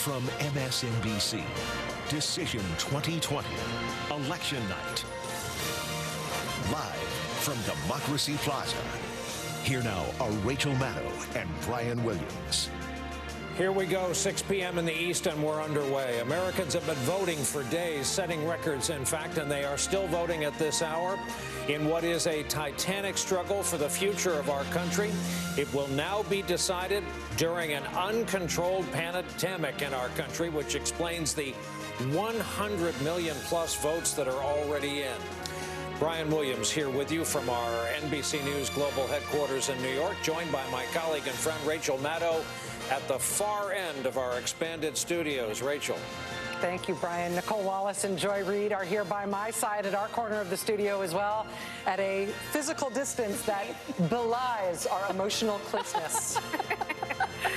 From MSNBC, Decision 2020, Election Night. Live from Democracy Plaza. Here now are Rachel Maddow and Brian Williams. Here we go, 6 p.m. in the East, and we're underway. Americans have been voting for days, setting records, in fact, and they are still voting at this hour in what is a titanic struggle for the future of our country. It will now be decided during an uncontrolled pandemic in our country, which explains the 100 million plus votes that are already in. Brian Williams here with you from our NBC News Global Headquarters in New York, joined by my colleague and friend Rachel Maddow at the far end of our expanded studios. Rachel. Thank you, Brian. Nicole Wallace and Joy Reid are here by my side at our corner of the studio as well, at a physical distance that belies our emotional closeness.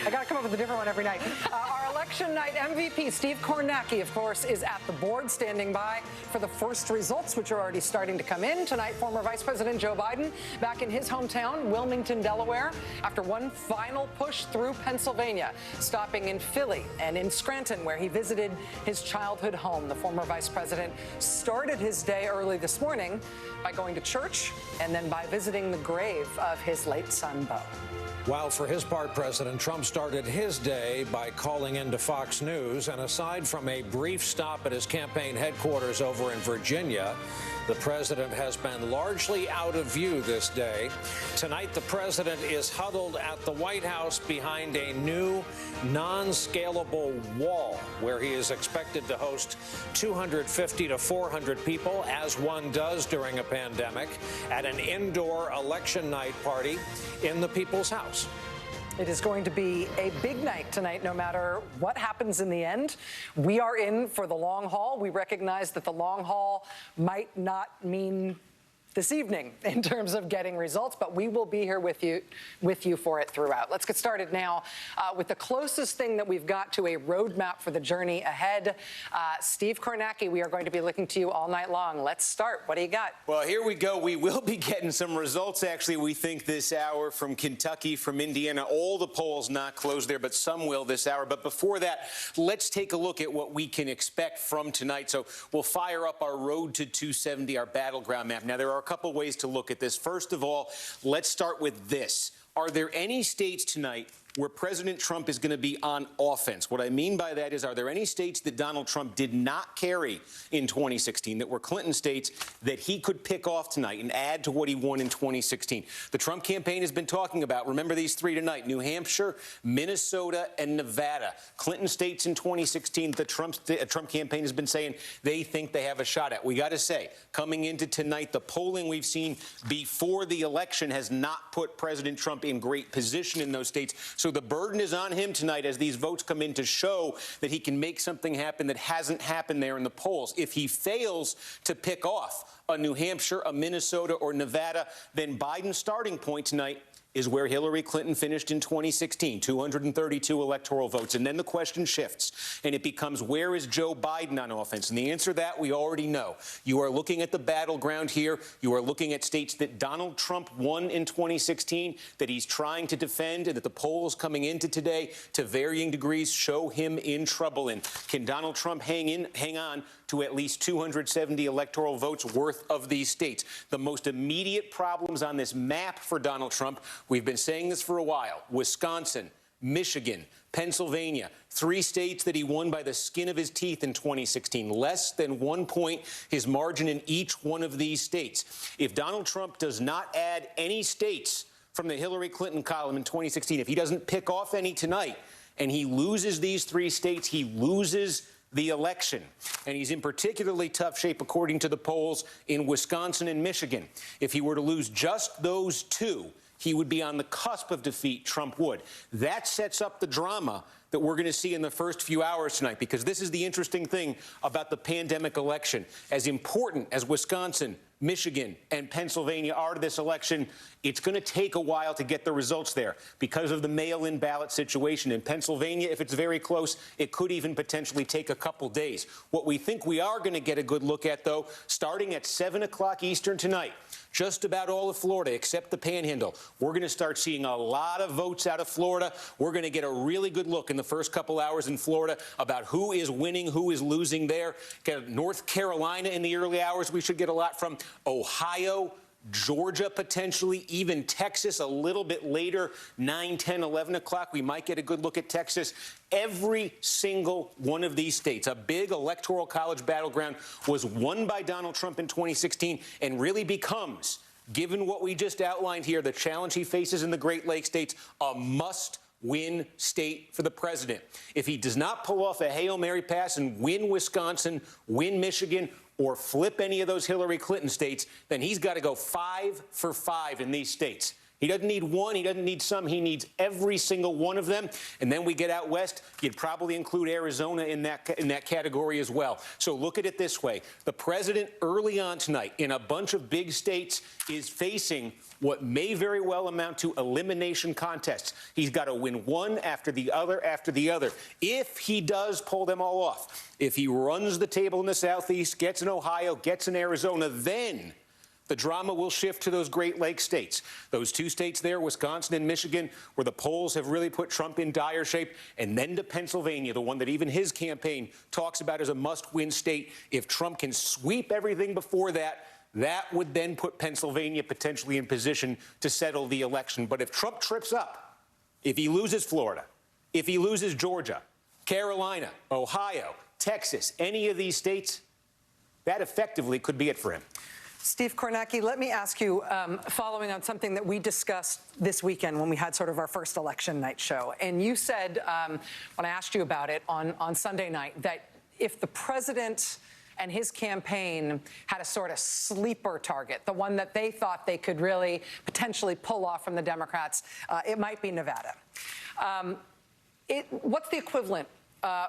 I got to come up with a different one every night. Our election night MVP, Steve Kornacki, of course, is at the board, standing by for the first results, which are already starting to come in. Tonight, former Vice President Joe Biden back in his hometown, Wilmington, Delaware, after one final push through Pennsylvania, stopping in Philly and in Scranton, where he visited his childhood home. The former vice president started his day early this morning by going to church and then by visiting the grave of his late son, Beau. While for his part, President Trump started his day by calling into Fox News, and aside from a brief stop at his campaign headquarters over in Virginia, the president has been largely out of view this day. Tonight, the president is huddled at the White House behind a new non-scalable wall where he is expected to host 250 to 400 people, as one does during a pandemic, at an indoor election night party in the People's House. It is going to be a big night tonight, no matter what happens in the end. We are in for the long haul. We recognize that the long haul might not mean this evening in terms of getting results, but we will be here with you for it throughout. Let's get started now with the closest thing that we've got to a roadmap for the journey ahead. Steve Kornacki, we are going to be looking to you all night long. Let's start. What do you got? Well, here we go. We will be getting some results, actually, we think this hour from Kentucky, from Indiana. All the polls not closed there, but some will this hour. But before that, let's take a look at what we can expect from tonight. So we'll fire up our Road to 270, our battleground map. Now, there are a couple ways to look at this. First of all, let's start with this. Are there any states tonight where President Trump is going to be on offense? What I mean by that is, are there any states that Donald Trump did not carry in 2016, that were Clinton states, that he could pick off tonight and add to what he won in 2016? The Trump campaign has been talking about, remember these three tonight, New Hampshire, Minnesota, and Nevada. Clinton states in 2016, the Trump campaign has been saying they think they have a shot at. We got to say, coming into tonight, the polling we've seen before the election has not put President Trump in great position in those states. So the burden is on him tonight as these votes come in to show that he can make something happen that hasn't happened there in the polls. If he fails to pick off a New Hampshire, a Minnesota, or Nevada, then Biden's starting point tonight is where Hillary Clinton finished in 2016, 232 electoral votes. And then the question shifts, and it becomes, where is Joe Biden on offense? And the answer to that we already know. You are looking at the battleground here. You are looking at states that Donald Trump won in 2016, that he's trying to defend, and that the polls coming into today, to varying degrees, show him in trouble in. Can Donald Trump hang on to at least 270 electoral votes worth of these states? The most immediate problems on this map for Donald Trump, we've been saying this for a while: Wisconsin, Michigan, Pennsylvania, three states that he won by the skin of his teeth in 2016. Less than 1 point his margin in each one of these states. If Donald Trump does not add any states from the Hillary Clinton column in 2016, if he doesn't pick off any tonight, and he loses these three states, he loses the election. And he's in particularly tough shape, according to the polls, in Wisconsin and Michigan. If he were to lose just those two, he would be on the cusp of defeat. Trump would. That sets up the drama that we're going to see in the first few hours tonight, because this is the interesting thing about the pandemic election. As important as Wisconsin, Michigan, and Pennsylvania are to this election, it's going to take a while to get the results there because of the mail-in ballot situation. In Pennsylvania, if it's very close, it could even potentially take a couple days. What we think we are going to get a good look at, though, starting at 7 o'clock Eastern tonight, just about all of Florida, except the Panhandle. We're going to start seeing a lot of votes out of Florida. We're going to get a really good look in the first couple hours in Florida about who is winning, who is losing there. North Carolina in the early hours, we should get a lot from. Ohio, Georgia, potentially, even Texas a little bit later, 9, 10, 11 o'clock. We might get a good look at Texas. Every single one of these states, a big electoral college battleground, was won by Donald Trump in 2016 and really becomes, given what we just outlined here, the challenge he faces in the Great Lakes states, a must-win state for the president. If he does not pull off a Hail Mary pass and win Wisconsin, win Michigan, or flip any of those Hillary Clinton states, then he's got to go 5 for 5 in these states. He doesn't need one. He doesn't need some. He needs every single one of them. And then we get out west. You'd probably include Arizona in that category as well. So look at it this way. The president early on tonight in a bunch of big states is facing what may very well amount to elimination contests. He's got to win one after the other after the other. If he does pull them all off, if he runs the table in the Southeast, gets in Ohio, gets in Arizona, then the drama will shift to those Great Lakes states. Those two states there, Wisconsin and Michigan, where the polls have really put Trump in dire shape, and then to Pennsylvania, the one that even his campaign talks about as a must-win state. If Trump can sweep everything before that, that would then put Pennsylvania potentially in position to settle the election. But if Trump trips up, if he loses Florida, if he loses Georgia, Carolina, Ohio, Texas, any of these states, that effectively could be it for him. Steve Kornacki, let me ask you, following on something that we discussed this weekend when we had sort of our first election night show. And you said, when I asked you about it on Sunday night, that if the president and his campaign had a sort of sleeper target, the one that they thought they could really potentially pull off from the Democrats, it might be Nevada. What's the equivalent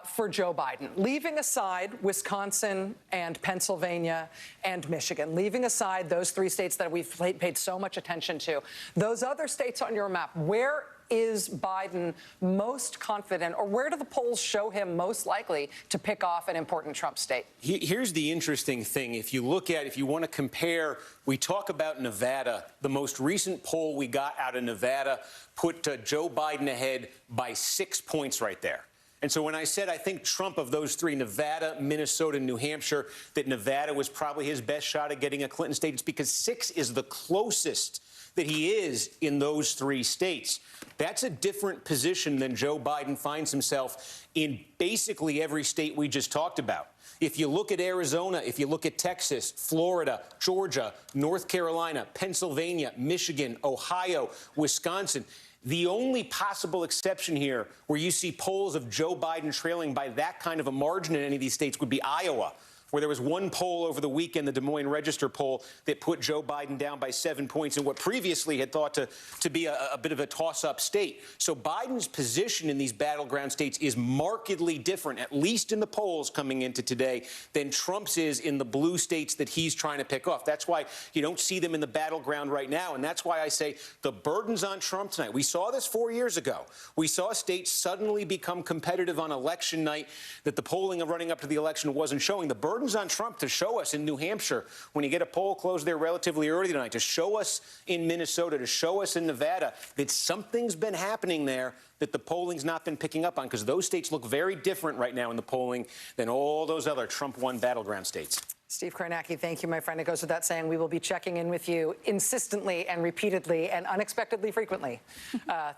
for Joe Biden, leaving aside Wisconsin and Pennsylvania and Michigan, leaving aside those three states that we've paid so much attention to, those other states on your map, where is Biden most confident, or where do the polls show him most likely to pick off an important Trump state? Here's the interesting thing. If you want to compare, we talk about Nevada. The most recent poll we got out of Nevada put Joe Biden ahead by 6 points right there. And so when I said I think Trump, of those three, Nevada, Minnesota, New Hampshire, that Nevada was probably his best shot at getting a Clinton state, it's because 6 is the closest that he is in those three states. That's a different position than Joe Biden finds himself in basically every state we just talked about. If you look at Arizona, if you look at Texas, Florida, Georgia, North Carolina, Pennsylvania, Michigan, Ohio, Wisconsin, the only possible exception here where you see polls of Joe Biden trailing by that kind of a margin in any of these states would be Iowa, where there was one poll over the weekend, the Des Moines Register poll, that put Joe Biden down by 7 points in what previously had thought to be a bit of a toss-up state. So Biden's position in these battleground states is markedly different, at least in the polls coming into today, than Trump's is in the blue states that he's trying to pick off. That's why you don't see them in the battleground right now, and that's why I say the burden's on Trump tonight. We saw this 4 years ago. We saw states suddenly become competitive on election night that the polling of running up to the election wasn't showing. The burden's on Trump to show us in New Hampshire, when you get a poll closed there relatively early tonight, to show us in Minnesota, to show us in Nevada that something's been happening there that the polling's not been picking up on, because those states look very different right now in the polling than all those other Trump-won battleground states. Steve Kornacki, thank you, my friend. It goes without saying we will be checking in with you insistently and repeatedly and unexpectedly frequently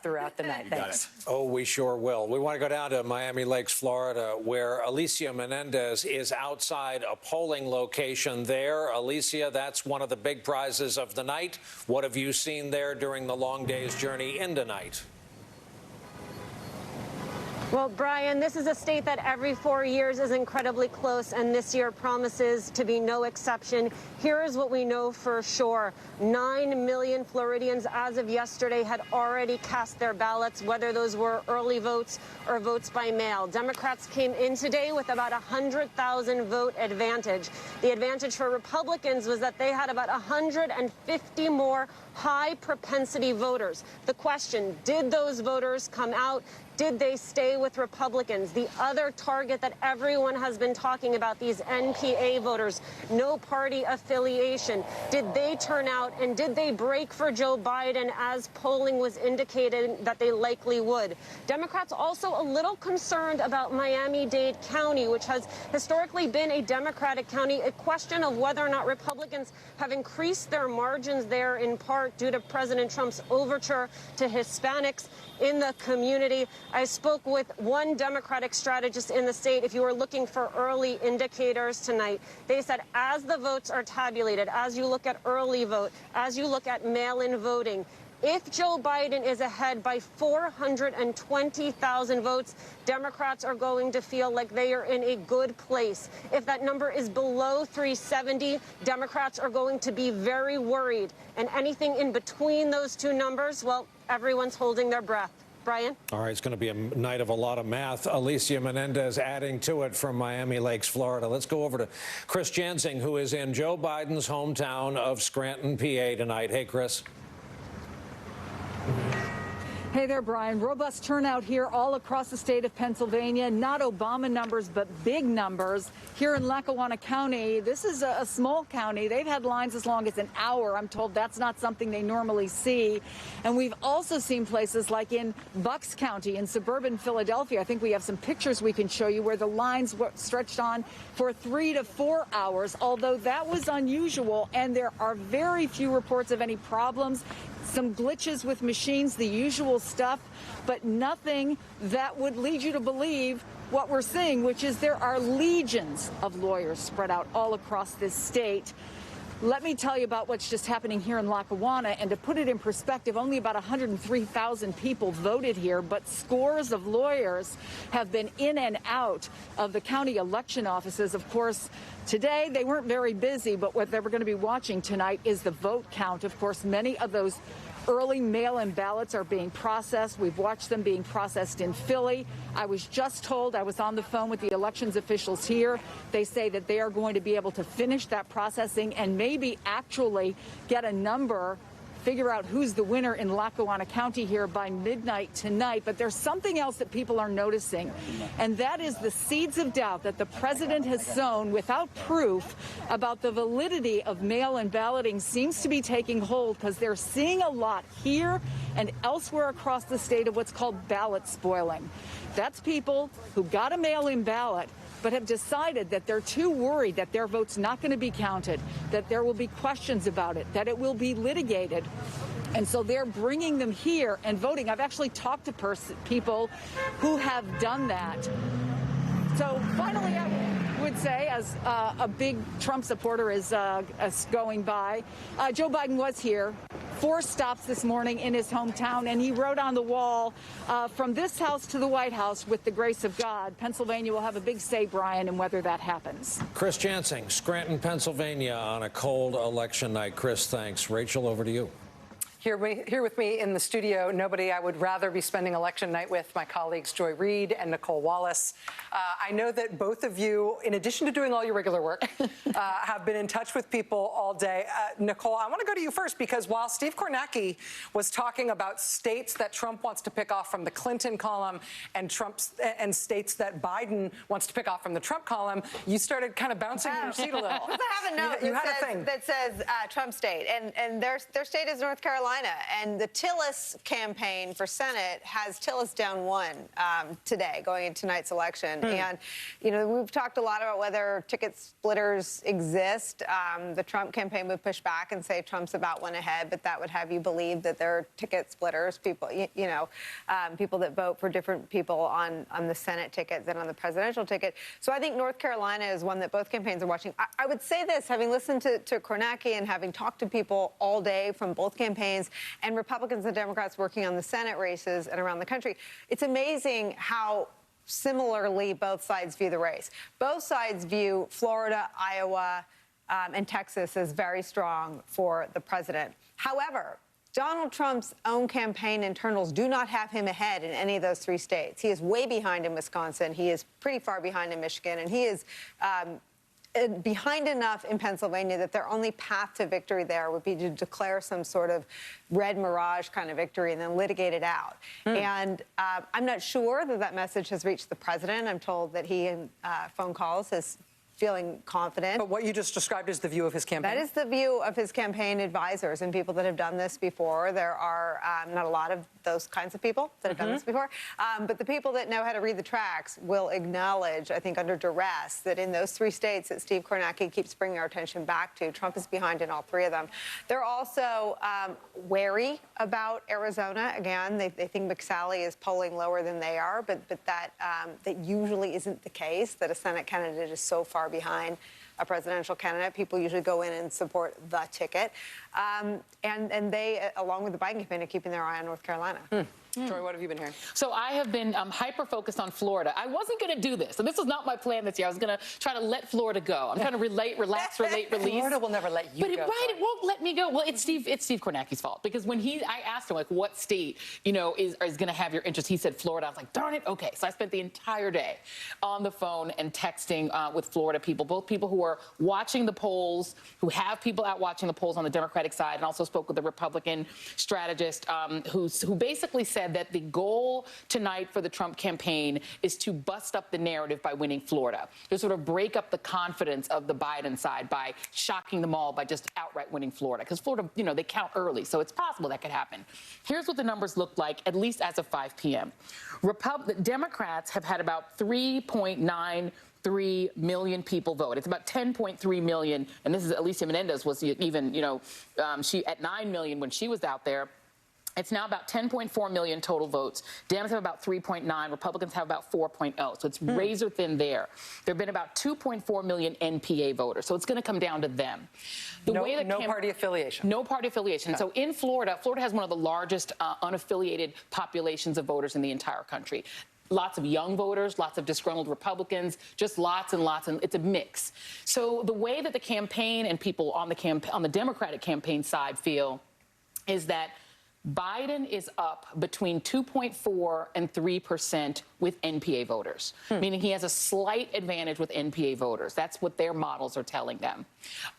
throughout the night. Thanks. Oh, we sure will. We want to go down to Miami Lakes, Florida, where Alicia Menendez is outside a polling location there. Alicia, that's one of the big prizes of the night. What have you seen there during the long day's journey into night? Well, Brian, this is a state that every 4 years is incredibly close, and this year promises to be no exception. Here is what we know for sure. 9 million Floridians, as of yesterday, had already cast their ballots, whether those were early votes or votes by mail. Democrats came in today with about 100,000 vote advantage. The advantage for Republicans was that they had about 150 more high propensity voters. The question, did those voters come out? Did they stay with Republicans? The other target that everyone has been talking about, these NPA voters, no party affiliation. Did they turn out, and did they break for Joe Biden as polling was indicating that they likely would? Democrats also a little concerned about Miami-Dade County, which has historically been a Democratic county, a question of whether or not Republicans have increased their margins there in part due to President Trump's overture to Hispanics in the community. I spoke with one Democratic strategist in the state. If you were looking for early indicators tonight, they said as the votes are tabulated, as you look at early vote, as you look at mail-in voting, if Joe Biden is ahead by 420,000 votes, Democrats are going to feel like they are in a good place. If that number is below 370, Democrats are going to be very worried. And anything in between those two numbers, well, everyone's holding their breath. Brian? All right, it's going to be a night of a lot of math. Alicia Menendez adding to it from Miami Lakes, Florida. Let's go over to Chris Jansing, who is in Joe Biden's hometown of Scranton, PA tonight. Hey, Chris. Hey there, Brian. Robust turnout here all across the state of Pennsylvania. Not Obama numbers, but big numbers. Here in Lackawanna County, this is a small county. They've had lines as long as an hour. I'm told that's not something they normally see. And we've also seen places like in Bucks County in suburban Philadelphia. I think we have some pictures we can show you where the lines were stretched on for 3 to 4 hours, although that was unusual. And there are very few reports of any problems. Some glitches with machines, the usual stuff, but nothing that would lead you to believe what we're seeing, which is there are legions of lawyers spread out all across this state. Let me tell you about what's just happening here in Lackawanna, and to put it in perspective, only about 103,000 people voted here, but scores of lawyers have been in and out of the county election offices. Of course, today they weren't very busy, but what they were going to be watching tonight is the vote count. Of course, many of those early mail-in ballots are being processed. We've watched them being processed in Philly. I was just told, I was on the phone with the elections officials here. They say that they are going to be able to finish that processing and maybe actually get a number, figure out who's the winner in Lackawanna County here by midnight tonight. But there's something else that people are noticing, and that is the seeds of doubt that the president has sown without proof about the validity of mail-in balloting seems to be taking hold, because they're seeing a lot here and elsewhere across the state of what's called ballot spoiling. That's people who got a mail-in ballot but have decided that they're too worried that their vote's not going to be counted, that there will be questions about it, that it will be litigated. And so they're bringing them here and voting. I've actually talked to people who have done that. So finally, I would say, as a big Trump supporter is going by, Joe Biden was here. 4 stops this morning in his hometown, and he wrote on the wall, from this house to the White House, with the grace of God. Pennsylvania will have a big say, Brian, in whether that happens. Chris Jansing, Scranton, Pennsylvania, on a cold election night. Chris, thanks. Rachel, over to you. Here with me in the studio, nobody I would rather be spending election night with, my colleagues Joy Reid and Nicole Wallace. I know that both of you, in addition to doing all your regular work, have been in touch with people all day. Nicole, I want to go to you first, because while Steve Kornacki was talking about states that Trump wants to pick off from the Clinton column and states that Biden wants to pick off from the Trump column, you started kind of bouncing in your seat a little. I have a note that says Trump state, and their state is North Carolina. And the Tillis campaign for Senate has Tillis down 1 today, going into tonight's election. And, you know, we've talked a lot about whether ticket splitters exist. The Trump campaign would push back and say Trump's about 1 ahead, but that would have you believe that there are ticket splitters, people, people that vote for different people on the Senate ticket than on the presidential ticket. So I think North Carolina is one that both campaigns are watching. I would say this, having listened to Kornacki and having talked to people all day from both campaigns, and Republicans and Democrats working on the Senate races and around the country, it's amazing how similarly both sides view the race. Both sides view Florida, Iowa, and Texas as very strong for the president. However, Donald Trump's own campaign internals do not have him ahead in any of those 3 states. He is way behind in Wisconsin. He is pretty far behind in Michigan. And he is behind enough in Pennsylvania that their only path to victory there would be to declare some sort of red mirage kind of victory and then litigate it out. And I'm not sure that that message has reached the president. I'm told that he, in phone calls, is feeling confident. But what you just described is the view of his campaign? That is the view of his campaign advisors and people that have done this before. There are not a lot of those kinds of people that have done this before. But the people that know how to read the tracks will acknowledge, I think under duress, that in those 3 states that Steve Kornacki keeps bringing our attention back to, Trump is behind in all 3 of them. They're also wary about Arizona. Again, they think McSally is polling lower than they are, but that usually isn't the case, that a Senate candidate is so far behind a presidential candidate. People usually go in and support the ticket. And they, along with the Biden campaign, are keeping their eye on North Carolina. Joy, what have you been hearing? So I have been hyper-focused on Florida. I wasn't going to do this. So this was not my plan this year. I was going to try to let Florida go. I'm trying to relax, release. Florida will never let you go. Right, it won't let me go. Well, it's Steve Kornacki's fault. Because when I asked him, like, what state, you know, is going to have your interest, he said Florida. I was like, darn it, okay. So I spent the entire day on the phone and texting with Florida people, both people who are watching the polls, who have people out watching the polls on the Democratic side, and also spoke with a Republican strategist who basically said that the goal tonight for the Trump campaign is to bust up the narrative by winning Florida, to sort of break up the confidence of the Biden side by shocking them all by just outright winning Florida. Because Florida, you know, they count early, so it's possible that could happen. Here's what the numbers look like, at least as of 5 p.m. Democrats have had about 3.93 million people vote. It's about 10.3 million, and this is Alicia Menendez was even, you know, she at 9 million when she was out there. It's now about 10.4 million total votes. Dems have about 3.9. Republicans have about 4.0. So it's razor thin there. There have been about 2.4 million NPA voters. So it's going to come down to them. No party affiliation. No party affiliation. No. So in Florida has one of the largest unaffiliated populations of voters in the entire country. Lots of young voters, lots of disgruntled Republicans, just lots and lots, and it's a mix. So the way that the campaign and people on the Democratic campaign side feel is that Biden is up between 2.4 and 3% with NPA voters, meaning he has a slight advantage with NPA voters. That's what their models are telling them.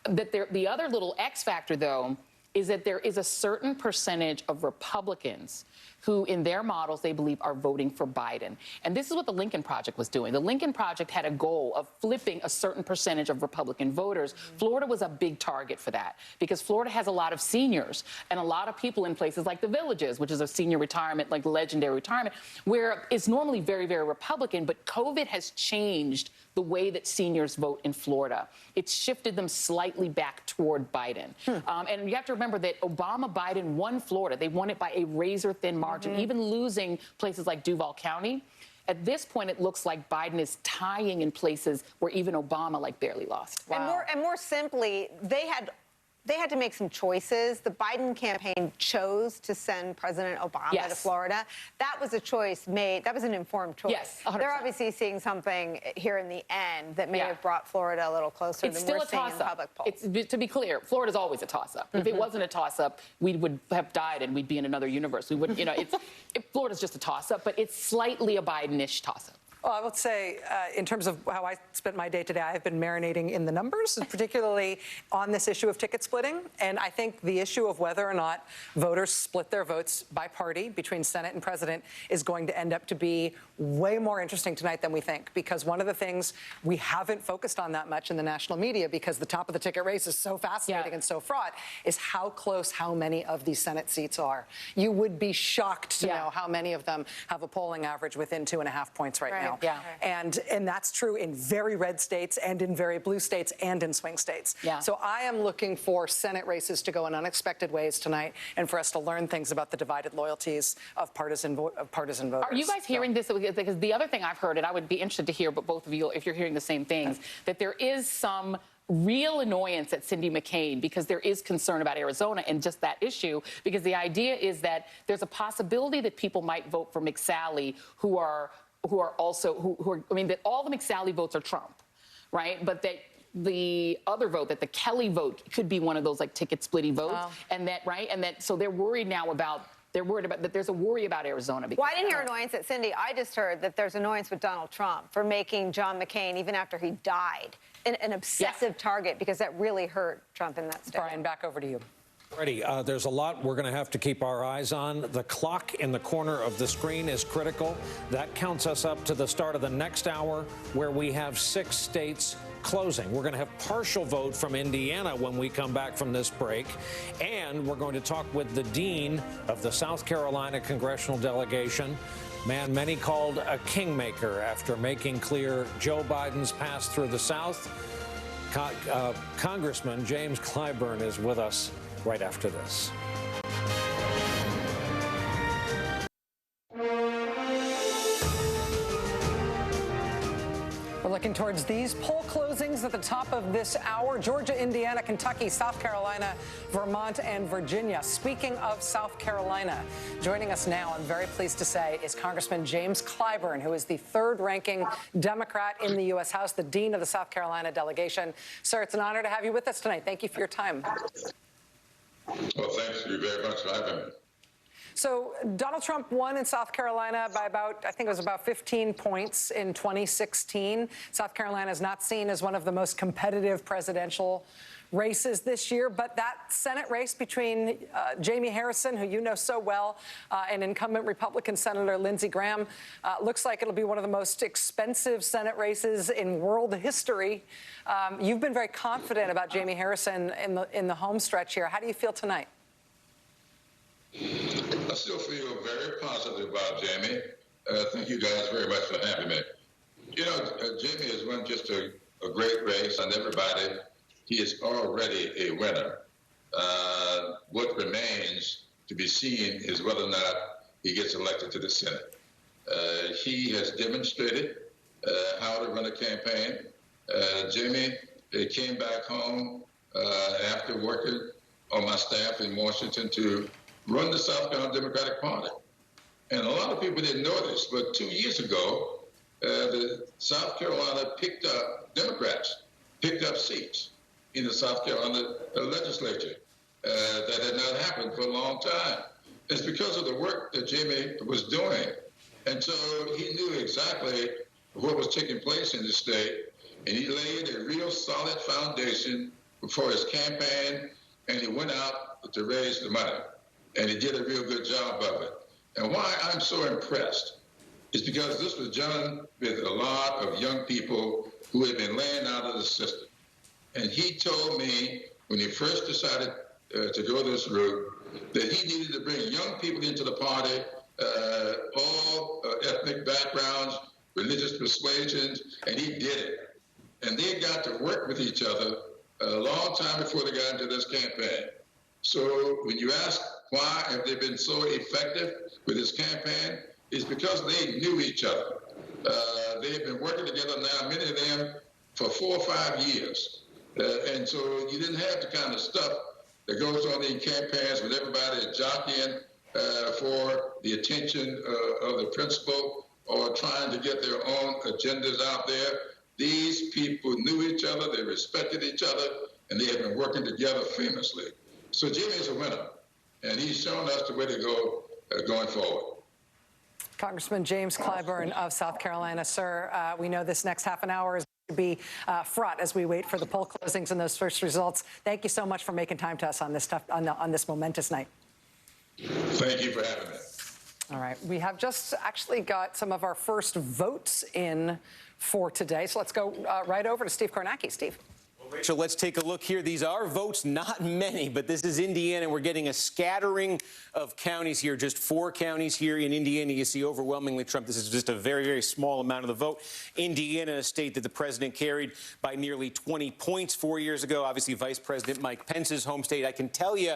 The other little X factor, though, is that there is a certain percentage of Republicans who, in their models, they believe are voting for Biden. And this is what the Lincoln Project was doing. The Lincoln Project had a goal of flipping a certain percentage of Republican voters. Florida was a big target for that because Florida has a lot of seniors and a lot of people in places like the Villages, which is a senior retirement, like legendary retirement, where it's normally very, very Republican, but COVID has changed the way that seniors vote in Florida. It's shifted them slightly back toward Biden. And you have to remember that Obama-Biden won Florida. They won it by a razor-thin margin, even losing places like Duval County. At this point, it looks like Biden is tying in places where even Obama, like, barely lost. Wow. And more simply, they had to make some choices. The Biden campaign chose to send President Obama to Florida. That was a choice made. That was an informed choice. Yes, 100%. They're obviously seeing something here in the end that may have brought Florida a little closer than we're seeing in public polls. To be clear, Florida's always a toss-up. If it wasn't a toss-up, we would have died and we'd be in another universe. We would, you know, Florida's just a toss-up, but it's slightly a Biden-ish toss-up. Well, I would say, in terms of how I spent my day today, I've been marinating in the numbers, particularly on this issue of ticket splitting. And I think the issue of whether or not voters split their votes by party between Senate and president is going to end up to be way more interesting tonight than we think. Because one of the things we haven't focused on that much in the national media, because the top of the ticket race is so fascinating and so fraught, is how close how many of these Senate seats are. You would be shocked to know how many of them have a polling average within 2.5 points right now. Yeah. And that's true in very red states and in very blue states and in swing states. Yeah. So I am looking for Senate races to go in unexpected ways tonight and for us to learn things about the divided loyalties of partisan voters. Are you guys hearing this? Because the other thing I've heard, and I would be interested to hear, but both of you, if you're hearing the same things, that there is some real annoyance at Cindy McCain because there is concern about Arizona and just that issue, because the idea is that there's a possibility that people might vote for McSally who are who are also, who are, I mean, that all the McSally votes are Trump, right? But that the other vote, that the Kelly vote could be one of those like ticket splitty votes. Oh. And that, right? And that, so they're worried now about, that there's a worry about Arizona. Well, I didn't hear annoyance at Cindy. I just heard that there's annoyance with Donald Trump for making John McCain, even after he died, an obsessive target, because that really hurt Trump in that state. Brian, back over to you. Ready. There's a lot we're going to have to keep our eyes on. The clock in the corner of the screen is critical. That counts us up to the start of the next hour, where we have 6 states closing. We're going to have partial vote from Indiana when we come back from this break. And we're going to talk with the dean of the South Carolina congressional delegation, man many called a kingmaker after making clear Joe Biden's pass through the South. Congressman James Clyburn is with us right after this. We're looking towards these poll closings at the top of this hour. Georgia, Indiana, Kentucky, South Carolina, Vermont, and Virginia. Speaking of South Carolina, joining us now, I'm very pleased to say, is Congressman James Clyburn, who is the 3rd-ranking Democrat in the U.S. House, the dean of the South Carolina delegation. Sir, it's an honor to have you with us tonight. Thank you for your time. Well, thanks you very much for having me. So Donald Trump won in South Carolina by about, I think it was about 15 points in 2016. South Carolina is not seen as one of the most competitive presidential races this year, but that Senate race between Jamie Harrison, who you know so well, and incumbent Republican Senator Lindsey Graham, looks like it'll be one of the most expensive Senate races in world history. You've been very confident about Jamie Harrison in the home stretch here. How do you feel tonight? I still feel very positive about Jamie. Thank you guys very much for having me. You know, Jamie has won just a great race on everybody. He is already a winner. What remains to be seen is whether or not he gets elected to the Senate. He has demonstrated how to run a campaign. Jamie came back home after working on my staff in Washington to run the South Carolina Democratic Party. And a lot of people didn't know this, but 2 years ago, the South Carolina Democrats picked up seats in the South Carolina legislature. That had not happened for a long time. It's because of the work that Jamie was doing. And so he knew exactly what was taking place in the state, and he laid a real solid foundation for his campaign, and he went out to raise the money. And he did a real good job of it. And why I'm so impressed is because this was done with a lot of young people who had been laying out of the system. And he told me when he first decided to go this route that he needed to bring young people into the party, all ethnic backgrounds, religious persuasions, and he did it. And they got to work with each other a long time before they got into this campaign. So when you ask why have they been so effective with this campaign, it's because they knew each other. They've been working together now, many of them, for 4 or 5 years. And so you didn't have the kind of stuff that goes on in campaigns with everybody jockeying for the attention of the principal or trying to get their own agendas out there. These people knew each other, they respected each other, and they have been working together famously. So Jimmy is a winner, and he's shown us the way to go going forward. Congressman James Clyburn of South Carolina, sir, we know this next half an hour is to be fraught as we wait for the poll closings and those first results. Thank you so much for making time to us on this on this momentous night. Thank you for having me. All right, we have just actually got some of our first votes in for today, so let's go right over to Steve Kornacki. Steve. So let's take a look here. These are votes, not many, but this is Indiana. We're getting a scattering of counties here, just 4 counties here in Indiana. You see overwhelmingly Trump. This is just a very, very small amount of the vote. Indiana, a state that the president carried by nearly 20 points 4 years ago. Obviously, Vice President Mike Pence's home state. I can tell you,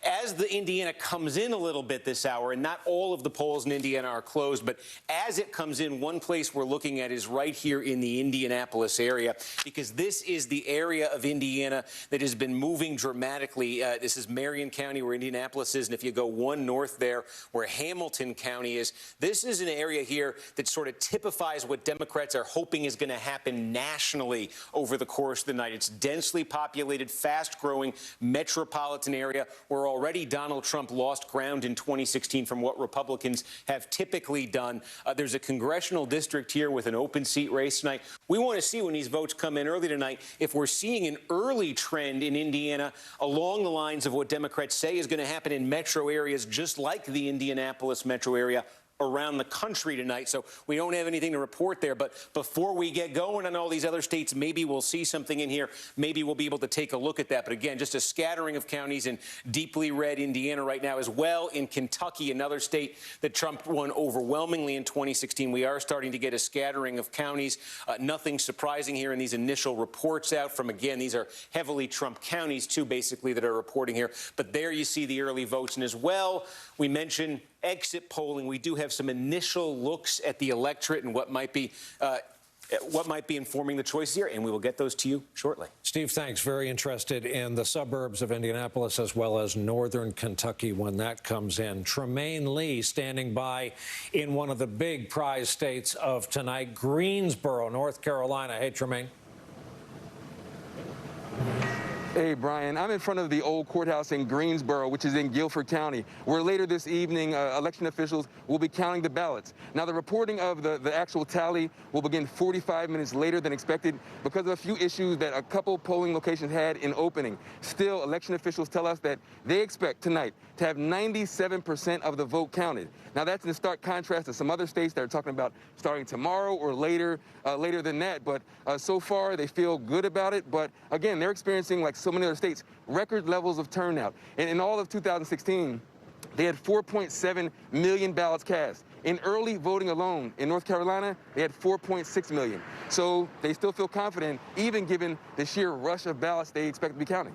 as the Indiana comes in a little bit this hour, and not all of the polls in Indiana are closed, but as it comes in, one place we're looking at is right here in the Indianapolis area, because this is the area area of Indiana that has been moving dramatically. This is Marion County, where Indianapolis is, and if you go one north there, where Hamilton County is, this is an area here that sort of typifies what Democrats are hoping is going to happen nationally over the course of the night. It's densely populated, fast-growing metropolitan area where already Donald Trump lost ground in 2016 from what Republicans have typically done. There's a congressional district here with an open seat race tonight. We want to see when these votes come in early tonight if we're seeing an early trend in Indiana along the lines of what Democrats say is going to happen in metro areas just like the Indianapolis metro area around the country tonight. So we don't have anything to report there. But before we get going on all these other states, maybe we'll see something in here. Maybe we'll be able to take a look at that. But again, just a scattering of counties in deeply red Indiana right now, as well in Kentucky, another state that Trump won overwhelmingly in 2016. We are starting to get a scattering of counties. Nothing surprising here in these initial reports out from, again, these are heavily Trump counties, too, basically, that are reporting here. But there you see the early votes. And as well, we mentioned exit polling. We do have some initial looks at the electorate and what might be informing the choices here, and we will get those to you shortly. Steve, thanks. Very interested in the suburbs of Indianapolis as well as northern Kentucky when that comes in. Tremaine Lee standing by in one of the big prize states of tonight, Greensboro, North Carolina. Hey, Tremaine. Hey, Brian, I'm in front of the old courthouse in Greensboro, which is in Guilford County, where later this evening, election officials will be counting the ballots. Now, the reporting of the actual tally will begin 45 minutes later than expected because of a few issues that a couple polling locations had in opening. Still, election officials tell us that they expect tonight to have 97% of the vote counted. Now, that's in stark contrast to some other states that are talking about starting tomorrow or later than that. But so far, they feel good about it. But again, they're experiencing, like so many other states, record levels of turnout. And in all of 2016, they had 4.7 million ballots cast. In early voting alone in North Carolina, they had 4.6 million. So they still feel confident, even given the sheer rush of ballots they expect to be counting.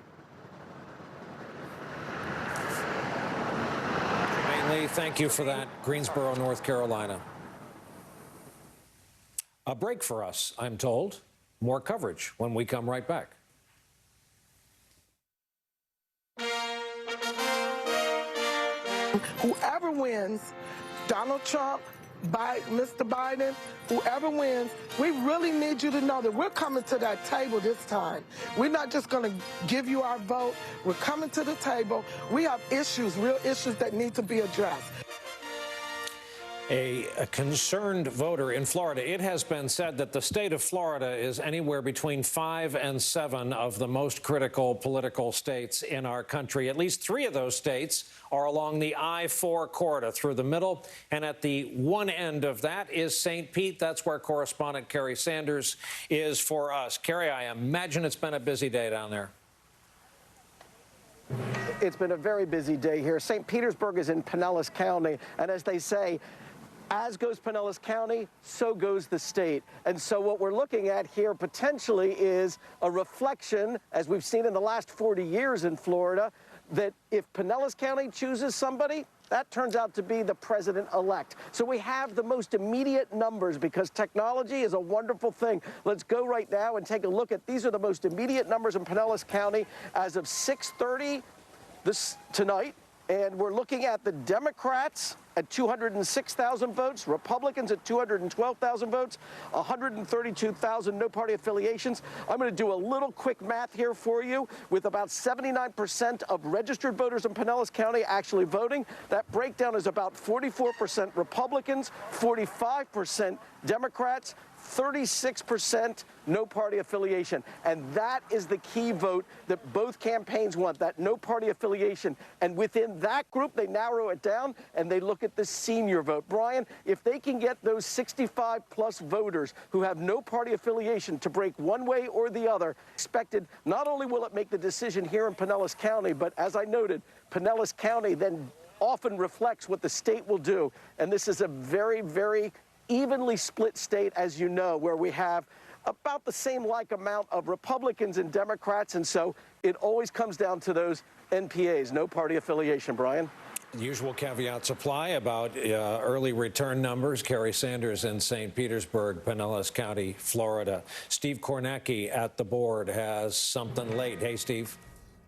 Lee, thank you for that. Greensboro, North Carolina. A break for us, I'm told. More coverage when we come right back. Whoever wins, Donald Trump, Mr. Biden, whoever wins, we really need you to know that we're coming to that table this time. We're not just going to give you our vote. We're coming to the table. We have issues, real issues that need to be addressed. A concerned voter in Florida. It has been said that the state of Florida is anywhere between 5 and 7 of the most critical political states in our country. At least 3 of those states are along the I-4 corridor through the middle. And at the one end of that is St. Pete. That's where correspondent Kerry Sanders is for us. Kerry, I imagine it's been a busy day down there. It's been a very busy day here. St. Petersburg is in Pinellas County. And as they say, as goes Pinellas County, so goes the state. And so what we're looking at here potentially is a reflection, as we've seen in the last 40 years in Florida, that if Pinellas County chooses somebody, that turns out to be the president-elect. So we have the most immediate numbers because technology is a wonderful thing. Let's go right now and take a look at these are the most immediate numbers in Pinellas County as of 6:30 tonight. And we're looking at the Democrats at 206,000 votes, Republicans at 212,000 votes, 132,000 no-party affiliations. I'm going to do a little quick math here for you. With about 79% of registered voters in Pinellas County actually voting, that breakdown is about 44% Republicans, 45% Democrats, 36% no-party affiliation. And that is the key vote that both campaigns want, that no-party affiliation. And within that group, they narrow it down and they look at the senior vote. Brian, if they can get those 65-plus voters who have no party affiliation to break one way or the other, expected not only will it make the decision here in Pinellas County, but as I noted, Pinellas County then often reflects what the state will do. And this is a very, very evenly split state, as you know, where we have about the same like amount of Republicans and Democrats. And so it always comes down to those NPAs, no party affiliation, Brian. Usual caveats apply about early return numbers. Kerry Sanders in St. Petersburg, Pinellas County, Florida. Steve Kornacki at the board has something late. Hey, Steve.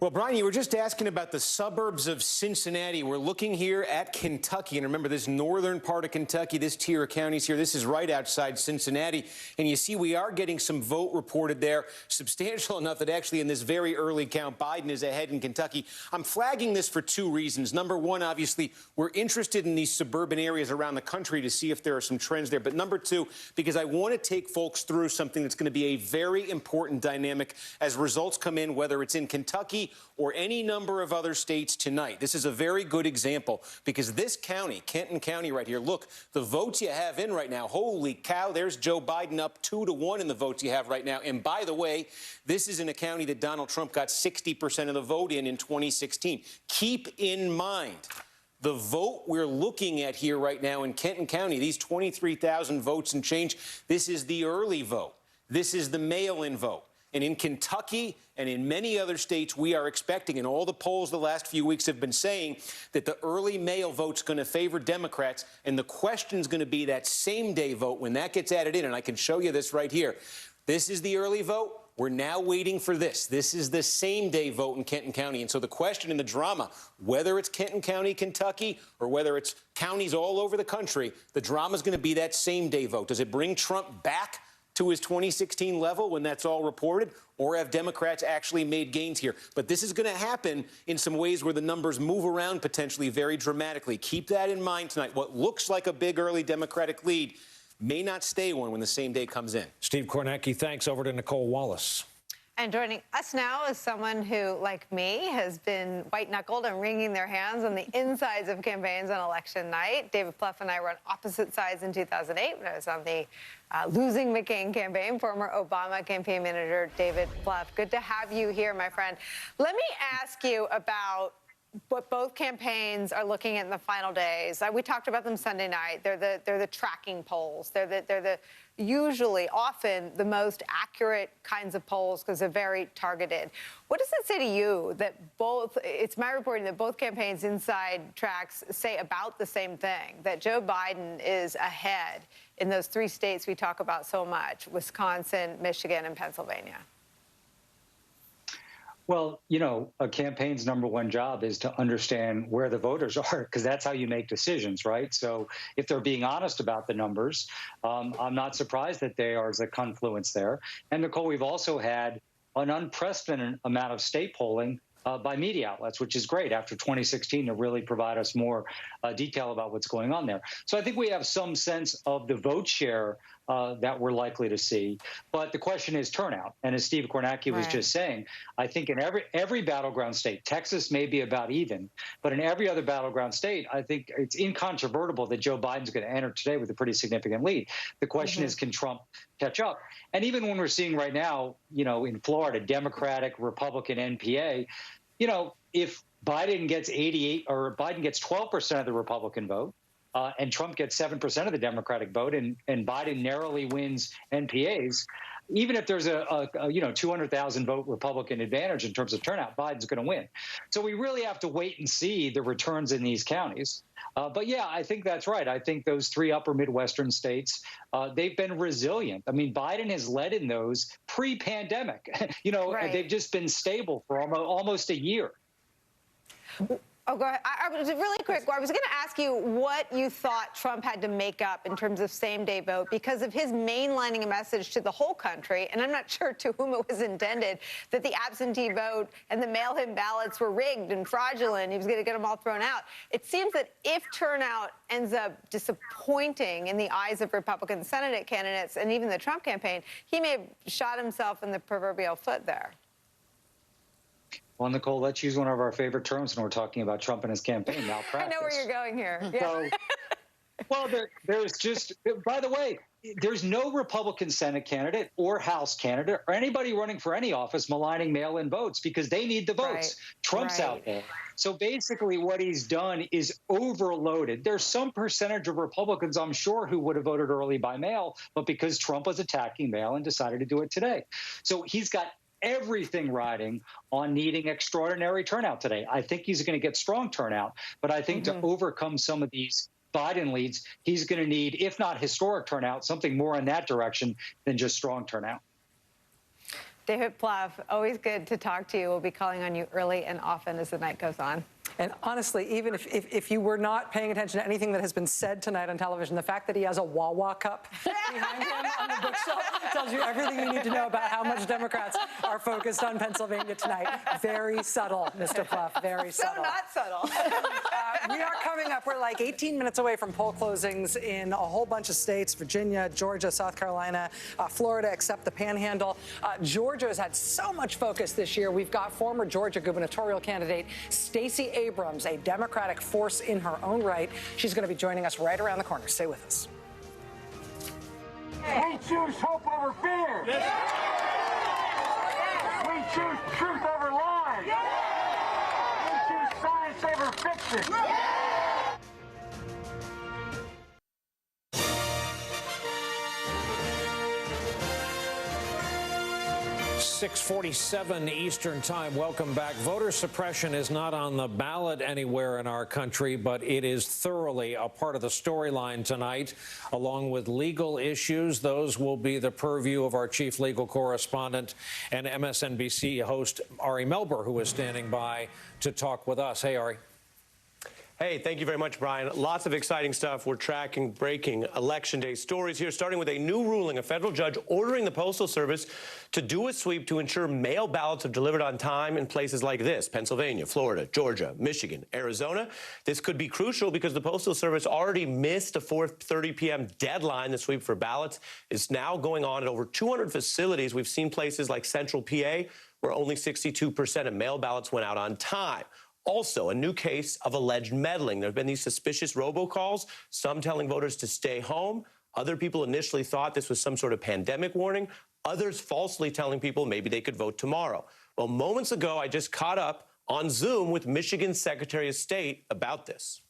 Well, Brian, you were just asking about the suburbs of Cincinnati. We're looking here at Kentucky. And remember, this northern part of Kentucky, this tier of counties here, this is right outside Cincinnati. And you see we are getting some vote reported there, substantial enough that actually in this very early count, Biden is ahead in Kentucky. I'm flagging this for two reasons. Number one, obviously, we're interested in these suburban areas around the country to see if there are some trends there. But number two, because I want to take folks through something that's going to be a very important dynamic as results come in, whether it's in Kentucky or any number of other states tonight. This is a very good example because this county, Kenton County right here, look, the votes you have in right now, holy cow, there's Joe Biden up 2-1 in the votes you have right now. And by the way, this is in a county that Donald Trump got 60% of the vote in 2016. Keep in mind, the vote we're looking at here right now in Kenton County, these 23,000 votes and change, this is the early vote. This is the mail-in vote. And in Kentucky and in many other states, we are expecting, and all the polls the last few weeks have been saying, that the early mail vote's going to favor Democrats. And the question's going to be that same-day vote when that gets added in. And I can show you this right here. This is the early vote. We're now waiting for this. This is the same-day vote in Kenton County. And so the question and the drama, whether it's Kenton County, Kentucky, or whether it's counties all over the country, the drama's going to be that same-day vote. Does it bring Trump back to his 2016 level when that's all reported, or have Democrats actually made gains here? But this is going to happen in some ways where the numbers move around potentially very dramatically. Keep that in mind tonight. What looks like a big early Democratic lead may not stay one when the same day comes in. Steve Kornacki, thanks. Over to Nicole Wallace. And joining us now is someone who, like me, has been white-knuckled and wringing their hands on the insides of campaigns on election night. David Plouffe and I were on opposite sides in 2008 when I was on the losing McCain campaign. Former Obama campaign manager David Plouffe, good to have you here, my friend. Let me ask you about what both campaigns are looking at in the final days. We talked about them Sunday night. They're the tracking polls. They're the usually, often, the most accurate kinds of polls because they're very targeted. What does it say to you that it's my reporting that both campaigns inside tracks say about the same thing, that Joe Biden is ahead in those three states we talk about so much, Wisconsin, Michigan, and Pennsylvania? Well, you know, a campaign's number one job is to understand where the voters are, because that's how you make decisions, right? So if they're being honest about the numbers, I'm not surprised that there's a confluence there. And, Nicole, we've also had an unprecedented amount of state polling by media outlets, which is great after 2016 to really provide us more detail about what's going on there. So I think we have some sense of the vote share that we're likely to see. But the question is turnout. And as Steve Kornacki was just saying, I think in every battleground state, Texas may be about even, but in every other battleground state, I think it's incontrovertible that Joe Biden's going to enter today with a pretty significant lead. The question is, can Trump catch up? And even when we're seeing right now, you know, in Florida, Democratic, Republican, NPA, you know, if Biden gets 88 or Biden gets 12% of the Republican vote, and Trump gets 7% of the Democratic vote, and Biden narrowly wins NPAs, even if there's a 200,000 vote Republican advantage in terms of turnout, Biden's going to win. So we really have to wait and see the returns in these counties. But yeah, I think that's right. I think those three upper Midwestern states, they've been resilient. I mean, Biden has led in those pre-pandemic. You know, they've just been stable for almost a year. Oh, go ahead. I was really quick. I was going to ask you what you thought Trump had to make up in terms of same-day vote because of his mainlining a message to the whole country, and I'm not sure to whom it was intended, that the absentee vote and the mail-in ballots were rigged and fraudulent. He was going to get them all thrown out. It seems that if turnout ends up disappointing in the eyes of Republican Senate candidates and even the Trump campaign, he may have shot himself in the proverbial foot there. Well, Nicole, let's use one of our favorite terms when we're talking about Trump and his campaign, malpractice. I know where you're going here. Yeah. So, well, there's just, by the way, there's no Republican Senate candidate or House candidate or anybody running for any office maligning mail-in votes because they need the votes. Trump's out there. So basically what he's done is overloaded. There's some percentage of Republicans, I'm sure, who would have voted early by mail, but because Trump was attacking mail and decided to do it today. So he's got everything riding on needing extraordinary turnout today. I think he's going to get strong turnout, but I think to overcome some of these Biden leads, he's going to need, if not historic turnout, something more in that direction than just strong turnout. David Plouffe, always good to talk to you. We'll be calling on you early and often as the night goes on. And honestly, even if you were not paying attention to anything that has been said tonight on television, the fact that he has a Wawa cup behind him on the bookshelf tells you everything you need to know about how much Democrats are focused on Pennsylvania tonight. Very subtle, Mr. Plouffe, very subtle. So not subtle. We are coming up. We're like 18 minutes away from poll closings in a whole bunch of states, Virginia, Georgia, South Carolina, Florida, except the Panhandle. Georgia has had so much focus this year. We've got former Georgia gubernatorial candidate Stacey Abrams, a Democratic force in her own right. She's going to be joining us right around the corner. Stay with us. We choose hope over fear. Yeah. We choose truth over lies. Yeah. We choose science over fiction. Yeah. 6:47 Eastern Time. Welcome back. Voter suppression is not on the ballot anywhere in our country, but it is thoroughly a part of the storyline tonight, along with legal issues. Those will be the purview of our chief legal correspondent and MSNBC host, Ari Melber, who is standing by to talk with us. Hey, Ari. Hey, thank you very much, Brian. Lots of exciting stuff. We're tracking breaking Election Day stories here, starting with a new ruling, a federal judge ordering the Postal Service to do a sweep to ensure mail ballots are delivered on time in places like this: Pennsylvania, Florida, Georgia, Michigan, Arizona. This could be crucial because the Postal Service already missed a 4:30 p.m. deadline. The sweep for ballots is now going on at over 200 facilities. We've seen places like Central PA where only 62% of mail ballots went out on time. Also, a new case of alleged meddling. There have been these suspicious robocalls, some telling voters to stay home. Other people initially thought this was some sort of pandemic warning. Others falsely telling people maybe they could vote tomorrow. Well, moments ago, I just caught up on Zoom with Michigan's Secretary of State about this.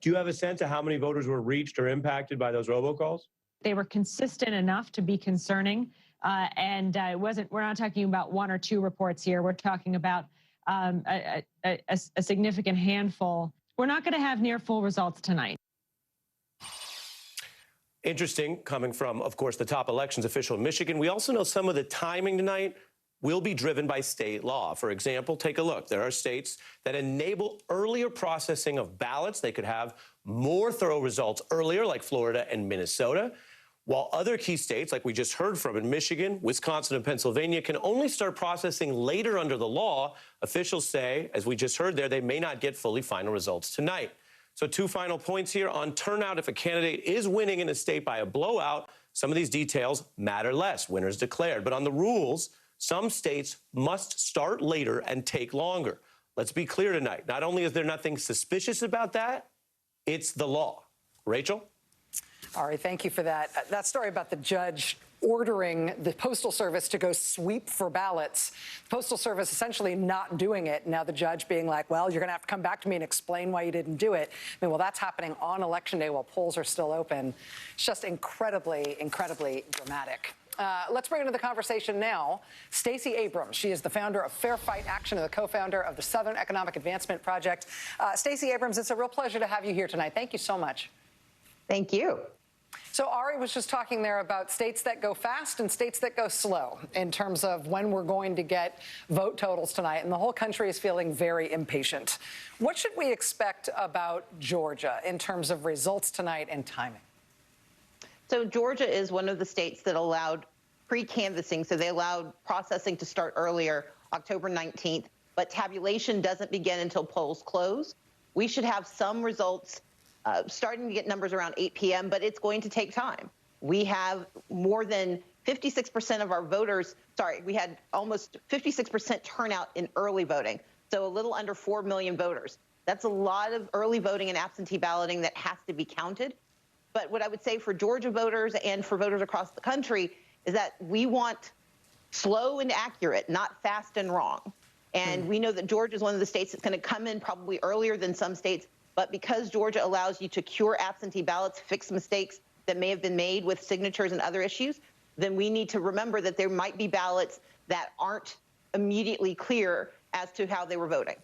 Do you have a sense of how many voters were reached or impacted by those robocalls? They were consistent enough to be concerning. We're not talking about one or two reports here. We're talking about a significant handful. We're not going to have near full results tonight. Interesting, coming from, of course, the top elections official in Michigan. We also know some of the timing tonight will be driven by state law. For example, take a look. There are states that enable earlier processing of ballots. They could have more thorough results earlier, like Florida and Minnesota. While other key states, like we just heard from in Michigan, Wisconsin, and Pennsylvania, can only start processing later under the law, officials say, as we just heard there, they may not get fully final results tonight. So 2 final points here on turnout. If a candidate is winning in a state by a blowout, some of these details matter less. Winners declared. But on the rules, some states must start later and take longer. Let's be clear tonight. Not only is there nothing suspicious about that, it's the law. Rachel? Ari, thank you for that. That story about the judge ordering the Postal Service to go sweep for ballots, the Postal Service essentially not doing it. Now the judge being like, well, you're going to have to come back to me and explain why you didn't do it. I mean, well, that's happening on Election Day while polls are still open. It's just incredibly, incredibly dramatic. Let's bring into the conversation now Stacey Abrams. She is the founder of Fair Fight Action and the co-founder of the Southern Economic Advancement Project. Stacey Abrams, it's a real pleasure to have you here tonight. Thank you so much. Thank you. So Ari was just talking there about states that go fast and states that go slow in terms of when we're going to get vote totals tonight, and the whole country is feeling very impatient. What should we expect about Georgia in terms of results tonight and timing? So Georgia is one of the states that allowed pre-canvassing, so they allowed processing to start earlier, October 19th, but tabulation doesn't begin until polls close. We should have some results starting to get numbers around 8 p.m., but it's going to take time. We have more than 56% of our voters, we had almost 56% turnout in early voting, so a little under 4 million voters. That's a lot of early voting and absentee balloting that has to be counted. But what I would say for Georgia voters and for voters across the country is that we want slow and accurate, not fast and wrong. And we know that Georgia is one of the states that's going to come in probably earlier than some states. But because Georgia allows you to cure absentee ballots, fix mistakes that may have been made with signatures and other issues, then we need to remember that there might be ballots that aren't immediately clear as to how they were voting.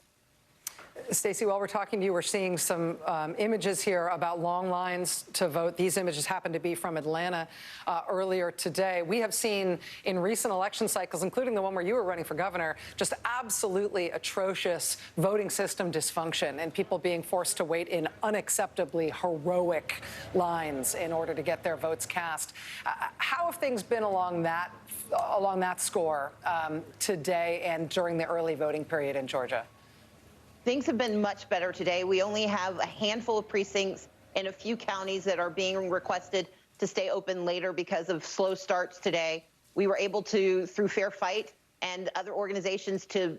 Stacey, while we're talking to you, we're seeing some images here about long lines to vote. These images happen to be from Atlanta earlier today. We have seen in recent election cycles, including the one where you were running for governor, just absolutely atrocious voting system dysfunction and people being forced to wait in unacceptably heroic lines in order to get their votes cast. How have things been along that score today and during the early voting period in Georgia? Things have been much better today. We only have a handful of precincts in a few counties that are being requested to stay open later because of slow starts today. We were able to, through Fair Fight and other organizations, to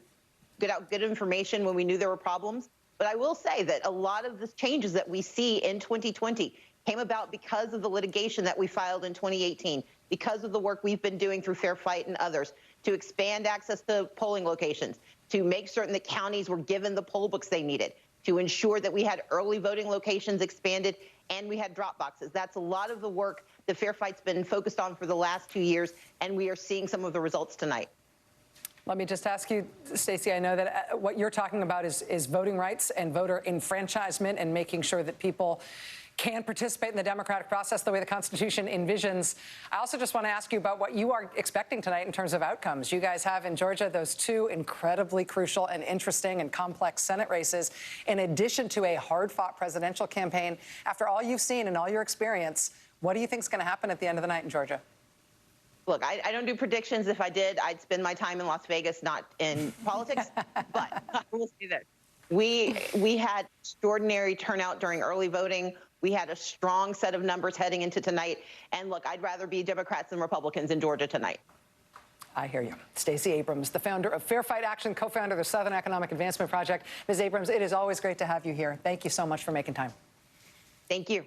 get out good information when we knew there were problems. But I will say that a lot of the changes that we see in 2020 came about because of the litigation that we filed in 2018, because of the work we've been doing through Fair Fight and others to expand access to polling locations, to make certain that counties were given the poll books they needed, to ensure that we had early voting locations expanded and we had drop boxes. That's a lot of the work that Fair Fight's been focused on for the last 2 years, and we are seeing some of the results tonight. Let me just ask you, Stacey, I know that what you're talking about is voting rights and voter enfranchisement and making sure that people can participate in the democratic process the way the Constitution envisions. I also just want to ask you about what you are expecting tonight in terms of outcomes. You guys have in Georgia those two incredibly crucial and interesting and complex Senate races, in addition to a hard-fought presidential campaign. After all you've seen and all your experience, what do you think is going to happen at the end of the night in Georgia? Look, I don't do predictions. If I did, I'd spend my time in Las Vegas, not in politics. But I will say this. We had extraordinary turnout during early voting. We had a strong set of numbers heading into tonight. And look, I'd rather be Democrats than Republicans in Georgia tonight. I hear you. Stacey Abrams, the founder of Fair Fight Action, co-founder of the Southern Economic Advancement Project. Ms. Abrams, it is always great to have you here. Thank you so much for making time. Thank you.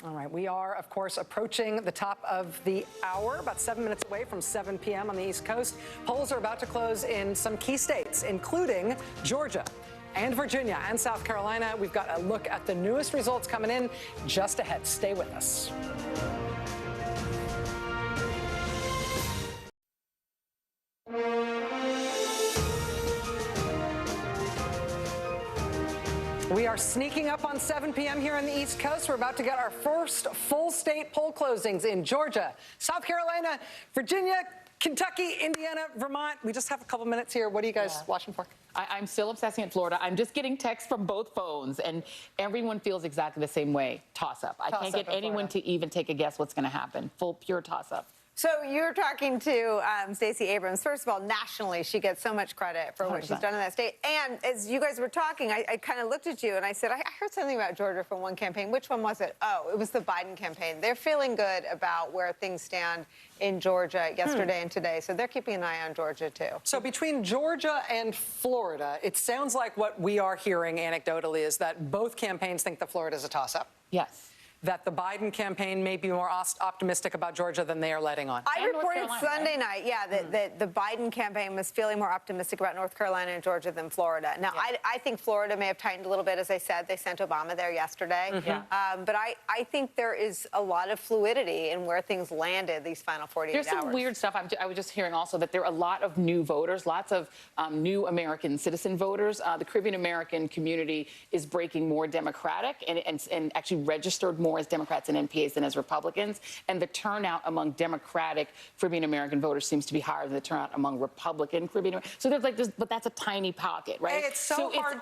All right. We are, of course, approaching the top of the hour, about 7 minutes away from 7 p.m. on the East Coast. Polls are about to close in some key states, including Georgia and Virginia and South Carolina. We've got a look at the newest results coming in just ahead. Stay with us. We are sneaking up on 7 p.m. here on the East Coast. We're about to get our first full state poll closings in Georgia, South Carolina, Virginia, Kentucky, Indiana, Vermont. We just have a couple minutes here. What are you guys watching for? I'm still obsessing at Florida. I'm just getting texts from both phones, and everyone feels exactly the same way. Toss-up. I can't get anyone to even take a guess what's going to happen. Full, pure toss-up. So you're talking to Stacey Abrams. First of all, nationally, she gets so much credit for what she's done in that state. And as you guys were talking, I kind of looked at you and I said, I heard something about Georgia from one campaign. Which one was it? Oh, it was the Biden campaign. They're feeling good about where things stand in Georgia yesterday and today. So they're keeping an eye on Georgia, too. So between Georgia and Florida, it sounds like what we are hearing anecdotally is that both campaigns think that Florida is a toss-up. Yes. That the Biden campaign may be more optimistic about Georgia than they are letting on. I reported Sunday night, that the Biden campaign was feeling more optimistic about North Carolina and Georgia than Florida. Now, I think Florida may have tightened a little bit. As I said, they sent Obama there yesterday. But I think there is a lot of fluidity in where things landed these final 48 hours. There's some weird stuff. I was just hearing also that there are a lot of new voters, lots of new American citizen voters. The Caribbean American community is breaking more Democratic and actually registered more as Democrats and NPAs than as Republicans, and the turnout among Democratic Caribbean American voters seems to be higher than the turnout among Republican Caribbean American. So there's like this, but that's a tiny pocket, right? Hey, it's so hard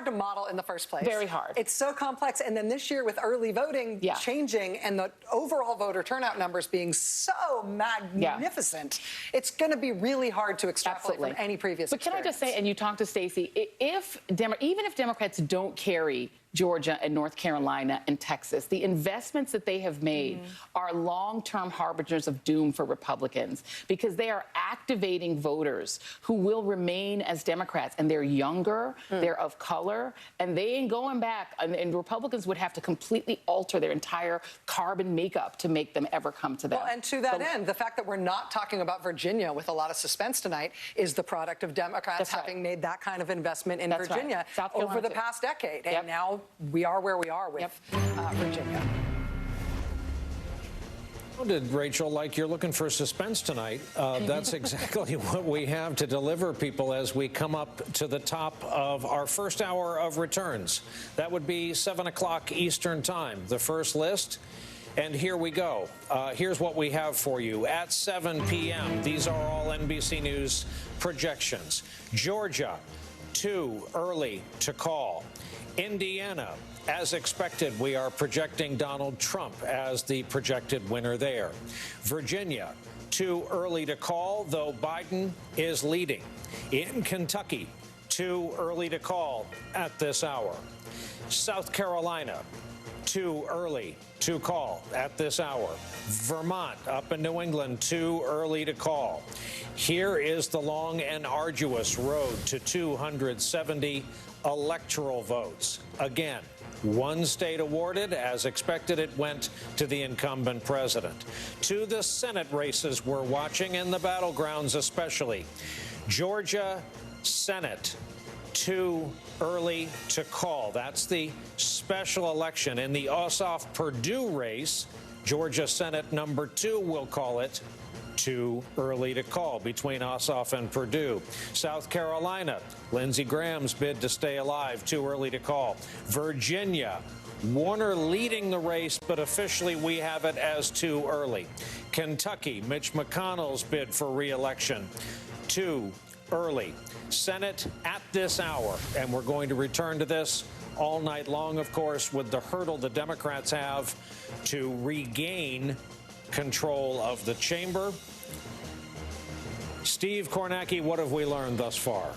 to model in the first place. Very hard. It's so complex, and then this year with early voting changing and the overall voter turnout numbers being so magnificent, it's going to be really hard to extrapolate from any previous experience. Can I just say, and you talked to Stacey, even if Democrats don't carry Georgia and North Carolina and Texas, the investments that they have made are long-term harbingers of doom for Republicans because they are activating voters who will remain as Democrats, and they're younger, they're of color, and they ain't going back. And Republicans would have to completely alter their entire carbon makeup to make them ever come to them. Well, and to that end, the fact that we're not talking about Virginia with a lot of suspense tonight is the product of Democrats having made that kind of investment in Virginia over the past decade. And now we are where we are with Virginia. Sounded, Rachel, like you're looking for suspense tonight. That's exactly what we have to deliver people as we come up to the top of our first hour of returns. That would be 7 o'clock Eastern time, the first list. And here we go. Here's what we have for you at 7 p.m. These are all NBC News projections. Georgia, too early to call. Indiana, as expected, we are projecting Donald Trump as the projected winner there. Virginia, too early to call, though Biden is leading. In Kentucky, too early to call at this hour. South Carolina, too early to call at this hour. Vermont, up in New England, too early to call. Here is the long and arduous road to 270 electoral votes. Again, one state awarded. As expected, it went to the incumbent president. To the Senate races we're watching, and the battlegrounds especially. Georgia Senate, too early to call. That's the special election. In the Ossoff-Perdue race, Georgia Senate number 2, we'll call it, too early to call between Ossoff and Perdue. South Carolina, Lindsey Graham's bid to stay alive, too early to call. Virginia, Warner leading the race, but officially we have it as too early. Kentucky, Mitch McConnell's bid for re-election, too early. Senate at this hour, and we're going to return to this all night long, of course, with the hurdle the Democrats have to regain control of the chamber. Steve Kornacki, what have we learned thus far?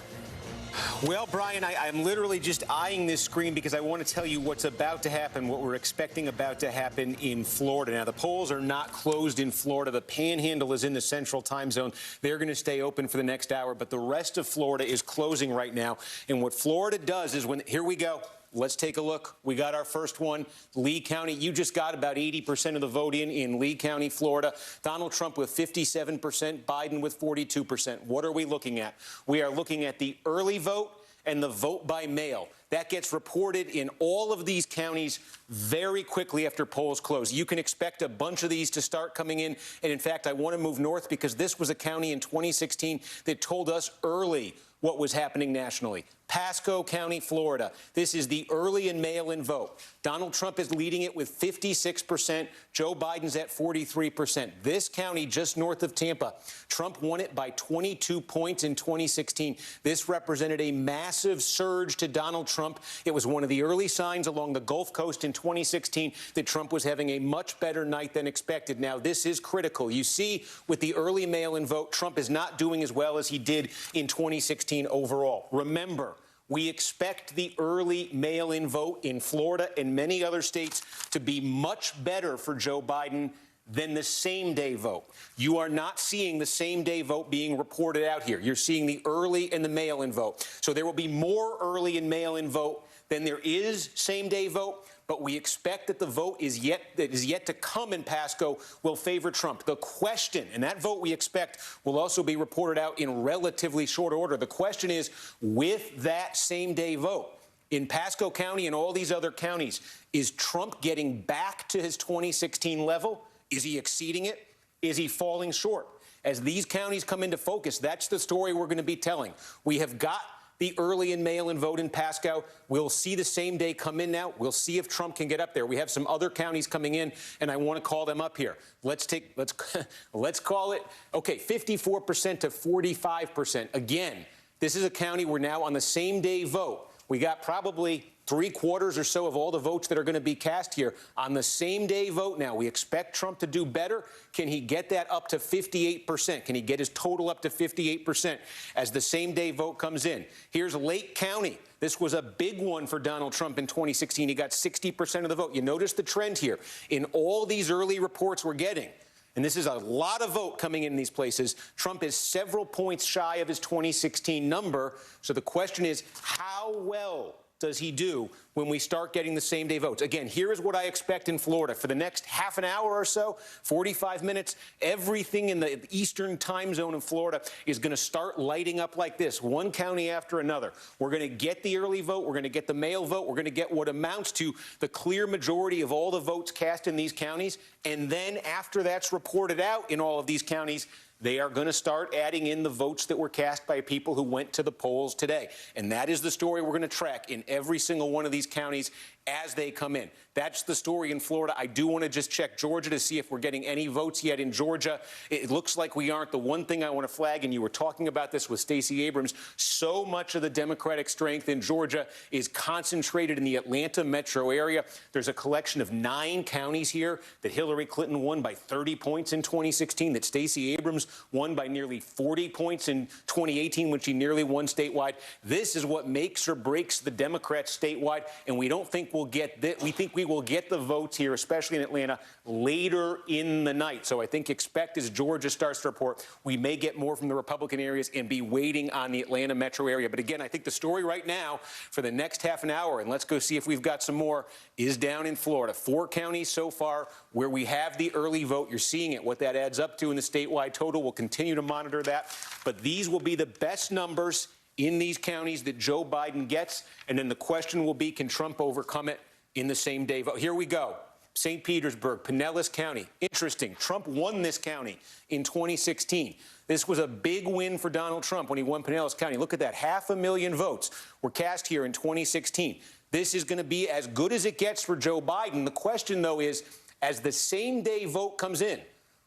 Well, Brian, I'm literally just eyeing this screen because I want to tell you what's about to happen, what we're expecting about to happen in Florida. Now, the polls are not closed in Florida. The Panhandle is in the central time zone. They're going to stay open for the next hour, but the rest of Florida is closing right now. And what Florida does is here we go. Let's take a look. We got our first one. Lee County, you just got about 80% of the vote in Lee County, Florida. Donald Trump with 57%, Biden with 42%. What are we looking at? We are looking at the early vote and the vote by mail. That gets reported in all of these counties very quickly after polls close. You can expect a bunch of these to start coming in. And in fact, I want to move north because this was a county in 2016 that told us early what was happening nationally. Pasco County, Florida. This is the early and mail-in vote. Donald Trump is leading it with 56%. Joe Biden's at 43%. This county just north of Tampa, Trump won it by 22 points in 2016. This represented a massive surge to Donald Trump. It was one of the early signs along the Gulf Coast in 2016 that Trump was having a much better night than expected. Now, this is critical. You see, with the early mail-in vote, Trump is not doing as well as he did in 2016 overall. Remember, we expect the early mail-in vote in Florida and many other states to be much better for Joe Biden than the same-day vote. You are not seeing the same-day vote being reported out here. You're seeing the early and the mail-in vote. So there will be more early and mail-in vote than there is same-day vote. But we expect that the vote that is yet to come in Pasco will favor Trump. The question, and that vote we expect will also be reported out in relatively short order. The question is, with that same-day vote in Pasco County and all these other counties, is Trump getting back to his 2016 level? Is he exceeding it? Is he falling short? As these counties come into focus, that's the story we're going to be telling. We have got the early and mail-in vote in Pasco. We'll see the same day come in now. We'll see if Trump can get up there. We have some other counties coming in, and I want to call them up here. Let's call it, okay, 54% to 45%. Again, this is a county where now on the same day vote, we got probably 3/4 or so of all the votes that are going to be cast here on the same day vote now. We expect Trump to do better. Can he get that up to 58%? Can he get his total up to 58% as the same day vote comes in? Here's Lake County. This was a big one for Donald Trump in 2016. He got 60% of the vote. You notice the trend here in all these early reports we're getting. And this is a lot of vote coming in these places. Trump is several points shy of his 2016 number. So the question is, how well does he do when we start getting the same-day votes? Again, here is what I expect in Florida. For the next half an hour or so, 45 minutes, everything in the eastern time zone in Florida is going to start lighting up like this, one county after another. We're going to get the early vote. We're going to get the mail vote. We're going to get what amounts to the clear majority of all the votes cast in these counties. And then after that's reported out in all of these counties, they are going to start adding in the votes that were cast by people who went to the polls today. And that is the story we're going to track in every single one of these counties as they come in. That's the story in Florida. I do want to just check Georgia to see if we're getting any votes yet in Georgia. It looks like we aren't. The one thing I want to flag, and you were talking about this with Stacey Abrams, so much of the Democratic strength in Georgia is concentrated in the Atlanta metro area. There's a collection of 9 counties here that Hillary Clinton won by 30 points in 2016, that Stacey Abrams won by nearly 40 points in 2018 when she nearly won statewide. This is what makes or breaks the Democrats statewide, and we don't think we'll get that. We think we will get the votes here, especially in Atlanta, later in the night. So I think expect as Georgia starts to report, we may get more from the Republican areas and be waiting on the Atlanta metro area. But again, I think the story right now for the next half an hour, and let's go see if we've got some more, is down in Florida. 4 counties so far where we have the early vote. You're seeing it, what that adds up to in the statewide total. We'll continue to monitor that. But these will be the best numbers in these counties that Joe Biden gets. And then the question will be, can Trump overcome it in the same day vote? Here we go. St. Petersburg, Pinellas County. Interesting. Trump won this county in 2016. This was a big win for Donald Trump when he won Pinellas County. Look at that. 500,000 votes were cast here in 2016. This is going to be as good as it gets for Joe Biden. The question, though, is as the same day vote comes in,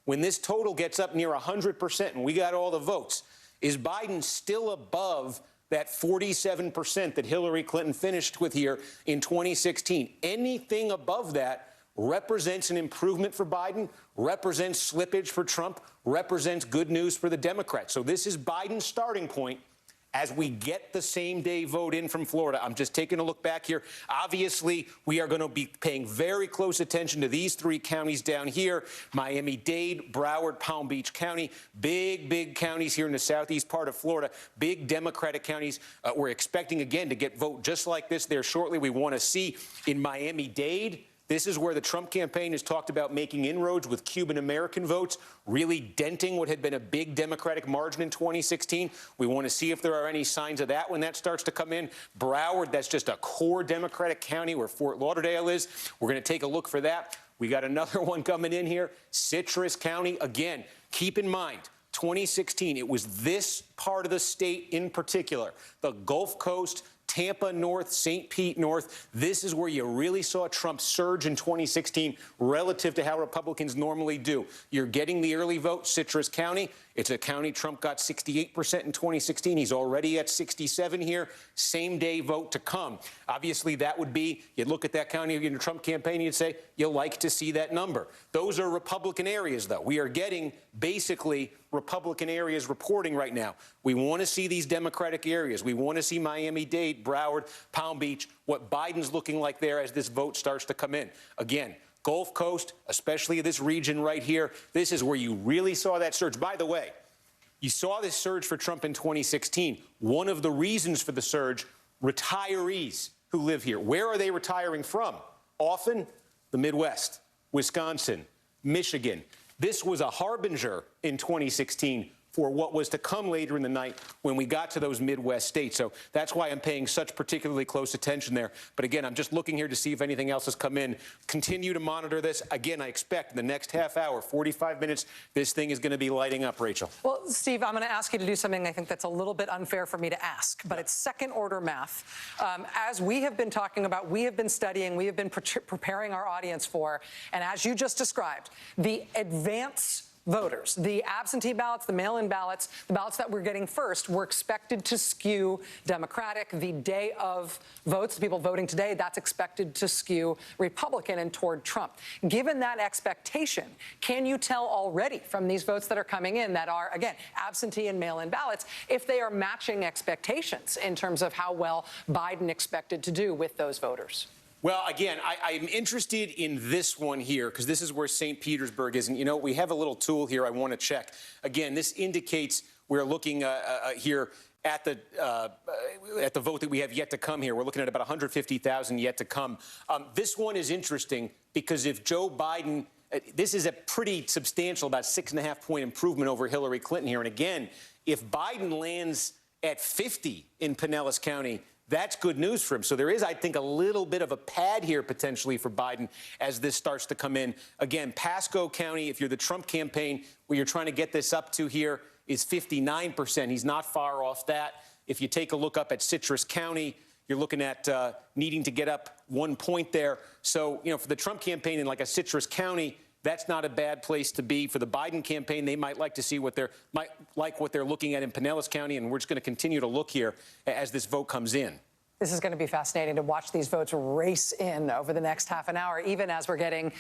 when this total gets up near 100% and we got all the votes, is Biden still above that 47% that Hillary Clinton finished with here in 2016? Anything above that represents an improvement for Biden, represents slippage for Trump, represents good news for the Democrats. So this is Biden's starting point as we get the same-day vote in from Florida. I'm just taking a look back here. Obviously, we are going to be paying very close attention to these 3 counties down here, Miami-Dade, Broward, Palm Beach County, big counties here in the southeast part of Florida, big Democratic counties. We're expecting, again, to get vote just like this there shortly. We want to see in Miami-Dade. This is where the Trump campaign has talked about making inroads with Cuban-American votes, really denting what had been a big Democratic margin in 2016. We want to see if there are any signs of that when that starts to come in. Broward, that's just a core Democratic county where Fort Lauderdale is. We're going to take a look for that. We got another one coming in here, Citrus County. Again, keep in mind, 2016, it was this part of the state in particular, the Gulf Coast, Tampa North, St. Pete North. This is where you really saw Trump surge in 2016 relative to how Republicans normally do. You're getting the early vote, Citrus County. It's a county Trump got 68% in 2016. He's already at 67 here. Same day vote to come. Obviously, that would be, you'd look at that county in the Trump campaign, you'd say, you'll like to see that number. Those are Republican areas, though. We are getting basically Republican areas reporting right now. We want to see these Democratic areas. We want to see Miami-Dade, Broward, Palm Beach, what Biden's looking like there as this vote starts to come in. Again, Gulf Coast, especially this region right here, this is where you really saw that surge. By the way, you saw this surge for Trump in 2016. One of the reasons for the surge, retirees who live here. Where are they retiring from? Often the Midwest, Wisconsin, Michigan. This was a harbinger in 2016 for what was to come later in the night when we got to those Midwest states. So that's why I'm paying such particularly close attention there. But again, I'm just looking here to see if anything else has come in. Continue to monitor this. Again, I expect in the next half hour, 45 minutes, this thing is going to be lighting up, Rachel. Well, Steve, I'm going to ask you to do something I think that's a little bit unfair for me to ask, but it's second-order math. As we have been talking about, we have been studying, we have been preparing our audience for, and as you just described, the advance voters, the absentee ballots, the mail-in ballots, the ballots that we're getting first, were expected to skew Democratic. The day of votes, the people voting today, that's expected to skew Republican and toward Trump. Given that expectation, can you tell already from these votes that are coming in that are, again, absentee and mail-in ballots, if they are matching expectations in terms of how well Biden expected to do with those voters? Well, again, I'm interested in this one here because this is where St. Petersburg is. And, you know, we have a little tool here I want to check. Again, this indicates we're looking here at the vote that we have yet to come here. We're looking at about 150,000 yet to come. This one is interesting because if Joe Biden, this is a pretty substantial, about 6.5-point improvement over Hillary Clinton here. And again, if Biden lands at 50 in Pinellas County, that's good news for him. So there is, I think, a little bit of a pad here potentially for Biden as this starts to come in. Again, Pasco County, if you're the Trump campaign, where you're trying to get this up to here, is 59%. He's not far off that. If you take a look up at Citrus County, you're looking at needing to get up 1 point there. So, you know, for the Trump campaign in like a Citrus County, that's not a bad place to be. For the Biden campaign, they might like to see what they're looking at in Pinellas County, and we're just going to continue to look here as this vote comes in. This is going to be fascinating to watch these votes race in over the next half an hour, even as we're getting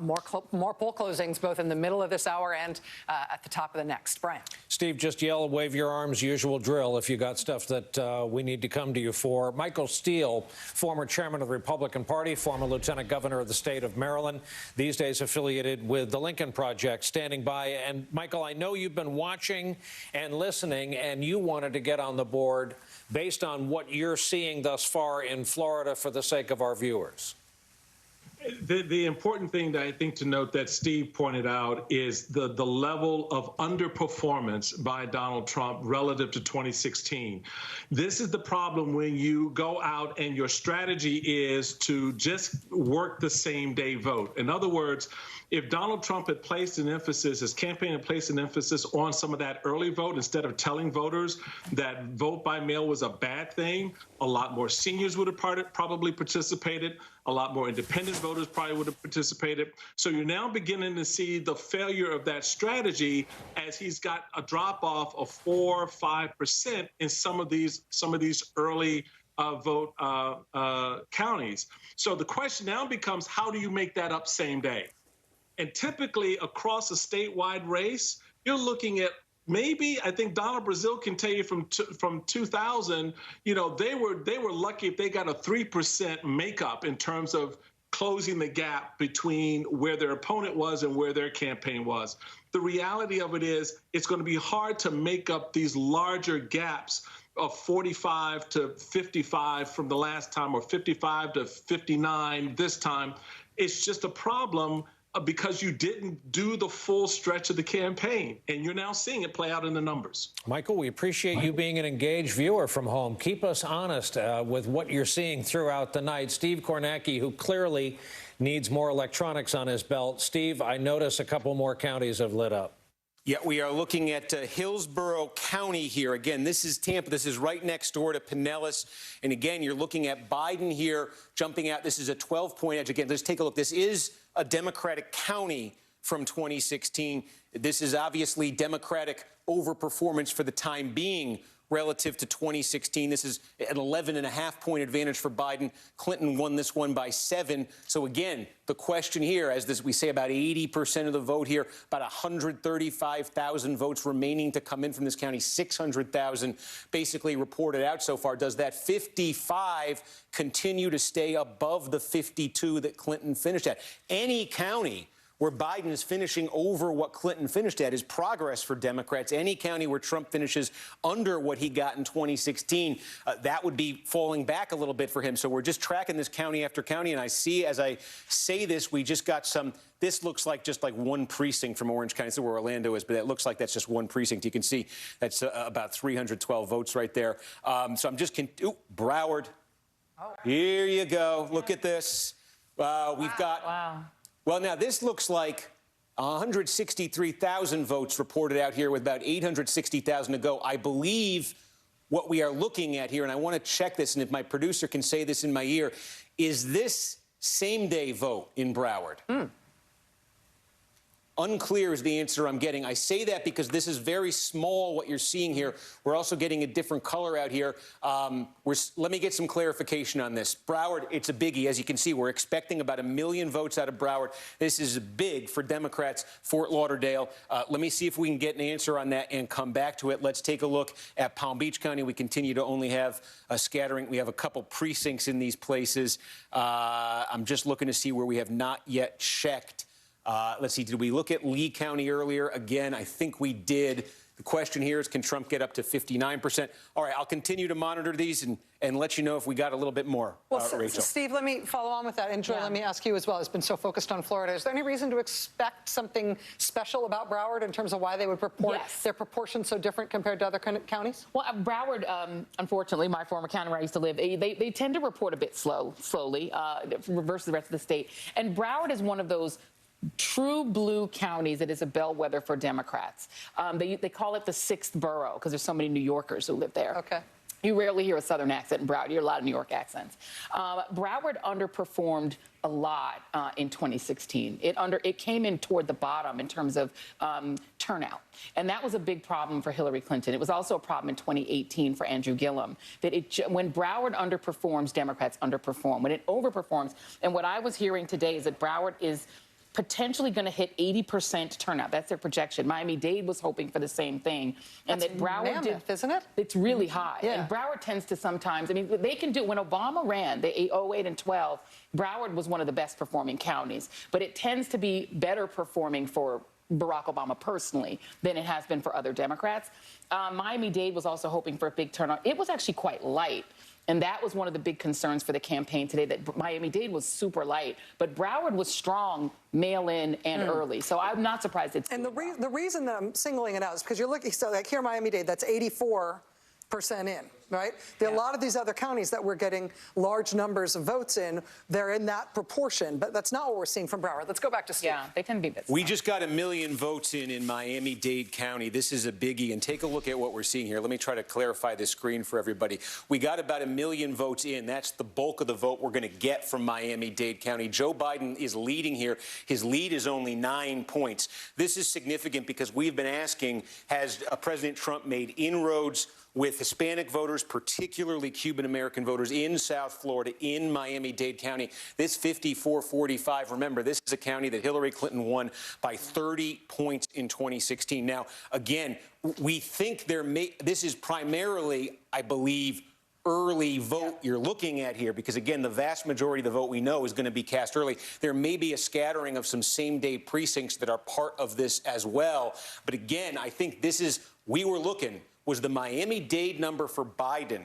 more poll closings, both in the middle of this hour and at the top of the next. Brian. Steve, just yell, wave your arms, usual drill if you got stuff that we need to come to you for. Michael Steele, former chairman of the Republican Party, former lieutenant governor of the state of Maryland, these days affiliated with the Lincoln Project, standing by. And, Michael, I know you've been watching and listening, and you wanted to get on the board based on what you're seeing thus far in Florida for the sake of our viewers. The important thing that I think to note that Steve pointed out is the level of underperformance by Donald Trump relative to 2016. This is the problem when you go out and your strategy is to just work the same day vote. In other words, if Donald Trump had placed an emphasis, his campaign had placed an emphasis on some of that early vote, instead of telling voters that vote by mail was a bad thing, a lot more seniors would have probably participated. A lot more independent voters probably would have participated. So you're now beginning to see the failure of that strategy as he's got a drop off of 4 or 5% in some of these early vote counties. So the question now becomes, how do you make that up same day? And typically across a statewide race, you're looking at maybe, I think Donald Brazil can tell you from 2000, you know, they were lucky if they got a 3% makeup in terms of closing the gap between where their opponent was and where their campaign was. The reality of it is it's going to be hard to make up these larger gaps of 45 to 55 from the last time, or 55 to 59 this time. It's just a problem because you didn't do the full stretch of the campaign, and you're now seeing it play out in the numbers. Michael, we appreciate you being an engaged viewer from home. Keep us honest with what you're seeing throughout the night. Steve Kornacki, who clearly needs more electronics on his belt. Steve, I notice a couple more counties have lit up. Yeah, we are looking at Hillsborough County here. Again, this is Tampa. This is right next door to Pinellas. And again, you're looking at Biden here jumping out. This is a 12-point edge. Again, let's take a look. This is a Democratic county from 2016. This is obviously Democratic overperformance for the time being relative to 2016. This is an 11.5-point advantage for Biden. Clinton won this one by 7. So again, the question here, as this, we say about 80% of the vote here, about 135,000 votes remaining to come in from this county, 600,000 basically reported out so far. Does that 55 continue to stay above the 52 that Clinton finished at? Any county where Biden is finishing over what Clinton finished at is progress for Democrats. Any county where Trump finishes under what he got in 2016, that would be falling back a little bit for him. So we're just tracking this county after county, and I see, as I say this, we just got some. This looks like just like one precinct from Orange County. This is where Orlando is, but it looks like that's just one precinct. You can see that's about 312 votes right there. So I'm just Broward. Oh. Here you go. Look at this. We've got. Wow. Well, now, this looks like 163,000 votes reported out here with about 860,000 to go. I believe what we are looking at here, and I want to check this, and if my producer can say this in my ear, is this same-day vote in Broward? Unclear is the answer I'm getting. I say that because this is very small, what you're seeing here. We're also getting a different color out here. Let me get some clarification on this. Broward, it's a biggie. As you can see, we're expecting about 1 million votes out of Broward. This is big for Democrats. Fort Lauderdale. Let me see if we can get an answer on that and come back to it. Let's take a look at Palm Beach County. We continue to only have a scattering. We have a couple precincts in these places. I'm just looking to see where we have not yet checked. Let's see, did we look at Lee County earlier? Again, I think we did. The question here is, can Trump get up to 59%? All right, I'll continue to monitor these and let you know if we got a little bit more, Rachel. Steve, let me follow on with that. And Joy, let me ask you as well. It's been so focused on Florida. Is there any reason to expect something special about Broward in terms of why they would report their proportions so different compared to other counties? Well, Broward, unfortunately, my former county where I used to live, they tend to report a bit slowly versus the rest of the state. And Broward is one of those true blue counties that is a bellwether for Democrats. They call it the sixth borough because there's so many New Yorkers who live there. Okay. You rarely hear a Southern accent in Broward. You hear a lot of New York accents. Broward underperformed a lot in 2016. It came in toward the bottom in terms of turnout. And that was a big problem for Hillary Clinton. It was also a problem in 2018 for Andrew Gillum. That when Broward underperforms, Democrats underperform. When it overperforms, and what I was hearing today is that Broward is potentially going to hit 80% turnout. That's their projection. Miami-Dade was hoping for the same thing. And That's that Broward mammoth, isn't it? It's really high. Yeah. And Broward tends to sometimes, I mean, they can do, when Obama ran, the 08 and 12, Broward was one of the best performing counties. But it tends to be better performing for Barack Obama personally than it has been for other Democrats. Miami-Dade was also hoping for a big turnout. It was actually quite light. And that was one of the big concerns for the campaign today, that Miami-Dade was super light. But Broward was strong mail-in and early. So I'm not surprised it's... And the reason that I'm singling it out is because you're looking, so like here Miami-Dade, that's 84% in, right? A lot of these other counties that we're getting large numbers of votes in, they're in that proportion. But that's not what we're seeing from Broward. Let's go back to Steve. Yeah, they tend to be bits. We just got 1 million votes in Miami-Dade County. This is a biggie. And take a look at what we're seeing here. Let me try to clarify this screen for everybody. We got about 1 million votes in. That's the bulk of the vote we're going to get from Miami-Dade County. Joe Biden is leading here. His lead is only 9 points. This is significant because we've been asking, has President Trump made inroads with Hispanic voters, particularly Cuban-American voters in South Florida, in Miami-Dade County? This 54-45, remember, this is a county that Hillary Clinton won by 30 points in 2016. Now, again, we think this is primarily, I believe, early vote you're looking at here, because, again, the vast majority of the vote we know is going to be cast early. There may be a scattering of some same-day precincts that are part of this as well. But, again, I think this is, we were looking, was the Miami-Dade number for Biden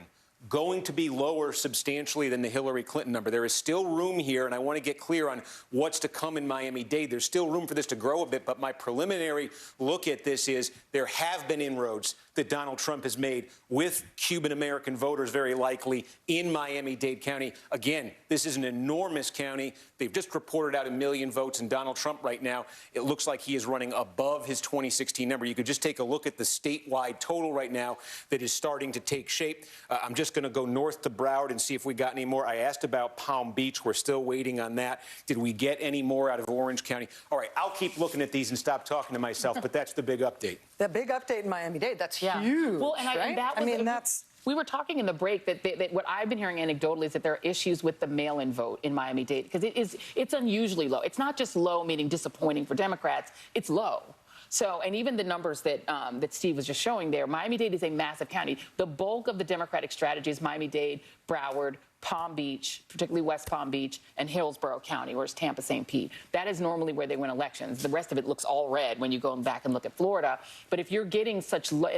going to be lower substantially than the Hillary Clinton number? There is still room here, and I want to get clear on what's to come in Miami-Dade. There's still room for this to grow a bit, but my preliminary look at this is there have been inroads that Donald Trump has made with Cuban-American voters, very likely, in Miami-Dade County. Again, this is an enormous county. They've just reported out 1 million votes, and Donald Trump right now, it looks like he is running above his 2016 number. You could just take a look at the statewide total right now that is starting to take shape. I'm just going to go north to Broward and see if we got any more. I asked about Palm Beach. We're still waiting on that. Did we get any more out of Orange County? All right, I'll keep looking at these and stop talking to myself, but that's the big update. The big update in Miami-Dade, that's huge, well, and right? I mean, that's... We were talking in the break that what I've been hearing anecdotally is that there are issues with the mail-in vote in Miami-Dade because it's unusually low. It's not just low, meaning disappointing for Democrats. It's low. So, and even the numbers that Steve was just showing there, Miami-Dade is a massive county. The bulk of the Democratic strategy is Miami-Dade, Broward, Palm Beach, particularly West Palm Beach, and Hillsborough County, whereas Tampa, St. Pete. That is normally where they win elections. The rest of it looks all red when you go back and look at Florida. But if you're getting such low,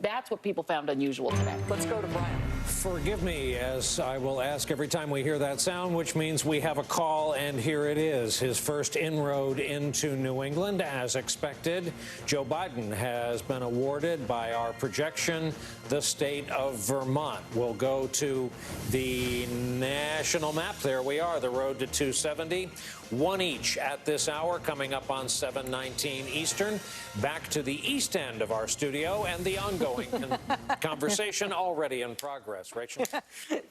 that's what people found unusual today. Let's go to Brian. Forgive me, as I will ask every time we hear that sound, which means we have a call, and here it is. His first inroad into New England, as expected. Joe Biden has been awarded, by our projection, the state of Vermont. We'll go to the national map. There we are, the road to 270. One each at this hour, coming up on 7:19 Eastern. Back to the east end of our studio and the ongoing conversation already in progress. Rachel?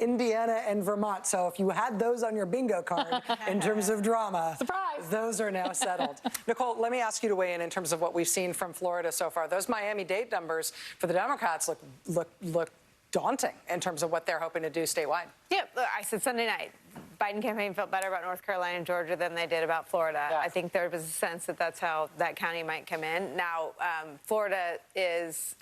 Indiana and Vermont. So if you had those on your bingo card in terms of drama, surprise, those are now settled. Nicole, let me ask you to weigh in terms of what we've seen from Florida so far. Those Miami-Dade numbers for the Democrats look daunting in terms of what they're hoping to do statewide. Yeah, look, I said Sunday night, Biden campaign felt better about North Carolina and Georgia than they did about Florida. Yeah. I think there was a sense that that's how that county might come in. Now, Florida is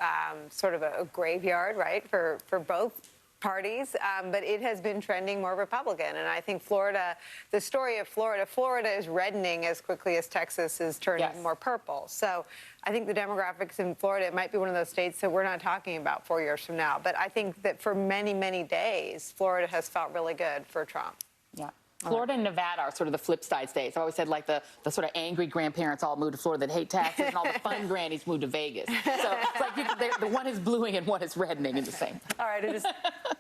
sort of a graveyard, right, for both parties, but it has been trending more Republican. And I think Florida, the story of Florida is reddening as quickly as Texas is turning more purple. So I think the demographics in Florida, it might be one of those states that we're not talking about 4 years from now. But I think that for many, many days, Florida has felt really good for Trump. Yeah. Florida and Nevada are sort of the flip side states. I've always said, like, the sort of angry grandparents all moved to Florida that hate taxes, and all the fun grannies moved to Vegas. So it's like the one is bluing and one is reddening in the same. All right, it is.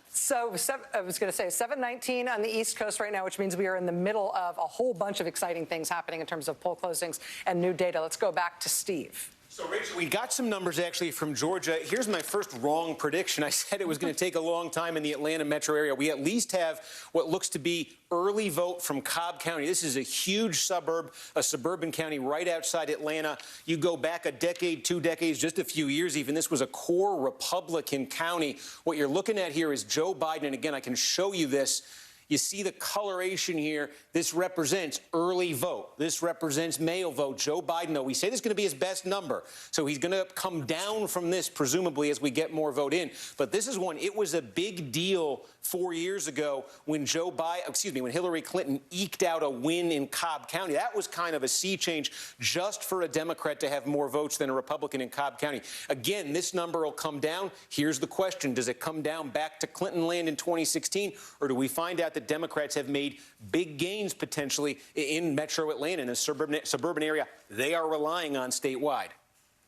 So I was going to say 7:19 on the East Coast right now, which means we are in the middle of a whole bunch of exciting things happening in terms of poll closings and new data. Let's go back to Steve. So, Rachel, we got some numbers actually from Georgia. Here's my first wrong prediction. I said it was going to take a long time in the Atlanta metro area. We at least have what looks to be early vote from Cobb County. This is a huge suburb, a suburban county right outside Atlanta. You go back a decade, 2 decades, just a few years even. This was a core Republican county. What you're looking at here is Joe Biden. And again, I can show you this. You see the coloration here. This represents early vote. This represents mail vote. Joe Biden, though, we say this is going to be his best number. So he's going to come down from this, presumably, as we get more vote in. But this is one, it was a big deal 4 years ago when when Hillary Clinton eked out a win in Cobb County. That was kind of a sea change just for a Democrat to have more votes than a Republican in Cobb County. Again, this number will come down. Here's the question. Does it come down back to Clinton land in 2016, or do we find out that Democrats have made big gains potentially in metro Atlanta, in a suburban area they are relying on statewide?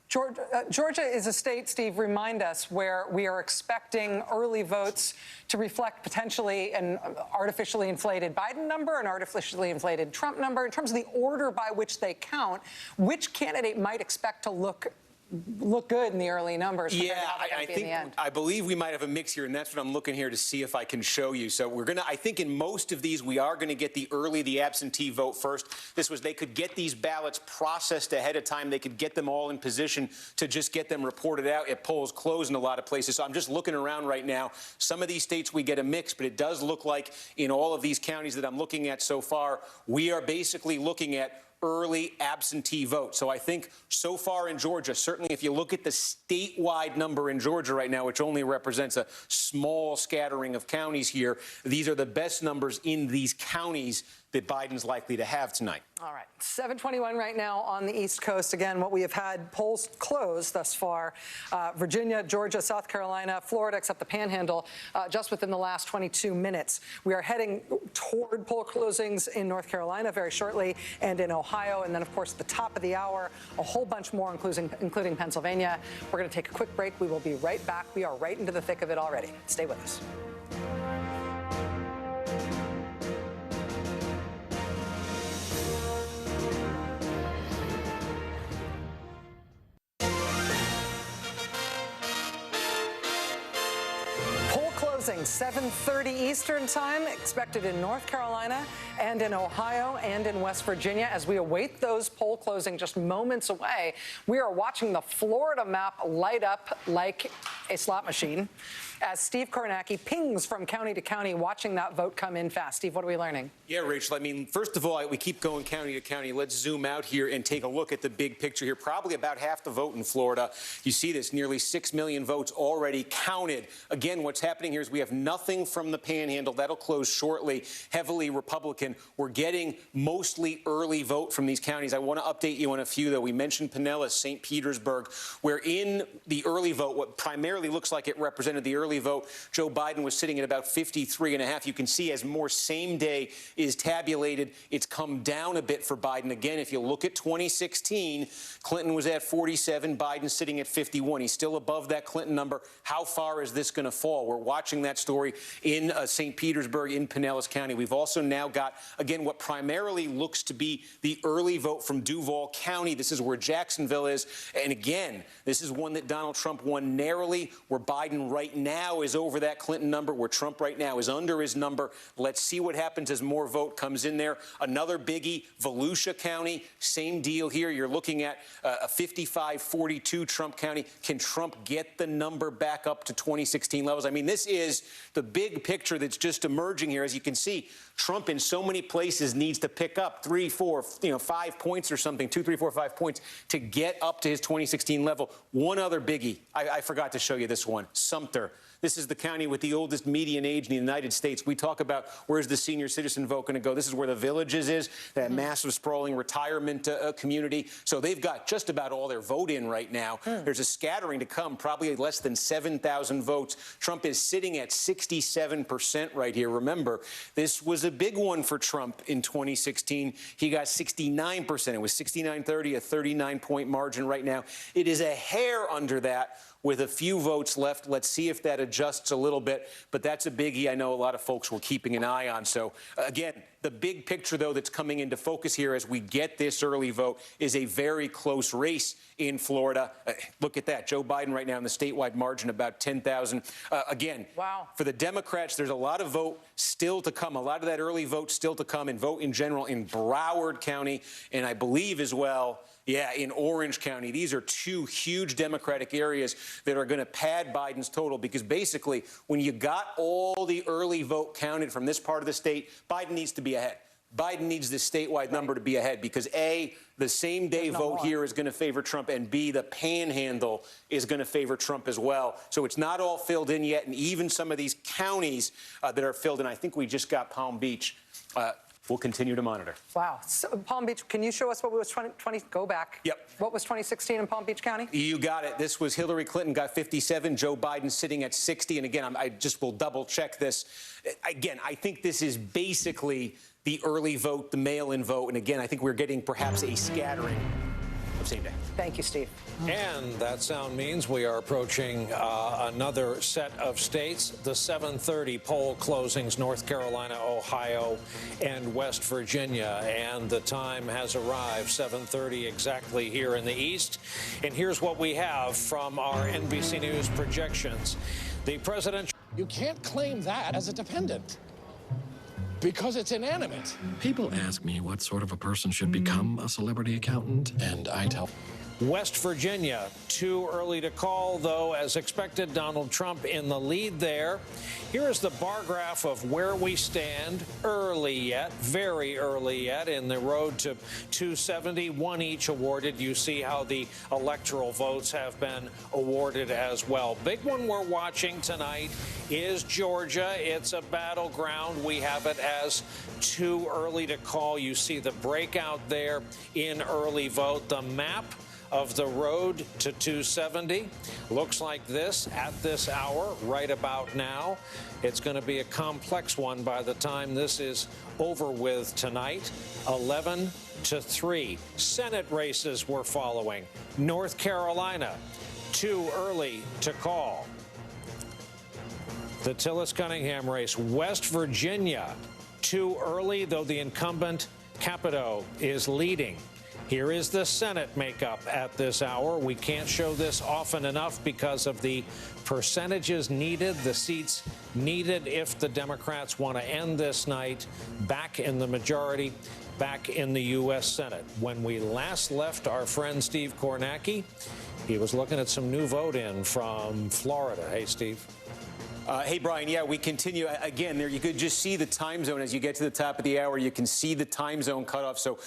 Georgia is a state, Steve, remind us, where we are expecting early votes to reflect potentially an artificially inflated Biden number, an artificially inflated Trump number. In terms of the order by which they count, which candidate might expect to look good in the early numbers? Yeah, I believe we might have a mix here, and that's what I'm looking here to see if I can show you. So I think in most of these, we are going to get the absentee vote first. They could get these ballots processed ahead of time. They could get them all in position to just get them reported out at polls closed in a lot of places. So I'm just looking around right now. Some of these states we get a mix, but it does look like in all of these counties that I'm looking at so far, we are basically looking at early absentee vote. So I think so far in Georgia, certainly if you look at the statewide number in Georgia right now, which only represents a small scattering of counties here, these are the best numbers in these counties that Biden's likely to have tonight. All right, 7:21 right now on the East Coast. Again, what we have had polls closed thus far, Virginia, Georgia, South Carolina, Florida, except the Panhandle, just within the last 22 minutes. We are heading toward poll closings in North Carolina very shortly and in Ohio. And then, of course, at the top of the hour, a whole bunch more, including Pennsylvania. We're going to take a quick break. We will be right back. We are right into the thick of it already. Stay with us. Closing 7:30 Eastern time, expected in North Carolina and in Ohio and in West Virginia. As we await those poll closing just moments away, we are watching the Florida map light up like a slot machine as Steve Kornacki pings from county to county, watching that vote come in fast. Steve, what are we learning? Yeah, Rachel, I mean, first of all, we keep going county to county. Let's zoom out here and take a look at the big picture here. Probably about half the vote in Florida. You see this, nearly 6 million votes already counted. Again, what's happening here is we have nothing from the Panhandle. That'll close shortly. Heavily Republican. We're getting mostly early vote from these counties. I want to update you on a few, though. We mentioned Pinellas, St. Petersburg, where in the early vote, what primarily looks like it represented the early vote, Joe Biden was sitting at about 53.5. You can see as more same day is tabulated, it's come down a bit for Biden. Again, if you look at 2016, Clinton was at 47, Biden sitting at 51. He's still above that Clinton number. How far is this going to fall? We're watching that story in St. Petersburg, in Pinellas County. We've also now got, again, what primarily looks to be the early vote from Duval County. This is where Jacksonville is. And again, this is one that Donald Trump won narrowly, where Biden right now is over that Clinton number, where Trump right now is under his number. Let's see what happens as more vote comes in there. Another biggie, Volusia County, same deal here. You're looking at a 55-42 Trump County. Can Trump get the number back up to 2016 levels? I mean, this is the big picture that's just emerging here. As you can see, Trump in so many places needs to pick up 3, 4, 5 points or something, 2, 3, 4, 5 points to get up to his 2016 level. One other biggie. I forgot to show you this one. Sumter. This is the county with the oldest median age in the United States. We talk about where's the senior citizen vote going to go. This is where the Villages is, that massive sprawling retirement community. So they've got just about all their vote in right now. There's a scattering to come, probably less than 7,000 votes. Trump is sitting at 67% right here. Remember, this was a big one for Trump in 2016. He got 69%. It was 69-30, a 39-point margin right now. It is a hair under that with a few votes left. Let's see if that adjusts a little bit. But that's a biggie I know a lot of folks were keeping an eye on. So, again, the big picture, though, that's coming into focus here as we get this early vote is a very close race in Florida. Look at that. Joe Biden right now in the statewide margin, about 10,000. Again, for the Democrats, there's a lot of vote still to come, a lot of that early vote still to come, and vote in general in Broward County, and I believe as well, in Orange County. These are two huge Democratic areas that are going to pad Biden's total because basically when you got all the early vote counted from this part of the state, Biden needs to be ahead. Biden needs this statewide number to be ahead because A, the same day vote here is going to favor Trump, and B, the panhandle is going to favor Trump as well. So it's not all filled in yet, and even some of these counties that are filled in, I think we just got Palm Beach. We'll continue to monitor. Wow. So, Palm Beach, can you show us what was 20, go back. Yep. What was 2016 in Palm Beach County? You got it. This was Hillary Clinton got 57, Joe Biden sitting at 60. And again, I just will double check this. Again, I think this is basically the early vote, the mail-in vote. And again, I think we're getting perhaps a scattering of same day. Thank you, Steve. And that sound means we are approaching another set of states. The 7:30 poll closings, North Carolina, Ohio, and West Virginia. And the time has arrived, 7:30 exactly here in the East. And here's what we have from our NBC News projections. The presidential... You can't claim that as a dependent, because it's inanimate. People ask me what sort of a person should become a celebrity accountant, and I tell West Virginia, too early to call, though. As expected, Donald Trump in the lead there. Here is the bar graph of where we stand early yet, very early yet, in the road to 270, one each awarded. You see how the electoral votes have been awarded as well. Big one we're watching tonight is Georgia. It's a battleground. We have it as too early to call. You see the breakout there in early vote. The map of the road to 270 looks like this at this hour, right about now. It's going to be a complex one by the time this is over with tonight. 11-3. Senate races we're following. North Carolina, too early to call. The Tillis-Cunningham race. West Virginia, too early, though the incumbent Capito is leading. Here is the Senate makeup at this hour. We can't show this often enough because of the percentages needed, the seats needed if the Democrats want to end this night back in the majority, back in the U.S. Senate. When we last left our friend Steve Kornacki, he was looking at some new vote in from Florida. Hey, Steve. Hey, Brian, yeah, we continue. Again, there you could just see the time zone as you get to the top of the hour. You can see the time zone cutoff. So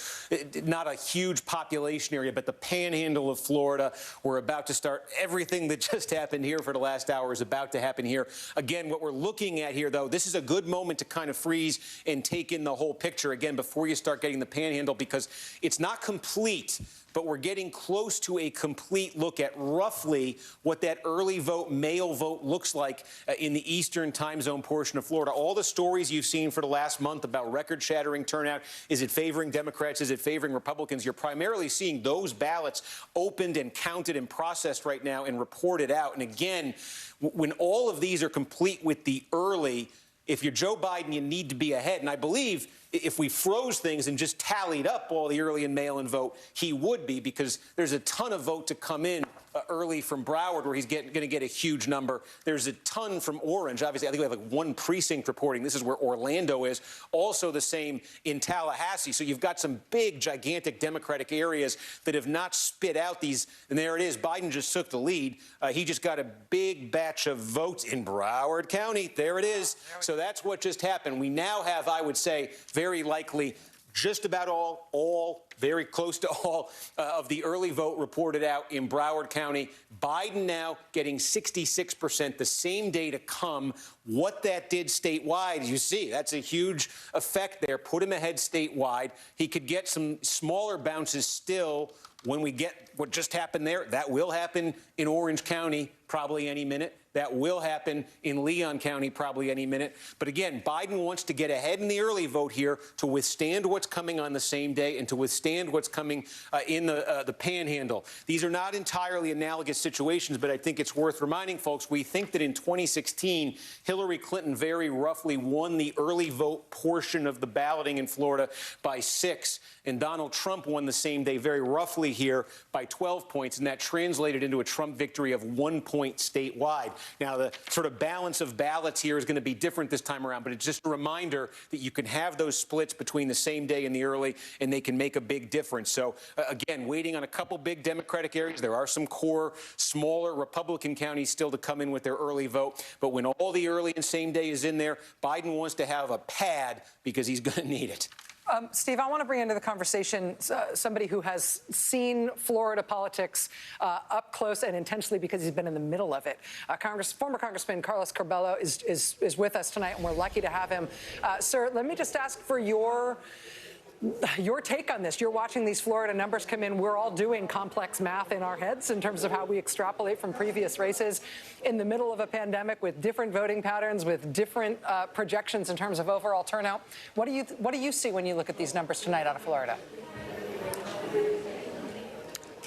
not a huge population area, but the panhandle of Florida. We're about to start. Everything that just happened here for the last hour is about to happen here. Again, what we're looking at here, though, this is a good moment to kind of freeze and take in the whole picture, again, before you start getting the panhandle, because it's not complete, but we're getting close to a complete look at roughly what that early vote, mail vote looks like in the eastern time zone portion of Florida. All the stories you've seen for the last month about record-shattering turnout, is it favoring Democrats, is it favoring Republicans? You're primarily seeing those ballots opened and counted and processed right now and reported out. And again, when all of these are complete with the early, if you're Joe Biden, you need to be ahead. And I believe if we froze things and just tallied up all the early and mail-in vote, he would be, because there's a ton of vote to come in early from Broward, where he's going to get a huge number. There's a ton from Orange. Obviously, I think we have like one precinct reporting. This is where Orlando is. Also the same in Tallahassee. So you've got some big, gigantic Democratic areas that have not spit out these. And there it is. Biden just took the lead. He just got a big batch of votes in Broward County. There it is. So that's what just happened. We now have, I would say, very likely just about all very close to all of the early vote reported out in Broward County. Biden now getting 66%, the same day to come. What that did statewide, you see, that's a huge effect there. Put him ahead statewide. He could get some smaller bounces still when we get what just happened there. That will happen in Orange County probably any minute. That will happen in Leon County probably any minute. But again, Biden wants to get ahead in the early vote here to withstand what's coming on the same day and to withstand what's coming in the panhandle. These are not entirely analogous situations, but I think it's worth reminding folks, we think that in 2016, Hillary Clinton very roughly won the early vote portion of the balloting in Florida by 6, and Donald Trump won the same day very roughly here by 12 points, and that translated into a Trump victory of 1 point statewide. Now, the sort of balance of ballots here is going to be different this time around, but it's just a reminder that you can have those splits between the same day and the early, and they can make a big difference. So, again, waiting on a couple big Democratic areas. There are some core, smaller Republican counties still to come in with their early vote. But when all the early and same day is in there, Biden wants to have a pad because he's going to need it. Steve, I want to bring into the conversation somebody who has seen Florida politics up close and intensely because he's been in the middle of it. Former Congressman Carlos Curbelo is with us tonight, and we're lucky to have him. Sir, let me just ask for your take on this. You're watching these Florida numbers come in. We're all doing complex math in our heads in terms of how we extrapolate from previous races in the middle of a pandemic with different voting patterns, with different projections in terms of overall turnout. What do you see when you look at these numbers tonight out of Florida?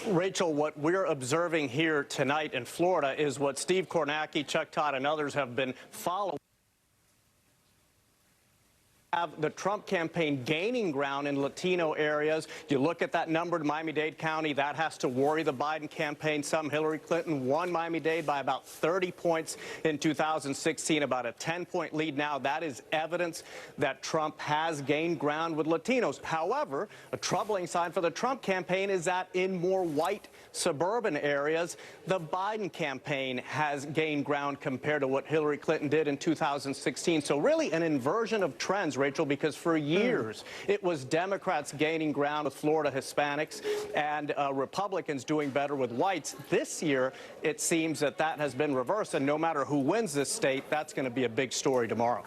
Rachel, what we're observing here tonight in Florida is what Steve Kornacki, Chuck Todd, and others have been following. Have the Trump campaign gaining ground in Latino areas. You look at that number in Miami-Dade County, that has to worry the Biden campaign some. Hillary Clinton won Miami-Dade by about 30 points in 2016, about a 10-point lead now. That is evidence that Trump has gained ground with Latinos. However, a troubling sign for the Trump campaign is that in more white suburban areas, the Biden campaign has gained ground compared to what Hillary Clinton did in 2016. So really an inversion of trends, Rachel, because for years it was Democrats gaining ground with Florida Hispanics and Republicans doing better with whites. This year, it seems that that has been reversed, and no matter who wins this state, that's going to be a big story tomorrow.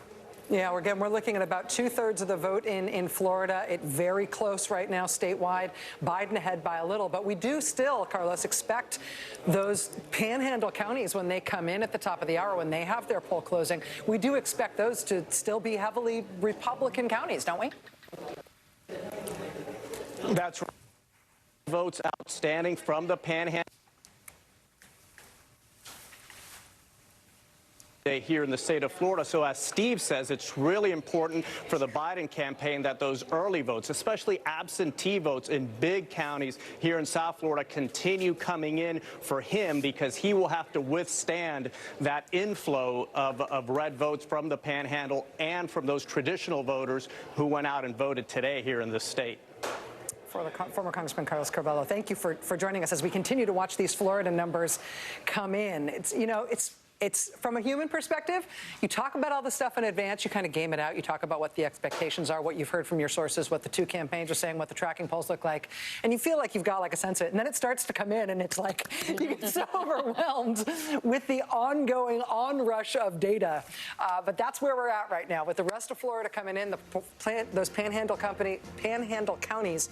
Yeah, we're looking at about 2/3 of the vote in Florida. It's very close right now statewide. Biden ahead by a little. But we do still, Carlos, expect those panhandle counties when they come in at the top of the hour, when they have their poll closing, we do expect those to still be heavily Republican counties, don't we? That's right. Votes outstanding from the panhandle here in the state of Florida. So as Steve says, it's really important for the Biden campaign that those early votes, especially absentee votes in big counties here in South Florida, continue coming in for him, because he will have to withstand that inflow of red votes from the panhandle and from those traditional voters who went out and voted today here in the state. Former Congressman Carlos Curbelo, thank you for joining us as we continue to watch these Florida numbers come in. It's from a human perspective, you talk about all the stuff in advance, you kind of game it out, you talk about what the expectations are, what you've heard from your sources, what the two campaigns are saying, what the tracking polls look like, and you feel like you've got like a sense of it, and then it starts to come in, and it's like you get so overwhelmed with the ongoing onrush of data. But that's where we're at right now, with the rest of Florida coming in. Those panhandle counties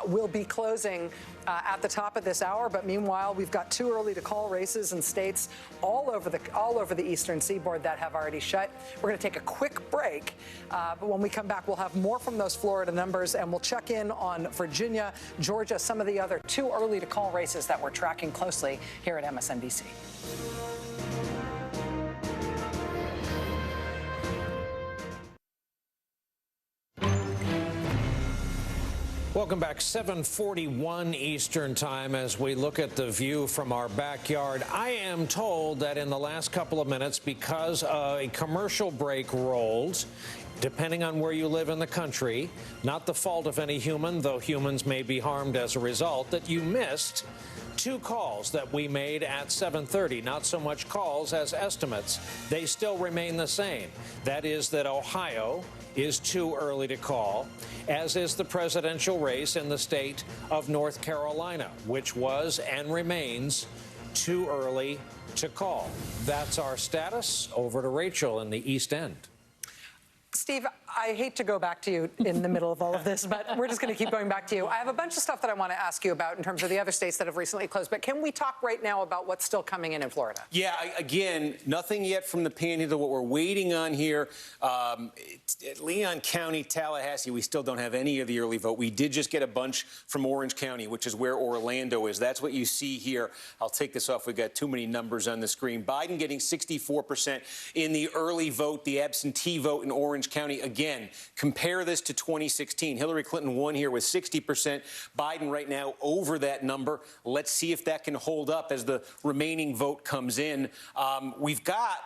will be closing at the top of this hour, but meanwhile, we've got too early to call races in states all over the eastern seaboard that have already shut. We're going to take a quick break, but when we come back, we'll have more from those Florida numbers, and we'll check in on Virginia, Georgia, some of the other too early to call races that we're tracking closely here at MSNBC. Welcome back. 7:41 Eastern Time as we look at the view from our backyard. I am told that in the last couple of minutes, because a commercial break rolled, depending on where you live in the country, not the fault of any human, though humans may be harmed as a result, that you missed 2 calls that we made at 7:30, not so much calls as estimates. They still remain the same. That is that Ohio is too early to call, as is the presidential race in the state of North Carolina, which was and remains too early to call. That's our status. Over to Rachel in the East End. Steve, I hate to go back to you in the middle of all of this, but we're just going to keep going back to you. I have a bunch of stuff that I want to ask you about in terms of the other states that have recently closed, but can we talk right now about what's still coming in Florida? Yeah, again, nothing yet from the Panhandle. What we're waiting on here, Leon County, Tallahassee, we still don't have any of the early vote. We did just get a bunch from Orange County, which is where Orlando is. That's what you see here. I'll take this off. We've got too many numbers on the screen. Biden getting 64% in the early vote, the absentee vote in Orange County. Again, compare this to 2016. Hillary Clinton won here with 60%. Biden right now over that number. Let's see if that can hold up as the remaining vote comes in. We've got,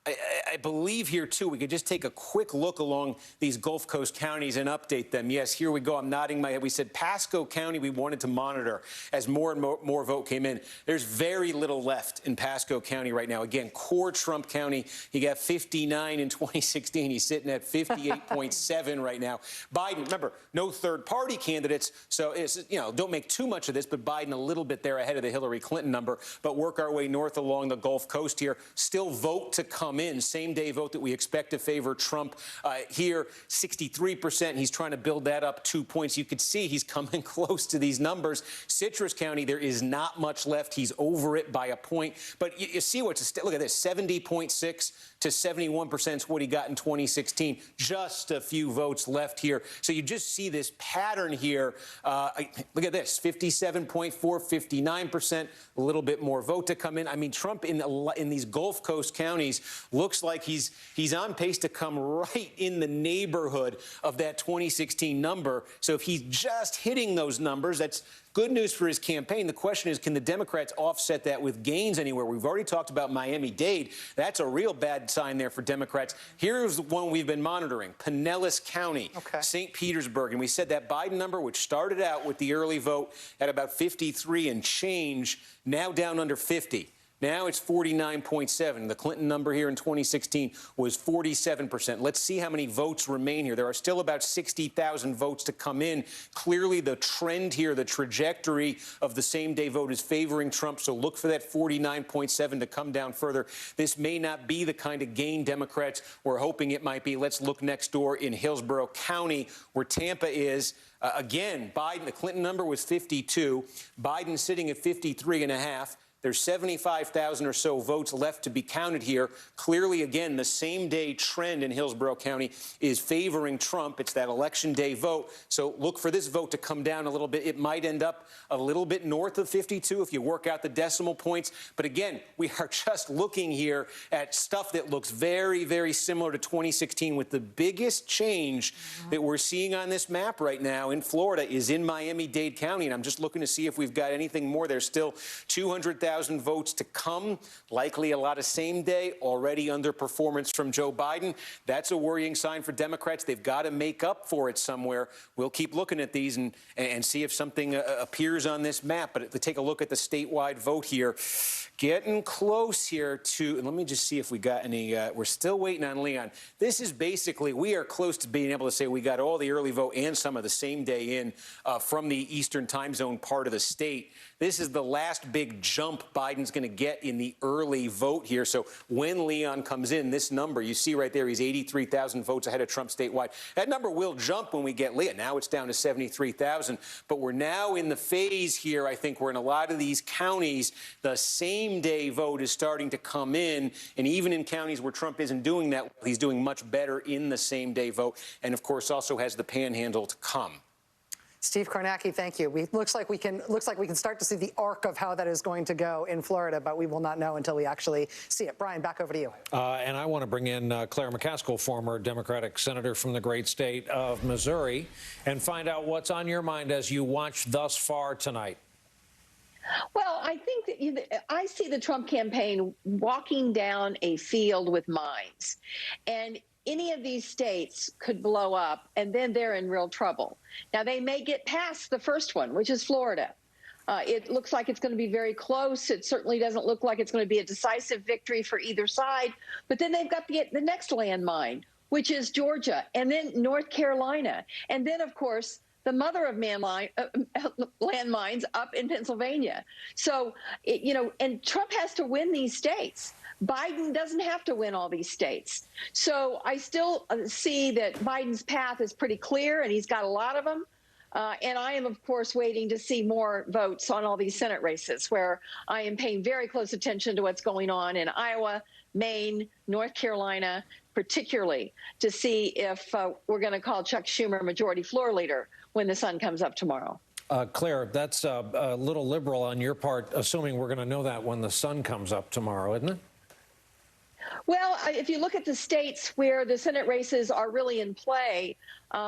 I believe here, too, we could just take a quick look along these Gulf Coast counties and update them. Yes, here we go. I'm nodding my head. We said Pasco County we wanted to monitor as more and more vote came in. There's very little left in Pasco County right now. Again, core Trump County, he got 59 in 2016. He's sitting at 58.7 right now. Biden, remember, no third-party candidates, so it's, don't make too much of this, but Biden a little bit there ahead of the Hillary Clinton number. But work our way north along the Gulf Coast here. Still vote to come in. Same-day vote that we expect to favor Trump here, 63%. He's trying to build that up 2 points. You could see he's coming close to these numbers. Citrus County, there is not much left. He's over it by a point. But you see what's look at this, 70.6 to 71% is what he got in 2016. Just a few votes left here. So you just see this pattern here. Look at this, 57.4, 59%, a little bit more vote to come in. I mean, Trump in these Gulf Coast counties looks like he's on pace to come right in the neighborhood of that 2016 number. So if he's just hitting those numbers, that's good news for his campaign. The question is, can the Democrats offset that with gains anywhere? We've already talked about Miami-Dade. That's a real bad sign there for Democrats. Here's one we've been monitoring, Pinellas County, St. Petersburg. And we said that Biden number, which started out with the early vote at about 53 and change, now down under 50. Now it's 49.7. The Clinton number here in 2016 was 47%. Let's see how many votes remain here. There are still about 60,000 votes to come in. Clearly, the trend here, the trajectory of the same-day vote is favoring Trump, so look for that 49.7 to come down further. This may not be the kind of gain Democrats were hoping it might be. Let's look next door in Hillsborough County, where Tampa is. Again, Biden, the Clinton number was 52. Biden sitting at 53.5. There's 75,000 or so votes left to be counted here. Clearly, again, the same-day trend in Hillsborough County is favoring Trump. It's that election day vote. So look for this vote to come down a little bit. It might end up a little bit north of 52 if you work out the decimal points. But again, we are just looking here at stuff that looks very, very similar to 2016, with the biggest change that we're seeing on this map right now in Florida is in Miami-Dade County. And I'm just looking to see if we've got anything more. There's still 200,000 votes to come, likely a lot of same day, already underperformance from Joe Biden. That's a worrying sign for Democrats. They've got to make up for it somewhere. We'll keep looking at these and see if something appears on this map. But to take a look at the statewide vote here, getting close here to, and let me just see if we got any, we're still waiting on Leon. This is basically, we are close to being able to say we got all the early vote and some of the same day in from the Eastern time zone part of the state. This is the last big jump Biden's going to get in the early vote here. So when Leon comes in, this number, you see right there, he's 83,000 votes ahead of Trump statewide. That number will jump when we get Leon. Now it's down to 73,000. But we're now in the phase here, I think, where in a lot of these counties, the same-day vote is starting to come in. And even in counties where Trump isn't doing that, he's doing much better in the same-day vote. And, of course, also has the panhandle to come. Steve Kornacki, thank you. Looks like we can start to see the arc of how that is going to go in Florida, but we will not know until we actually see it. Brian, back over to you. And I want to bring in Claire McCaskill, former Democratic senator from the great state of Missouri, and find out what's on your mind as you watch thus far tonight. Well, I think that I see the Trump campaign walking down a field with mines, and any of these states could blow up, and then they're in real trouble. Now, they may get past the first one, which is Florida. It looks like it's going to be very close. It certainly doesn't look like it's going to be a decisive victory for either side. But then they've got the next landmine, which is Georgia, and then North Carolina. And then, of course, the mother of landmines up in Pennsylvania. So, and Trump has to win these states. Biden doesn't have to win all these states. So I still see that Biden's path is pretty clear, and he's got a lot of them. And I am, of course, waiting to see more votes on all these Senate races, where I am paying very close attention to what's going on in Iowa, Maine, North Carolina, particularly to see if we're going to call Chuck Schumer majority floor leader when the sun comes up tomorrow. Claire, that's a little liberal on your part, assuming we're going to know that when the sun comes up tomorrow, isn't it? Well, if you look at the states where the Senate races are really in play,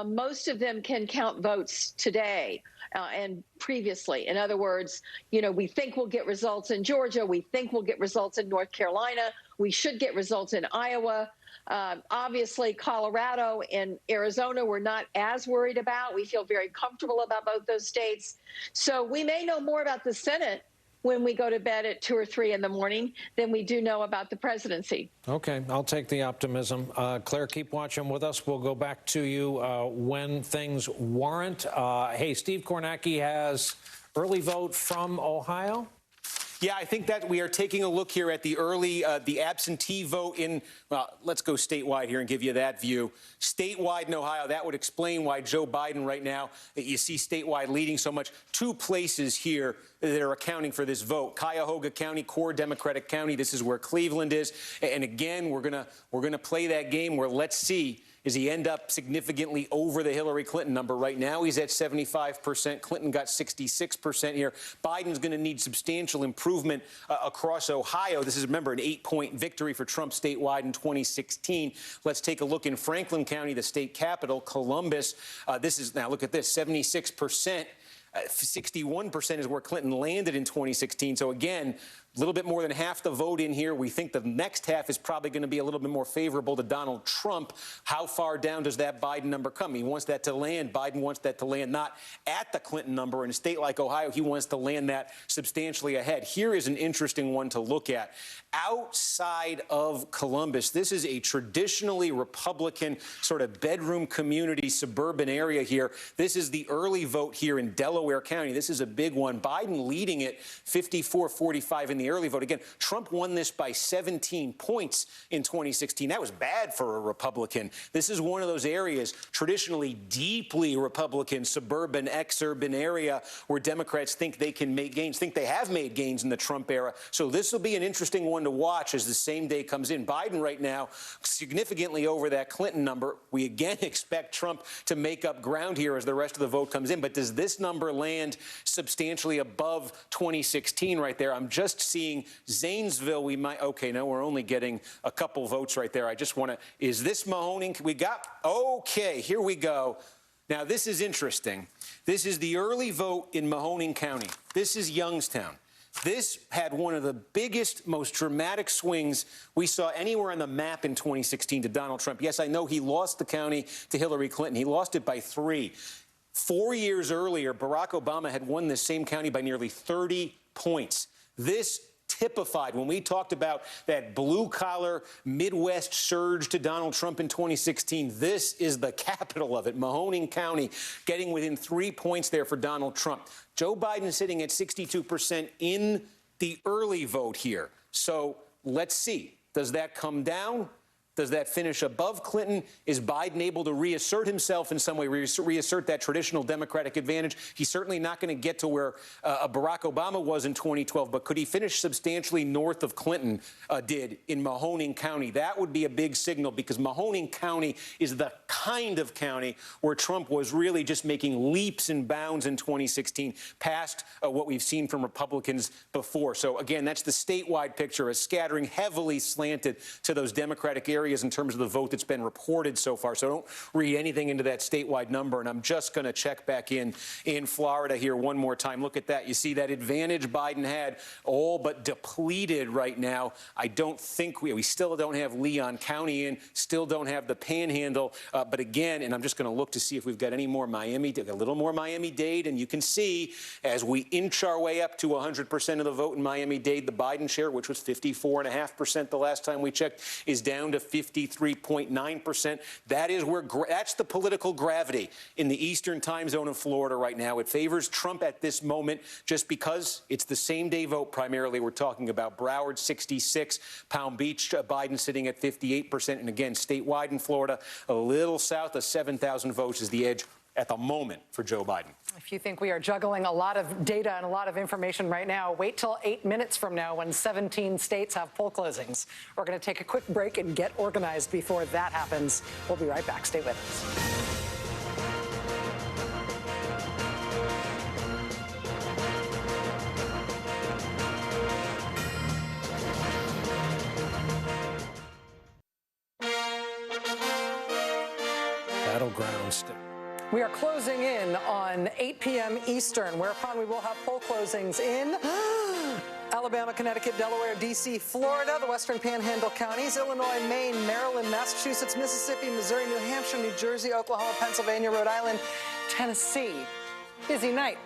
most of them can count votes today and previously. In other words, we think we'll get results in Georgia. We think we'll get results in North Carolina. We should get results in Iowa. Obviously, Colorado and Arizona we're not as worried about. We feel very comfortable about both those states. So we may know more about the Senate when we go to bed at 2 or 3 in the morning than we do know about the presidency. Okay, I'll take the optimism. Claire, keep watching with us. We'll go back to you when things warrant. Hey, Steve Kornacki has early vote from Ohio. Yeah, I think that we are taking a look here at the the absentee vote in, well, let's go statewide here and give you that view. Statewide in Ohio, that would explain why Joe Biden right now, you see statewide leading so much. 2 places here that are accounting for this vote. Cuyahoga County, core Democratic county. This is where Cleveland is. And again, we're gonna play that game where let's see, does he end up significantly over the Hillary Clinton number? Right now, he's at 75%. Clinton got 66% here. Biden's going to need substantial improvement across Ohio. This is, remember, an 8-point victory for Trump statewide in 2016. Let's take a look in Franklin County, the state capital, Columbus. This is, now look at this, 76%. 61% is where Clinton landed in 2016. So again, a little bit more than half the vote in here. We think the next half is probably going to be a little bit more favorable to Donald Trump. How far down does that Biden number come? He wants that to land. Biden wants that to land not at the Clinton number. In a state like Ohio, he wants to land that substantially ahead. Here is an interesting one to look at. Outside of Columbus, this is a traditionally Republican sort of bedroom community suburban area here. This is the early vote here in Delaware County. This is a big one. Biden leading it 54-45 in the early vote. Again, Trump won this by 17 points in 2016. That was bad for a Republican. This is one of those areas, traditionally deeply Republican, suburban, exurban area where Democrats think they can make gains, think they have made gains in the Trump era. So this will be an interesting one to watch as the same day comes in. Biden right now significantly over that Clinton number. We again expect Trump to make up ground here as the rest of the vote comes in. But does this number land substantially above 2016 right there? I'm just seeing Zanesville. We might, okay, no, we're only getting a couple votes right there. I just want to, is this Mahoning? We got, okay, here we go. Now, this is interesting. This is the early vote in Mahoning County. This is Youngstown. This had one of the biggest, most dramatic swings we saw anywhere on the map in 2016 to Donald Trump. Yes, I know he lost the county to Hillary Clinton. He lost it by 3. 4 years earlier, Barack Obama had won this same county by nearly 30 points. This typified when we talked about that blue-collar Midwest surge to Donald Trump in 2016. This is the capital of it, Mahoning County, getting within 3 points there for Donald Trump. Joe Biden sitting at 62% in the early vote here. So let's see. Does that come down? Does that finish above Clinton? Is Biden able to reassert himself in some way, reassert that traditional Democratic advantage? He's certainly not going to get to where Barack Obama was in 2012, but could he finish substantially north of Clinton did in Mahoning County? That would be a big signal because Mahoning County is the kind of county where Trump was really just making leaps and bounds in 2016, past what we've seen from Republicans before. So, again, that's the statewide picture, a scattering heavily slanted to those Democratic areas. areas in terms of the vote that's been reported so far. So don't read anything into that statewide number. And I'm just going to check back in Florida here one more time. Look at that. You see that advantage Biden had all but depleted right now. I don't think we still don't have Leon County in, still don't have the Panhandle. But again, and I'm just going to look to see if we've got any more a little more Miami-Dade. And you can see as we inch our way up to 100% of the vote in Miami-Dade, the Biden share, which was 54.5% the last time we checked, is down to 53.9%. That's the political gravity in the eastern time zone of Florida right now. It favors Trump at this moment just because it's the same day vote primarily we're talking about. Broward 66, Palm Beach, Biden sitting at 58%. And again, statewide in Florida, a little south of 7,000 votes is the edge at the moment for Joe Biden. If you think we are juggling a lot of data and a lot of information right now, wait till 8 minutes from now when 17 states have poll closings. We're going to take a quick break and get organized before that happens. We'll be right back. Stay with us. Battleground state. We are closing in on 8 p.m. Eastern, whereupon we will have poll closings in Alabama, Connecticut, Delaware, D.C., Florida, the Western Panhandle counties, Illinois, Maine, Maryland, Massachusetts, Mississippi, Missouri, New Hampshire, New Jersey, Oklahoma, Pennsylvania, Rhode Island, Tennessee. Busy night.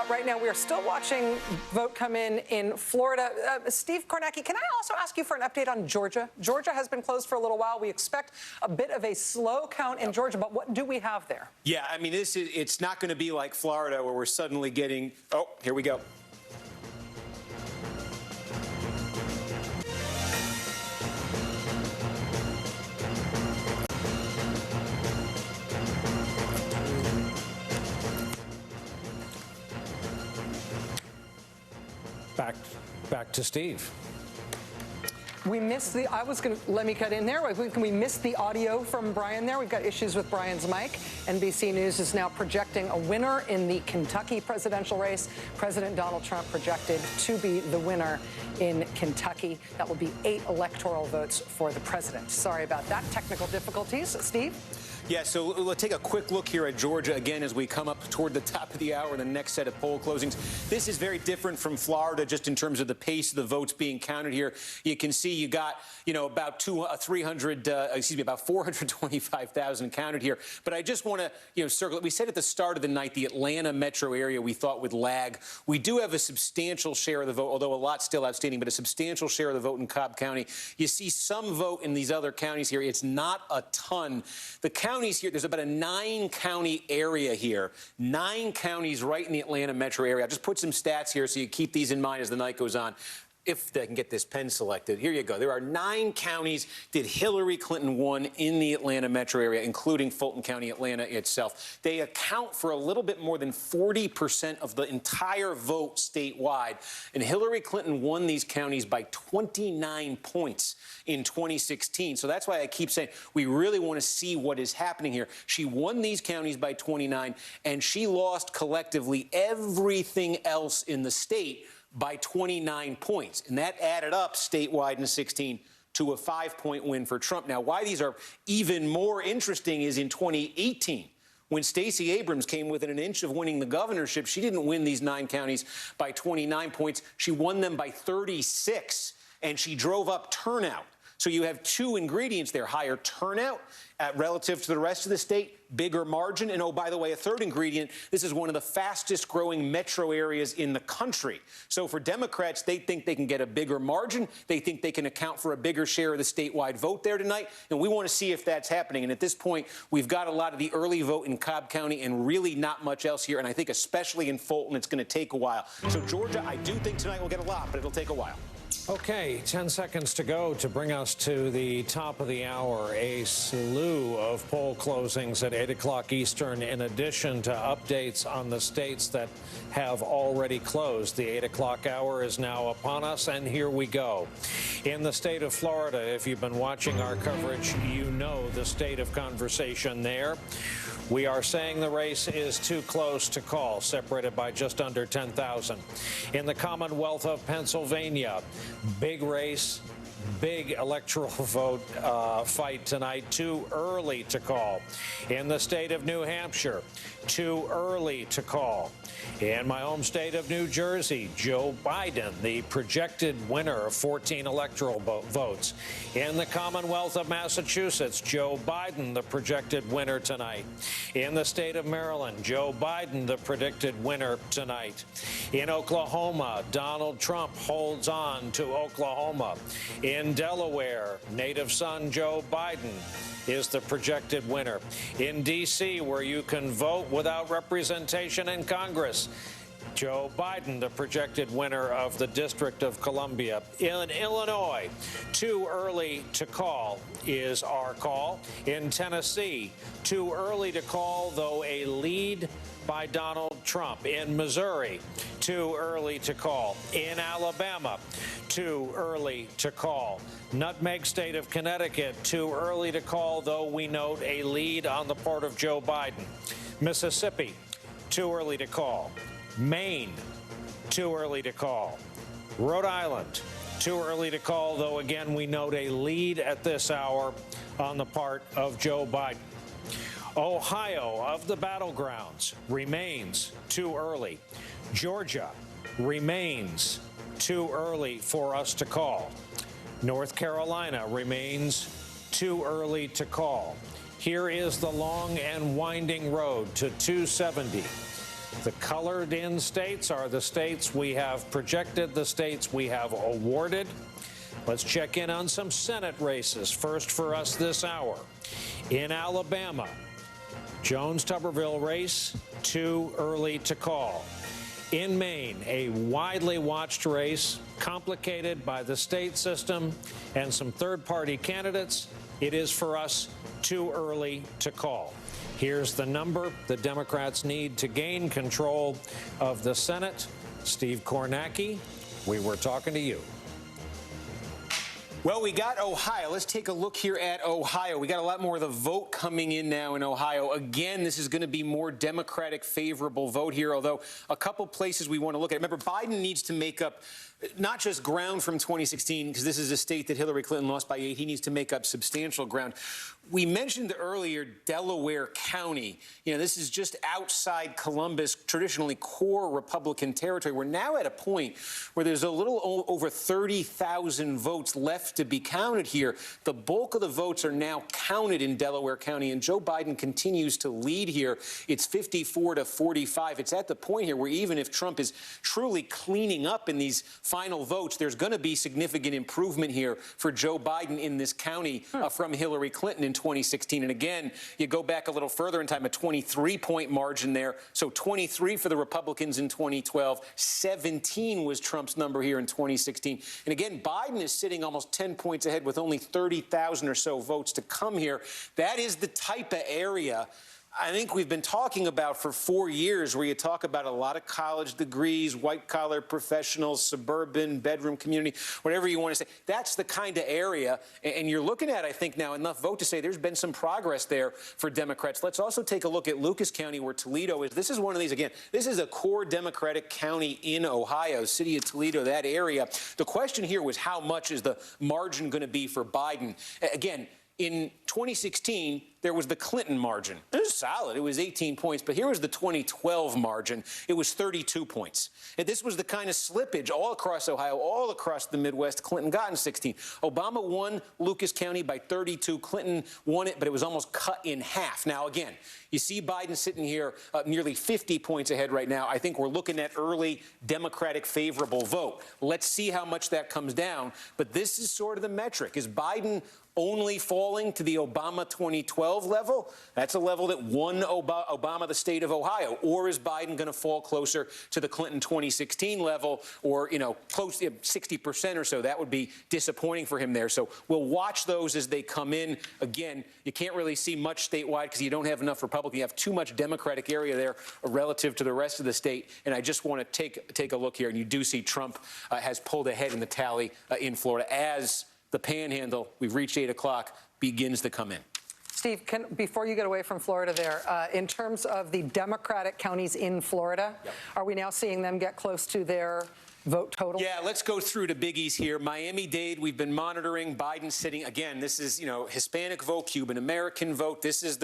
Right now, we are still watching vote come in Florida. Steve Kornacki, can I also ask you for an update on Georgia? Georgia has been closed for a little while. We expect a bit of a slow count in Georgia, but what do we have there? Yeah, I mean, it's not going to be like Florida where we're suddenly getting, oh, here we go. Back to Steve. We missed the, let me cut in there. We missed the audio from Brian there. We've got issues with Brian's mic. NBC News is now projecting a winner in the Kentucky presidential race. President Donald Trump projected to be the winner in Kentucky. That will be 8 electoral votes for the president. Sorry about that. Technical difficulties. Steve? Yeah, so let's take a quick look here at Georgia again as we come up toward the top of the hour in the next set of poll closings. This is very different from Florida just in terms of the pace of the votes being counted here. You can see you got, about 425,000 counted here. But I just want to, circle it. We said at the start of the night the Atlanta metro area we thought would lag. We do have a substantial share of the vote, although a lot still outstanding, but a substantial share of the vote in Cobb County. You see some vote in these other counties here. It's not a ton. The counties here, there's about a 9-county area here. 9 counties right in the Atlanta metro area. I'll just put some stats here so you keep these in mind as the night goes on. If they can get this pen selected. Here you go. There are 9 counties that Hillary Clinton won in the Atlanta metro area, including Fulton County, Atlanta itself. They account for a little bit more than 40% of the entire vote statewide. And Hillary Clinton won these counties by 29 points in 2016. So that's why I keep saying we really want to see what is happening here. She won these counties by 29, and she lost collectively everything else in the state by 29 points. And that added up statewide in 16 to a 5-point win for Trump. Now, why these are even more interesting is in 2018, when Stacey Abrams came within an inch of winning the governorship, she didn't win these 9 counties by 29 points. She won them by 36, and she drove up turnout. So you have 2 ingredients there: higher turnout relative to the rest of the state, bigger margin. And, oh, by the way, a third ingredient, this is one of the fastest growing metro areas in the country. So for Democrats, they think they can get a bigger margin. They think they can account for a bigger share of the statewide vote there tonight. And we want to see if that's happening. And at this point, we've got a lot of the early vote in Cobb County and really not much else here. And I think especially in Fulton, it's going to take a while. So Georgia, I do think tonight we'll get a lot, but it'll take a while. Okay, 10 seconds to go to bring us to the top of the hour. A slew of poll closings at 8 o'clock Eastern, in addition to updates on the states that have already closed. The 8 o'clock hour is now upon us, and here we go. In the state of Florida, if you've been watching our coverage, you know the state of conversation there. We are saying the race is too close to call, separated by just under 10,000. In the Commonwealth of Pennsylvania, big race, big electoral vote fight tonight. Too early to call. In the state of New Hampshire, too early to call. In my home state of New Jersey, Joe Biden, the projected winner of 14 electoral votes. In the Commonwealth of Massachusetts, Joe Biden, the projected winner tonight. In the state of Maryland, Joe Biden, the predicted winner tonight. In Oklahoma, Donald Trump holds on to Oklahoma. In Delaware, native son Joe Biden is the projected winner. In D.C., where you can vote without representation in Congress, Joe Biden, the projected winner of the District of Columbia. In Illinois, too early to call is our call. In Tennessee, too early to call, though a lead by Donald Trump. In Missouri, too early to call. In Alabama, too early to call. Nutmeg state of Connecticut, too early to call, though we note a lead on the part of Joe Biden. Mississippi, too early to call. Maine, too early to call. Rhode Island, too early to call, though again we note a lead at this hour on the part of Joe Biden. Ohio, of the battlegrounds, remains too early. Georgia remains too early for us to call. North Carolina remains too early to call. Here is the long and winding road to 270. The colored-in states are the states we have projected, the states we have awarded. Let's check in on some Senate races. First for us this hour. In Alabama, Jones-Tuberville race, too early to call. In Maine, a widely watched race, complicated by the state system and some third-party candidates. It is for us too early to call. Here's the number the Democrats need to gain control of the Senate. Steve Kornacki, we were talking to you. Well, we got Ohio. Let's take a look here at Ohio. We got a lot more of the vote coming in now in Ohio. Again, this is going to be more Democratic favorable vote here, although a couple places we want to look at. Remember, Biden needs to make up not just ground from 2016, because this is a state that Hillary Clinton lost by 8. He needs to make up substantial ground. We mentioned earlier Delaware County. You know, this is just outside Columbus, traditionally core Republican territory. We're now at a point where there's a little over 30,000 votes left to be counted here. The bulk of the votes are now counted in Delaware County, and Joe Biden continues to lead here. It's 54 to 45. It's at the point here where even if Trump is truly cleaning up in these final votes, there's going to be significant improvement here for Joe Biden in this county from Hillary Clinton in 2016. And again, you go back a little further in time, a 23-point margin there. So 23 for the Republicans in 2012. 17 was Trump's number here in 2016. And again, Biden is sitting almost 10 points ahead with only 30,000 or so votes to come here. That is the type of area I think we've been talking about for 4 years, where you talk about a lot of college degrees, white-collar professionals, suburban, bedroom community, whatever you want to say. That's the kind of area, and you're looking at, I think, now enough vote to say there's been some progress there for Democrats. Let's also take a look at Lucas County, where Toledo is. This is one of these, again, this is a core Democratic county in Ohio, city of Toledo, that area. The question here was how much is the margin going to be for Biden? Again, in 2016, there was the Clinton margin. It was solid. It was 18 points. But here was the 2012 margin. It was 32 points. And this was the kind of slippage all across Ohio, all across the Midwest. Clinton got in 16. Obama won Lucas County by 32. Clinton won it, but it was almost cut in half. Now, again, you see Biden sitting here nearly 50 points ahead right now. I think we're looking at early Democratic favorable vote. Let's see how much that comes down. But this is sort of the metric. Is Biden only falling to the Obama 2012 level? That's a level that won Obama the state of Ohio. Or is Biden going to fall closer to the Clinton 2016 level, or, you know, close to 60% or so? That would be disappointing for him there. So we'll watch those as they come in. Again, you can't really see much statewide because you don't have enough Republican. You have too much Democratic area there relative to the rest of the state. And I just want to take a look here. And you do see Trump has pulled ahead in the tally in Florida as the panhandle, we've reached 8 o'clock, begins to come in. Steve, before you get away from Florida there, in terms of the Democratic counties in Florida, are we now seeing them get close to their vote total? Yeah, let's go through the biggies here. Miami-Dade, we've been monitoring. Biden sitting, again, this is, you know, Hispanic vote, Cuban-American vote. This is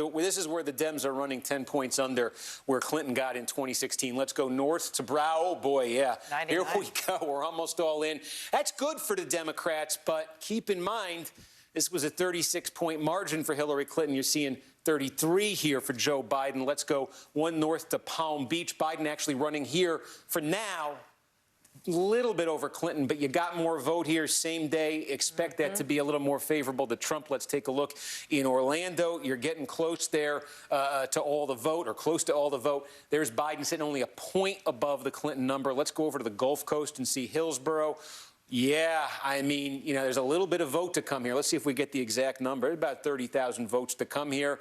where the Dems are running 10 points under where Clinton got in 2016. Let's go north to Brow. Oh, boy, yeah. 99. Here we go. We're almost all in. That's good for the Democrats, but keep in mind, this was a 36-point margin for Hillary Clinton. You're seeing 33 here for Joe Biden. Let's go one north to Palm Beach. Biden actually running here for now. A little bit over Clinton, but you got more vote here same day. Expect that to be a little more favorable to Trump. Let's take a look in Orlando. You're getting close there to all the vote, or close to all the vote. There's Biden sitting only a point above the Clinton number. Let's go over to the Gulf Coast and see Hillsborough. Yeah, I mean, you know, there's a little bit of vote to come here. Let's see if we get the exact number. About 30,000 votes to come here.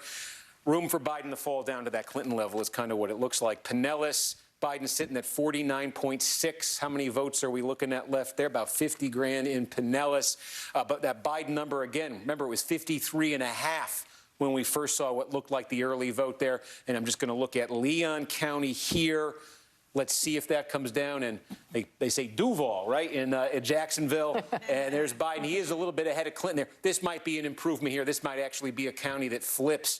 Room for Biden to fall down to that Clinton level is kind of what it looks like. Pinellas, Biden sitting at 49.6. How many votes are we looking at left there? About 50 grand in Pinellas. But that Biden number, again, remember, it was 53.5 when we first saw what looked like the early vote there. And I'm just going to look at Leon County here. Let's see if that comes down. And they say Duval, right, in Jacksonville. And there's Biden. He is a little bit ahead of Clinton there. This might be an improvement here. This might actually be a county that flips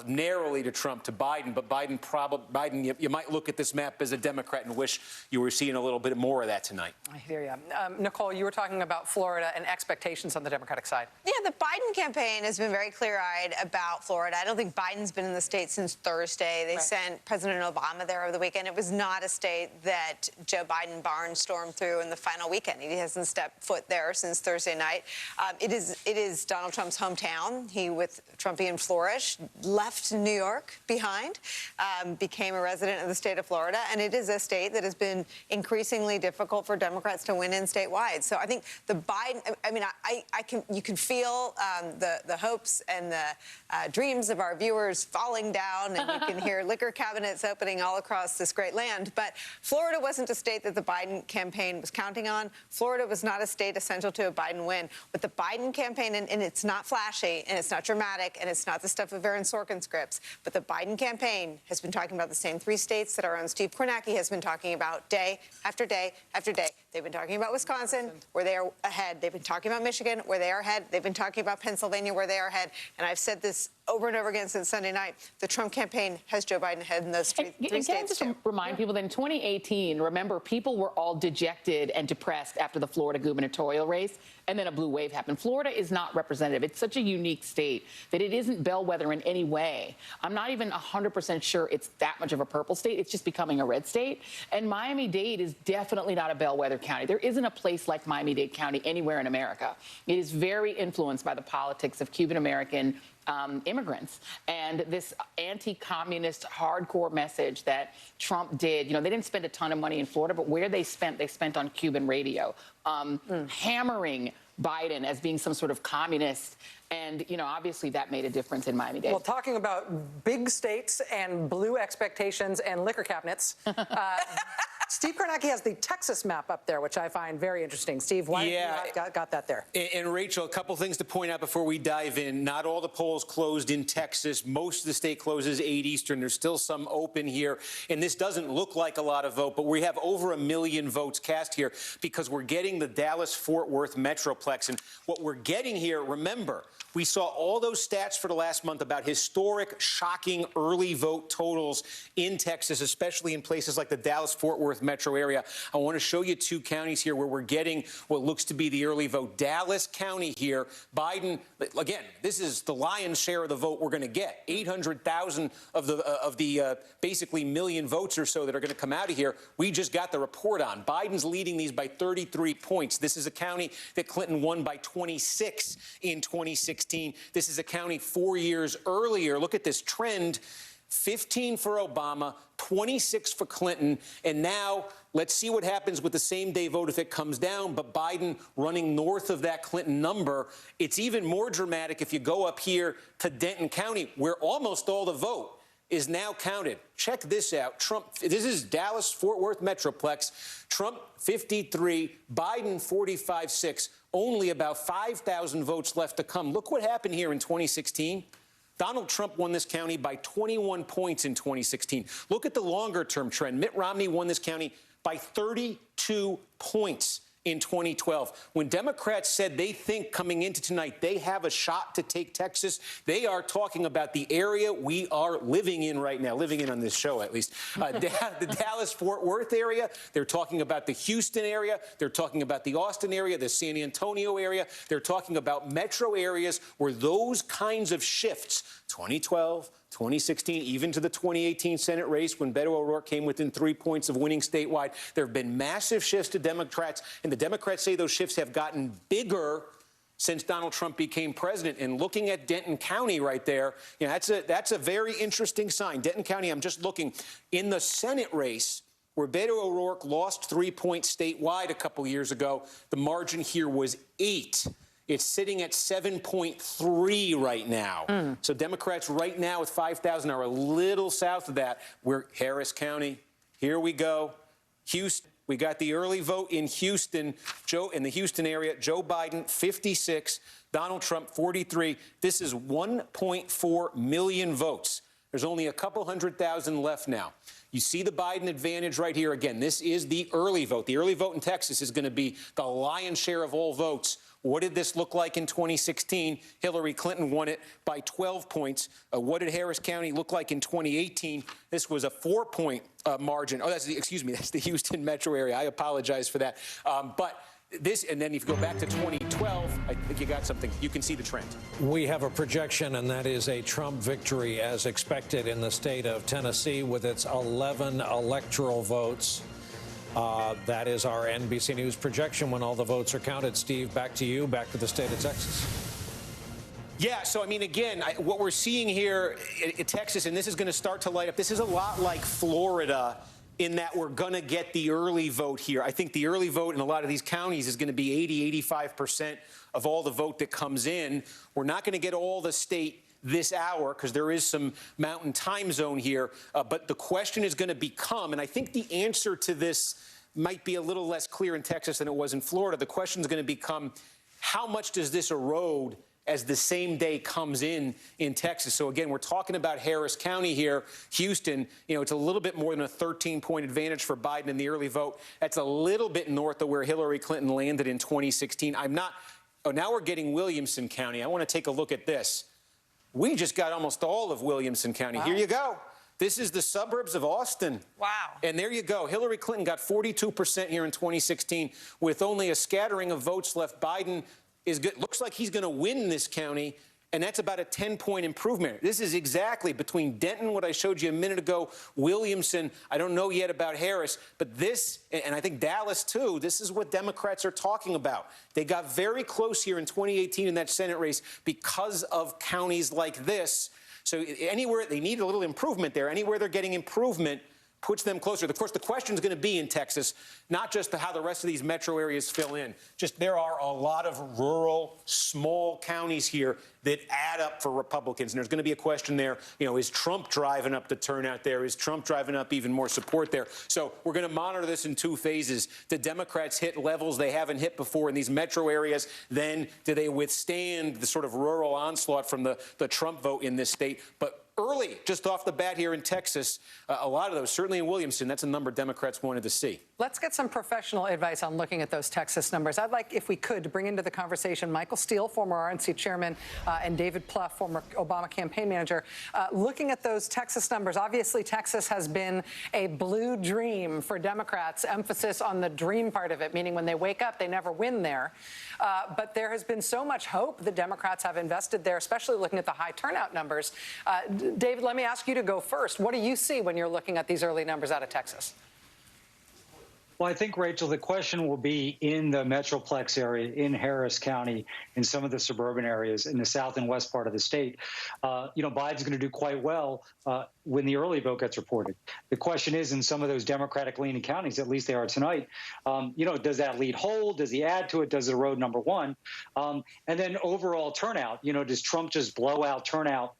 narrowly to Trump to Biden. But Biden, you might look at this map as a Democrat and wish you were seeing a little bit more of that tonight. I hear you. Nicole, you were talking about Florida and expectations on the Democratic side. Yeah, the Biden campaign has been very clear-eyed about Florida. I don't think Biden's been in the state since Thursday. They sent President Obama there over the weekend. It was not a state that Joe Biden barnstormed through in the final weekend. He hasn't stepped foot there since Thursday night. It is Donald Trump's hometown. He, with Trumpian flourish, left New York behind, became a resident of the state of Florida, and it is a state that has been increasingly difficult for Democrats to win in statewide. So I think the Biden, I mean, you can feel the hopes and the dreams of our viewers falling down, and you can hear liquor cabinets opening all across this great land. But Florida wasn't a state that the Biden campaign was counting on. Florida was not a state essential to a Biden win. But the Biden campaign, and it's not flashy, and it's not dramatic, and it's not the stuff of Aaron Sorkin scripts, but the Biden campaign has been talking about the same three states that our own Steve Kornacki has been talking about day after day after day. They've been talking about Wisconsin, where they are ahead. They've been talking about Michigan, where they are ahead. They've been talking about Pennsylvania, where they are ahead. And I've said this over and over again since Sunday night. The Trump campaign has Joe Biden ahead in those three states, just to remind people that in 2018, remember, people were all dejected and depressed after the Florida gubernatorial race, and then a blue wave happened. Florida is not representative. It's such a unique state that it isn't bellwether in any way. I'm not even 100% sure it's that much of a purple state. It's just becoming a red state. And Miami-Dade is definitely not a bellwether county. There isn't a place like Miami-Dade County anywhere in America. It is very influenced by the politics of Cuban-American immigrants and this anti-communist hardcore message that Trump did. You know, they didn't spend a ton of money in Florida, but where they spent on Cuban radio, hammering Biden as being some sort of communist. And, you know, obviously that made a difference in Miami-Dade. Well, talking about big states and blue expectations and liquor cabinets, Steve Kornacki has the Texas map up there, which I find very interesting. Steve, why have you got that there? And Rachel, a couple things to point out before we dive in. Not all the polls closed in Texas. Most of the state closes 8 Eastern. There's still some open here. And this doesn't look like a lot of vote, but we have over 1 million votes cast here because we're getting the Dallas-Fort Worth Metroplex. And what we're getting here, remember, we saw all those stats for the last month about historic, shocking early vote totals in Texas, especially in places like the Dallas-Fort Worth metro area. I want to show you 2 counties here where we're getting what looks to be the early vote. Dallas County here, Biden, again, this is the lion's share of the vote we're going to get. 800,000 of the basically million votes or so that are going to come out of here. We just got the report on. Biden's leading these by 33 points. This is a county that Clinton won by 26 in 2016. This is a county 4 years earlier. Look at this trend. 15 for Obama, 26 for Clinton, and now let's see what happens with the same-day vote if it comes down, but Biden running north of that Clinton number. It's even more dramatic if you go up here to Denton County, where almost all the vote is now counted. Check this out. Trump, this is Dallas-Fort Worth Metroplex. Trump, 53, Biden, 45-6. Only about 5,000 votes left to come. Look what happened here in 2016. Donald Trump won this county by 21 points in 2016. Look at the longer-term trend. Mitt Romney won this county by 32 points in 2012. When Democrats said they think coming into tonight they have a shot to take Texas, they are talking about the area we are living in right now, living in on this show at least, the Dallas-Fort Worth area. They're talking about the Houston area. They're talking about the Austin area, the San Antonio area. They're talking about metro areas where those kinds of shifts, 2012, 2016, even to the 2018 Senate race when Beto O'Rourke came within 3 points of winning statewide. There have been massive shifts to Democrats, and the Democrats say those shifts have gotten bigger since Donald Trump became president. And looking at Denton County right there, you know, that's a very interesting sign. Denton County, I'm just looking, in the Senate race, where Beto O'Rourke lost 3 points statewide a couple years ago, the margin here was 8. It's sitting at 7.3 right now. So Democrats right now with 5,000 are a little south of that. We're Harris County. Here we go. Houston. We got the early vote in Houston. In the Houston area, Joe Biden, 56. Donald Trump, 43. This is 1.4 million votes. There's only a couple 100,000 left now. You see the Biden advantage right here. Again, this is the early vote. The early vote in Texas is going to be the lion's share of all votes. What did this look like in 2016? Hillary Clinton won it by 12 points. What did Harris County look like in 2018? This was a 4-point margin. Oh, that's the Houston metro area. I apologize for that. But this, and then if you go back to 2012, I think you got something. You can see the trend. We have a projection, and that is a Trump victory as expected in the state of Tennessee with its 11 electoral votes. That is our NBC News projection when all the votes are counted. Steve, back to you, back to the state of Texas. Yeah, so, I mean, again, what we're seeing here in Texas, and this is going to start to light up, this is a lot like Florida in that we're going to get the early vote here. I think the early vote in a lot of these counties is going to be 80-85% of all the vote that comes in. We're not going to get all the state this hour because there is some mountain time zone here. But the question is going to become, and I think the answer to this might be a little less clear in Texas than it was in Florida. The question is going to become, how much does this erode as the same day comes in Texas? So again, we're talking about Harris County here. Houston, you know, it's a little bit more than a 13-point advantage for Biden in the early vote. That's a little bit north of where Hillary Clinton landed in 2016. Now we're getting Williamson County. I want to take a look at this. We just got almost all of Williamson County. Wow. Here you go. This is the suburbs of Austin. Wow. And there you go. Hillary Clinton got 42% here in 2016 with only a scattering of votes left. Biden is good. Looks like he's going to win this county, and that's about a 10-point improvement. This is exactly between Denton, what I showed you a minute ago, Williamson. I don't know yet about Harris, but this, and I think Dallas too, this is what Democrats are talking about. They got very close here in 2018 in that Senate race because of counties like this. So anywhere they need a little improvement there, anywhere they're getting improvement puts them closer. Of course, the question is going to be in Texas, not just how the rest of these metro areas fill in. Just there are a lot of rural, small counties here that add up for Republicans. And there's going to be a question there, you know, is Trump driving up the turnout there? Is Trump driving up even more support there? So we're going to monitor this in 2 phases. Do Democrats hit levels they haven't hit before in these metro areas? Then do they withstand the sort of rural onslaught from the Trump vote in this state? But early, just off the bat here in Texas, a lot of those, certainly in Williamson, that's a number Democrats wanted to see. Let's get some professional advice on looking at those Texas numbers. I'd like, if we could, to bring into the conversation Michael Steele, former RNC chairman, and David Plouffe, former Obama campaign manager. Looking at those Texas numbers, obviously Texas has been a blue dream for Democrats, emphasis on the dream part of it, meaning when they wake up, they never win there. But there has been so much hope that Democrats have invested there, especially looking at the high turnout numbers. David, let me ask you to go first. What do you see when you're looking at these early numbers out of Texas? Well, I think, Rachel, the question will be in the Metroplex area, in Harris County, in some of the suburban areas, in the south and west part of the state. You know, Biden's going to do quite well when the early vote gets reported. The question is, in some of those Democratic-leaning counties, at least they are tonight, you know, does that lead hold? Does he add to it? Does it erode, number one? And then overall turnout, you know, does Trump just blow out turnout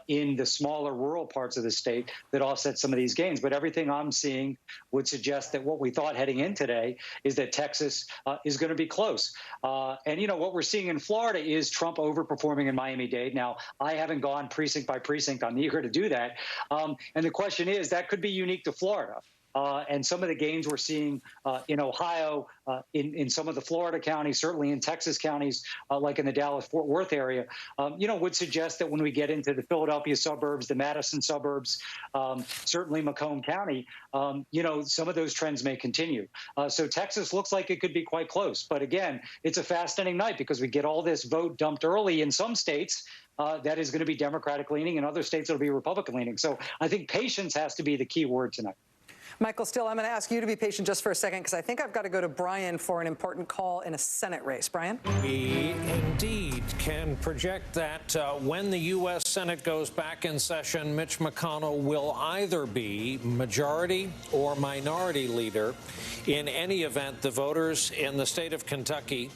in the smaller rural parts of the state that offset some of these gains. But everything I'm seeing would suggest that what we thought heading in today is that Texas is going to be close. And, you know, what we're seeing in Florida is Trump overperforming in Miami-Dade. Now, I haven't gone precinct by precinct. I'm eager to do that. And the question is, that could be unique to Florida. And some of the gains we're seeing in Ohio, in some of the Florida counties, certainly in Texas counties, like in the Dallas-Fort Worth area, you know, would suggest that when we get into the Philadelphia suburbs, the Madison suburbs, certainly Macomb County, you know, some of those trends may continue. So Texas looks like it could be quite close. But again, it's a fascinating night because we get all this vote dumped early in some states. That is going to be Democratic leaning. In other states, it'll be Republican leaning. So I think patience has to be the key word tonight. Michael Steele, I'm going to ask you to be patient just for a second because I think I've got to go to Brian for an important call in a Senate race. Brian? We indeed can project that when the U.S. Senate goes back in session, Mitch McConnell will either be majority or minority leader. In any event, the voters in the state of Kentucky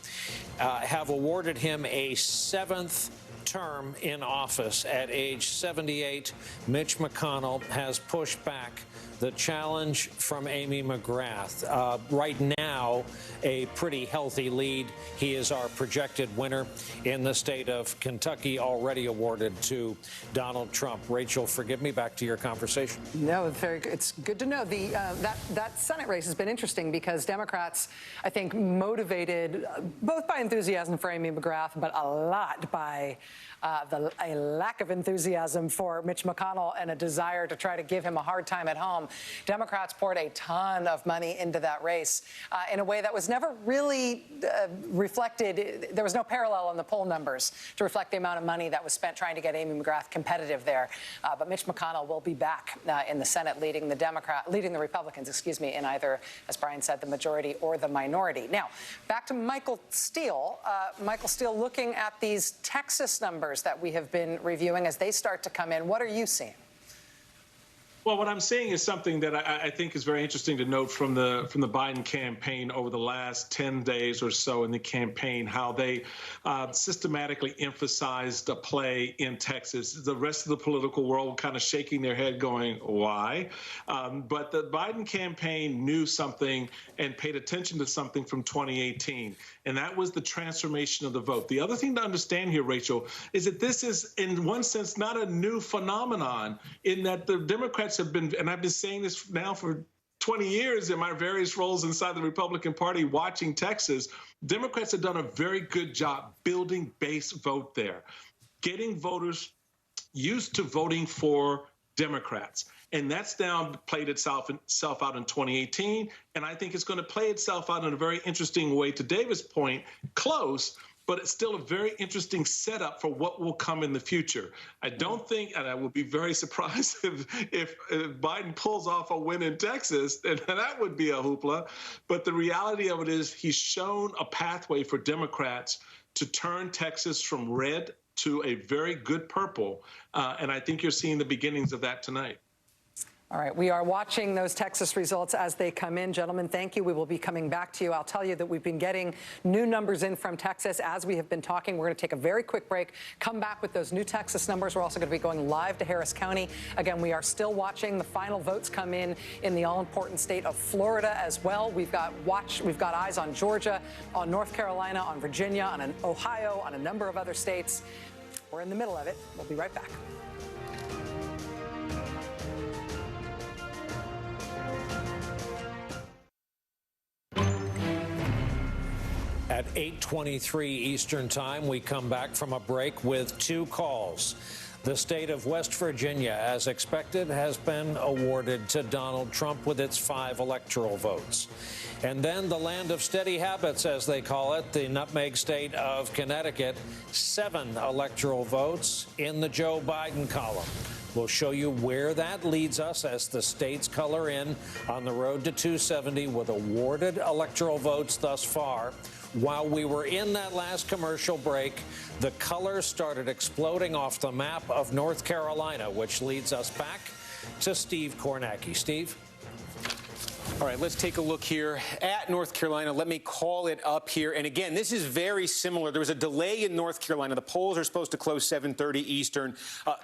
have awarded him a 7th term in office. At age 78, Mitch McConnell has pushed back the challenge from Amy McGrath. Right now, a pretty healthy lead. He is our projected winner in the state of Kentucky, already awarded to Donald Trump. Rachel, forgive me, back to your conversation. No, very good. It's good to know. That Senate race has been interesting because Democrats, I think, motivated both by enthusiasm for Amy McGrath, but a lot by a lack of enthusiasm for Mitch McConnell and a desire to try to give him a hard time at home. Democrats poured a ton of money into that race in a way that was never really reflected. There was no parallel on the poll numbers to reflect the amount of money that was spent trying to get Amy McGrath competitive there. But Mitch McConnell will be back in the Senate leading the Republicans, in either, as Brian said, the majority or the minority. Now, back to Michael Steele. Michael Steele, looking at these Texas numbers that we have been reviewing as they start to come in, what are you seeing? Well, what I'm seeing is something that I think is very interesting to note from the Biden campaign over the last 10 days or so in the campaign, how they systematically emphasized the play in Texas. The rest of the political world kind of shaking their head going, why? But the Biden campaign knew something and paid attention to something from 2018, and that was the transformation of the vote. The other thing to understand here, Rachel, is that this is, in one sense, not a new phenomenon in that the Democrats have been, and I've been saying this now for 20 years in my various roles inside the Republican Party watching Texas, Democrats have done a very good job building base vote there, getting voters used to voting for Democrats. And that's now played itself out in 2018. And I think it's going to play itself out in a very interesting way, to David's point, close, but it's still a very interesting setup for what will come in the future. I don't think, and I would be very surprised if Biden pulls off a win in Texas, and that would be a hoopla. But the reality of it is he's shown a pathway for Democrats to turn Texas from red to a very good purple. And I think you're seeing the beginnings of that tonight. All right, we are watching those Texas results as they come in. Gentlemen, thank you. We will be coming back to you. I'll tell you that we've been getting new numbers in from Texas as we have been talking. We're going to take a very quick break, come back with those new Texas numbers. We're also going to be going live to Harris County. Again, we are still watching the final votes come in the all-important state of Florida as well. We've got eyes on Georgia, on North Carolina, on Virginia, on Ohio, on a number of other states. We're in the middle of it. We'll be right back. At 8:23 Eastern Time, we come back from a break with two calls. The state of West Virginia, as expected, has been awarded to Donald Trump with its 5 electoral votes. And then the land of steady habits, as they call it, the nutmeg state of Connecticut, 7 electoral votes in the Joe Biden column. We'll show you where that leads us as the states color in on the road to 270 with awarded electoral votes thus far. While we were in that last commercial break, the colors started exploding off the map of North Carolina, which leads us back to Steve Kornacki. Steve? All right, let's take a look here at North Carolina. Let me call it up here. And again, this is very similar. There was a delay in North Carolina. The polls are supposed to close 7:30 Eastern.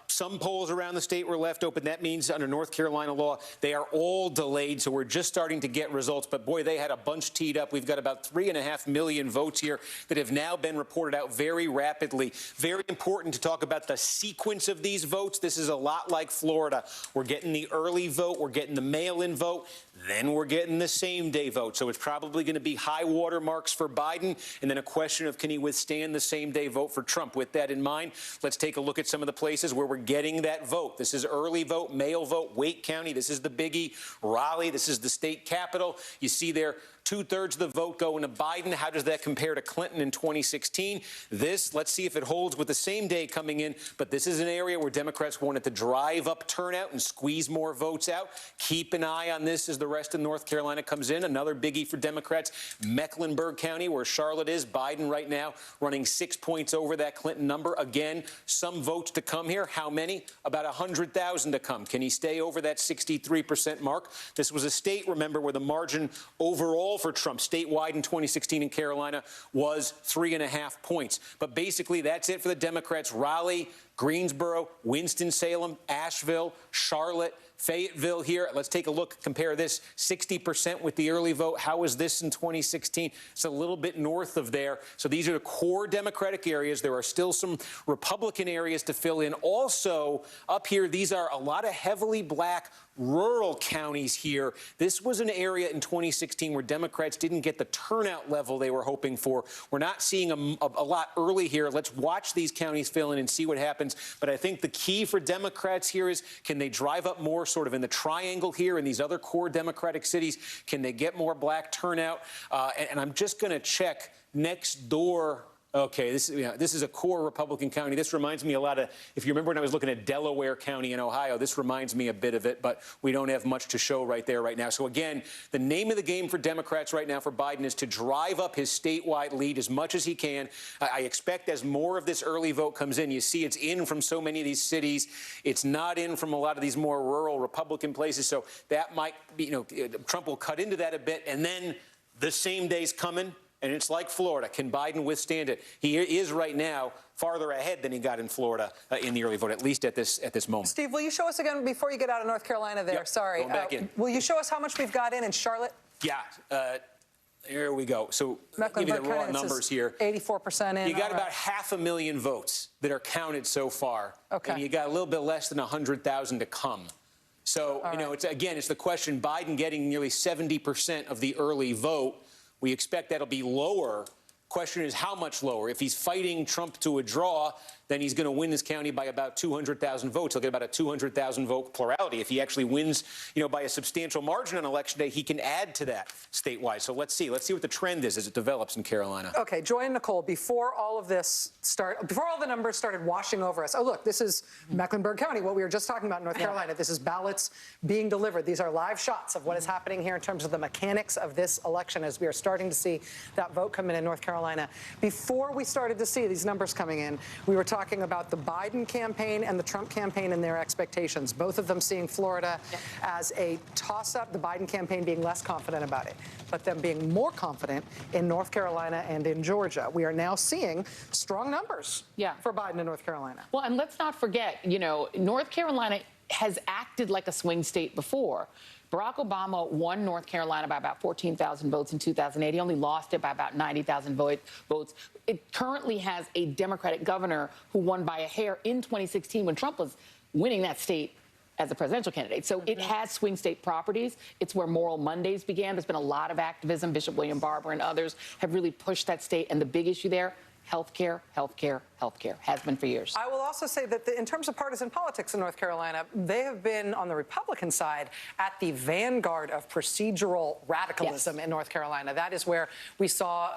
Some polls around the state were left open. That means under North Carolina law, they are all delayed. So we're just starting to get results. But boy, they had a bunch teed up. We've got about 3.5 million votes here that have now been reported out very rapidly. Very important to talk about the sequence of these votes. This is a lot like Florida. We're getting the early vote. We're getting the mail-in vote. Then we're getting the same-day vote. So it's probably going to be high water marks for Biden, and then a question of can he withstand the same-day vote for Trump. With that in mind, let's take a look at some of the places where we're getting that vote. This is early vote, mail vote, Wake County. This is the biggie. Raleigh, this is the state capital. You see there, 2/3 of the vote going to Biden. How does that compare to Clinton in 2016? This, let's see if it holds with the same day coming in. But this is an area where Democrats wanted to drive up turnout and squeeze more votes out. Keep an eye on this as the rest of North Carolina comes in. Another biggie for Democrats, Mecklenburg County, where Charlotte is. Biden right now running 6 points over that Clinton number. Again, some votes to come here. How many? About 100,000 to come. Can he stay over that 63% mark? This was a state, remember, where the margin overall for Trump statewide in 2016 in Carolina was 3.5 points. But basically, that's it for the Democrats. Raleigh, Greensboro, Winston-Salem, Asheville, Charlotte, Fayetteville here. Let's take a look, compare this 60% with the early vote. How was this in 2016? It's a little bit north of there. So these are the core Democratic areas. There are still some Republican areas to fill in. Also, up here, these are a lot of heavily black rural counties here. This was an area in 2016 where Democrats didn't get the turnout level they were hoping for. We're not seeing a lot early here. Let's watch these counties fill in and see what happens. But I think the key for Democrats here is, can they drive up more sort of in the triangle here in these other core Democratic cities? Can they get more black turnout? And I'm just going to check next door. Okay, this is a core Republican county. This reminds me a lot of, if you remember when I was looking at Delaware County in Ohio, this reminds me a bit of it, but we don't have much to show right there right now. So again, the name of the game for Democrats right now for Biden is to drive up his statewide lead as much as he can. I expect as more of this early vote comes in, you see it's in from so many of these cities. It's not in from a lot of these more rural Republican places. So that might be, Trump will cut into that a bit, and then the same day's coming. And it's like Florida. Can Biden withstand it? He is right now farther ahead than he got in Florida in the early vote, at least at this moment. Steve, will you show us again before you get out of North Carolina there? Yep, sorry. going back in. Will you show us how much we've got in Charlotte? Yeah. Here we go. So give you the raw numbers here. 84% in. You got about 500,000 votes that are counted so far. Okay. And you got a little bit less than 100,000 to come. So, it's the question, Biden getting nearly 70% of the early vote. We expect that'll be lower. Question is how much lower? If he's fighting Trump to a draw, then he's going to win this county by about 200,000 votes. He'll get about a 200,000 vote plurality. If he actually wins, by a substantial margin on election day, he can add to that statewide. So let's see what the trend is as it develops in Carolina. Okay, Joy and Nicole, before all the numbers started washing over us. Oh, look, this is Mecklenburg County, what we were just talking about in North Carolina. This is ballots being delivered. These are live shots of what is happening here in terms of the mechanics of this election as we are starting to see that vote come in North Carolina. Before we started to see these numbers coming in, we were talking about the Biden campaign and the Trump campaign and their expectations, both of them seeing Florida as a toss-up, the Biden campaign being less confident about it, but them being more confident in North Carolina and in Georgia. We are now seeing strong numbers for Biden in North Carolina. Well, and let's not forget, North Carolina has acted like a swing state before. Barack Obama won North Carolina by about 14,000 votes in 2008. He only lost it by about 90,000 votes. It currently has a Democratic governor who won by a hair in 2016 when Trump was winning that state as a presidential candidate. So it has swing state properties. It's where Moral Mondays began. There's been a lot of activism. Bishop William Barber and others have really pushed that state. And the big issue there, healthcare, healthcare, healthcare, has been for years. I will also say that in terms of partisan politics in North Carolina, they have been on the Republican side at the vanguard of procedural radicalism in North Carolina. That is where we saw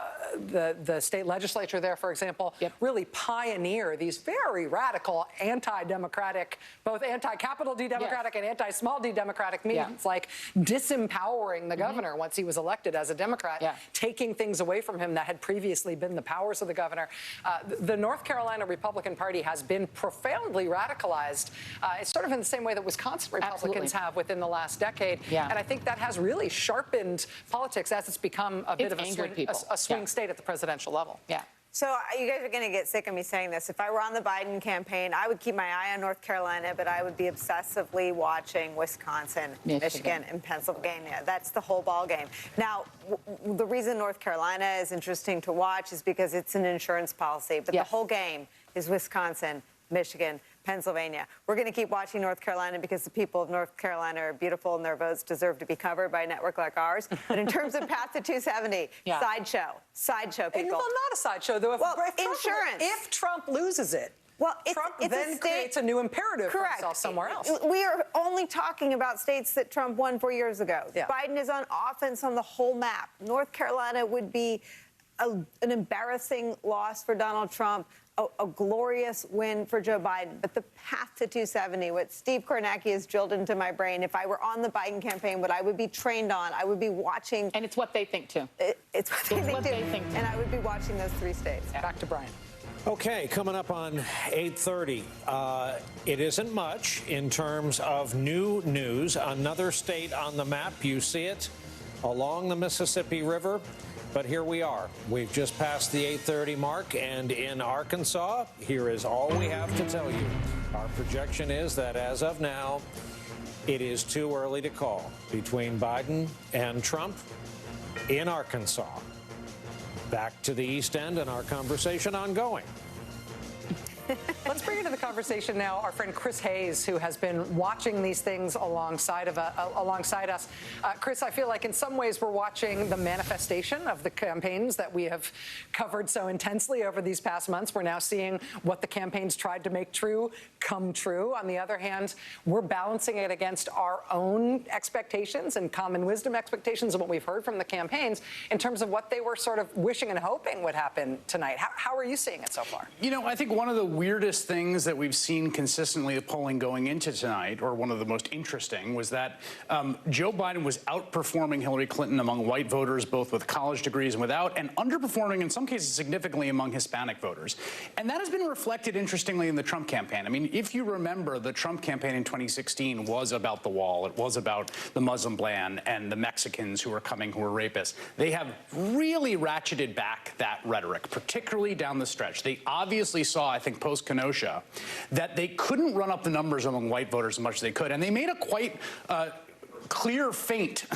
the state legislature there, for example, really pioneer these very radical anti-democratic, both anti-capital D Democratic and anti-small D Democratic means, like disempowering the governor once he was elected as a Democrat, taking things away from him that had previously been the powers of the governor. The North Carolina Republican Party has been profoundly radicalized. It's sort of in the same way that Wisconsin Republicans have within the last decade. Yeah. And I think that has really sharpened politics as it's become a bit of a swing state at the presidential level. Yeah. So you guys are going to get sick of me saying this. If I were on the Biden campaign, I would keep my eye on North Carolina, but I would be obsessively watching Wisconsin, Michigan, and Pennsylvania. That's the whole ball game. Now, the reason North Carolina is interesting to watch is because it's an insurance policy, but the whole game is Wisconsin, Michigan, Pennsylvania. We're going to keep watching North Carolina because the people of North Carolina are beautiful and their votes deserve to be covered by a network like ours. But in terms of path to 270, sideshow, people. Well, not a sideshow, though. Insurance. If Trump loses it, Trump then creates a new imperative for himself somewhere else. We are only talking about states that Trump won 4 years ago. Biden is on offense on the whole map. North Carolina would be an embarrassing loss for Donald Trump. A glorious win for Joe Biden. But the path to 270, what Steve Kornacki has drilled into my brain, if I were on the Biden campaign, what I would be trained on, I would be watching. And it's what they think, too. It's what they think, too. And I would be watching those 3 states. Back to Brian. Okay, coming up on 8:30. It isn't much in terms of new news. Another state on the map. You see it along the Mississippi River. But here we are. We've just passed the 8:30 mark, and in Arkansas, here is all we have to tell you. Our projection is that as of now, it is too early to call between Biden and Trump in Arkansas. Back to the East End and our conversation ongoing. Let's bring into the conversation now our friend Chris Hayes, who has been watching these things alongside us. Chris, I feel like in some ways we're watching the manifestation of the campaigns that we have covered so intensely over these past months. We're now seeing what the campaigns tried to make true come true. On the other hand, we're balancing it against our own expectations and common wisdom expectations of what we've heard from the campaigns in terms of what they were sort of wishing and hoping would happen tonight. How are you seeing it so far? You know, I think one of the weirdest things that we've seen consistently the polling going into tonight, or one of the most interesting, was that Joe Biden was outperforming Hillary Clinton among white voters, both with college degrees and without, and underperforming in some cases significantly among Hispanic voters. And that has been reflected, interestingly, in the Trump campaign. I mean, if you remember, the Trump campaign in 2016 was about the wall. It was about the Muslim ban and the Mexicans who were coming, who were rapists. They have really ratcheted back that rhetoric, particularly down the stretch. They obviously saw, I think, post-Kenosha, that they couldn't run up the numbers among white voters as much as they could. And they made a quite clear feint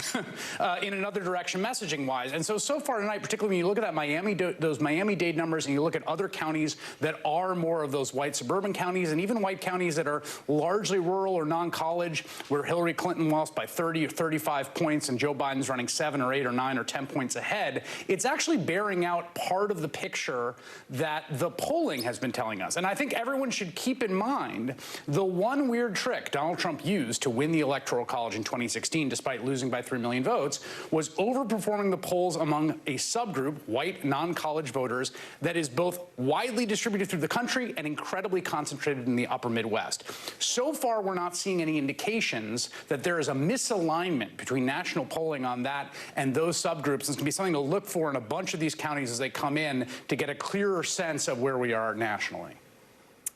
in another direction messaging-wise. And so far tonight, particularly when you look at that those Miami-Dade numbers and you look at other counties that are more of those white suburban counties and even white counties that are largely rural or non-college, where Hillary Clinton lost by 30 or 35 points and Joe Biden's running 7 or 8 or 9 or 10 points ahead, it's actually bearing out part of the picture that the polling has been telling us. And I think everyone should keep in mind the one weird trick Donald Trump used to win the Electoral College in 2016, despite losing by 3 million votes, was overperforming the polls among a subgroup, white non-college voters, that is both widely distributed through the country and incredibly concentrated in the upper Midwest. So far, we're not seeing any indications that there is a misalignment between national polling on that and those subgroups. It's going to be something to look for in a bunch of these counties as they come in to get a clearer sense of where we are nationally.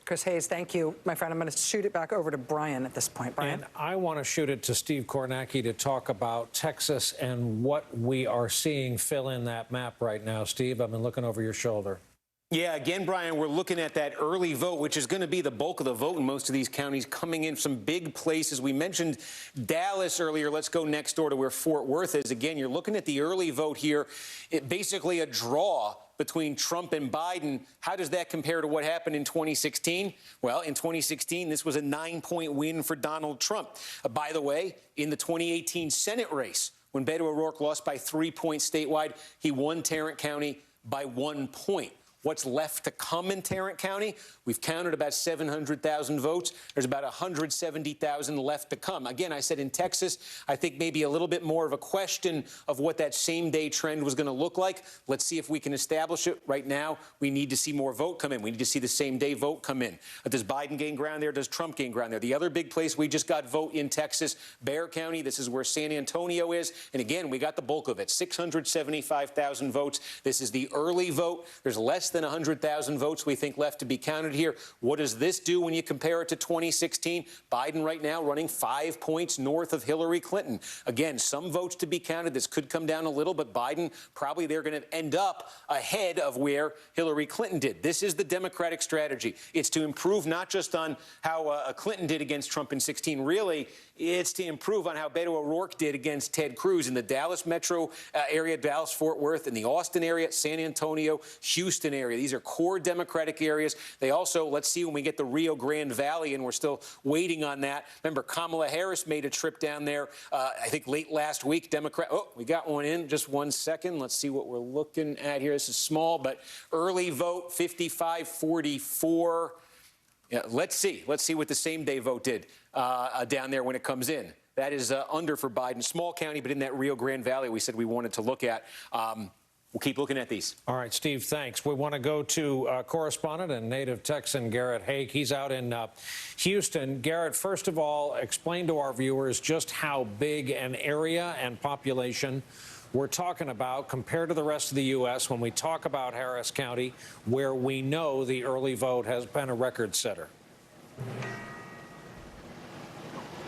Chris Hayes, thank you, my friend. I'm going to shoot it back over to Brian at this point. Brian? And I want to shoot it to Steve Kornacki to talk about Texas and what we are seeing fill in that map right now. Steve, I've been looking over your shoulder. Yeah, again, Brian, we're looking at that early vote, which is going to be the bulk of the vote in most of these counties, coming in some big places. We mentioned Dallas earlier. Let's go next door to where Fort Worth is. Again, you're looking at the early vote here. Basically a draw between Trump and Biden. How does that compare to what happened in 2016? Well, in 2016, this was a 9-point win for Donald Trump. By the way, in the 2018 Senate race, when Beto O'Rourke lost by 3 points statewide, he won Tarrant County by 1 point. What's left to come in Tarrant County? We've counted about 700,000 votes. There's about 170,000 left to come. Again, I said in Texas, I think maybe a little bit more of a question of what that same-day trend was going to look like. Let's see if we can establish it. Right now, we need to see more vote come in. We need to see the same-day vote come in. Does Biden gain ground there? Does Trump gain ground there? The other big place we just got vote in Texas, Bexar County. This is where San Antonio is. And again, we got the bulk of it, 675,000 votes. This is the early vote. There's less than 100,000 votes we think left to be counted here. What does this do when you compare it to 2016? Biden right now running 5 points north of Hillary Clinton. Again, some votes to be counted. This could come down a little, but Biden, probably they're going to end up ahead of where Hillary Clinton did. This is the Democratic strategy. It's to improve not just on how Clinton did against Trump in 16. Really, it's to improve on how Beto O'Rourke did against Ted Cruz in the Dallas metro area, Dallas-Fort Worth, in the Austin area, San Antonio, Houston area. These are core Democratic areas. They also, let's see when we get the Rio Grande Valley, and we're still waiting on that. Remember, Kamala Harris made a trip down there, I think late last week. Democrat. Oh, we got one in. Just 1 second. Let's see what we're looking at here. This is small, but early vote, 55-44. Yeah, let's see what the same-day vote did down there when it comes in. That is under for Biden. Small county, but in that Rio Grande Valley we said we wanted to look at. We'll keep looking at these. All right, Steve, thanks. We want to go to correspondent and native Texan Garrett Haake. He's out in Houston. Garrett, first of all, explain to our viewers just how big an area and population we're talking about compared to the rest of the U.S. when we talk about Harris County, where we know the early vote has been a record setter.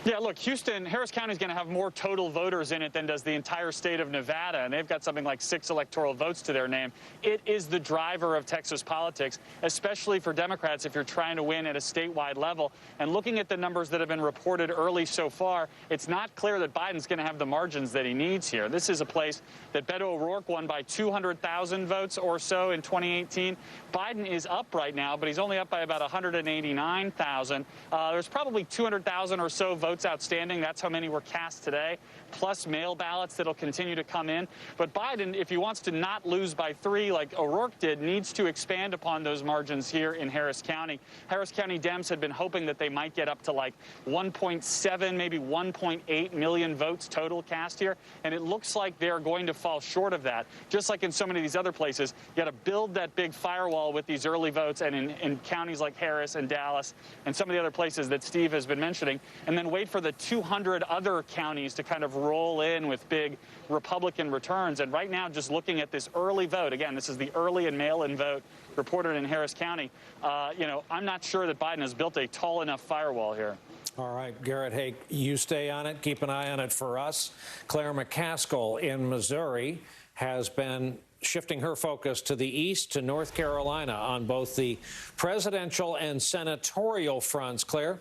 Yeah, look, Harris County is going to have more total voters in it than does the entire state of Nevada, and they've got something like 6 electoral votes to their name. It is the driver of Texas politics, especially for Democrats if you're trying to win at a statewide level. And looking at the numbers that have been reported early so far, it's not clear that Biden's going to have the margins that he needs here. This is a place that Beto O'Rourke won by 200,000 votes or so in 2018. Biden is up right now, but he's only up by about 189,000. There's probably 200,000 or so votes outstanding. That's how many were cast today, plus mail ballots that'll continue to come in. But Biden, if he wants to not lose by 3 like O'Rourke did, needs to expand upon those margins here in Harris County. Harris County Dems had been hoping that they might get up to like 1.7, maybe 1.8 million votes total cast here, and it looks like they're going to fall short of that. Just like in so many of these other places, you got to build that big firewall with these early votes, and in counties like Harris and Dallas and some of the other places that Steve has been mentioning, and then wait for the 200 other counties to kind of roll in with big Republican returns. And right now, just looking at this early vote, again, this is the early and mail-in vote reported in Harris County, I'm not sure that Biden has built a tall enough firewall here. All right, Garrett Haake, you stay on it. Keep an eye on it for us. Claire McCaskill in Missouri has been shifting her focus to the east, to North Carolina, on both the presidential and senatorial fronts. Claire?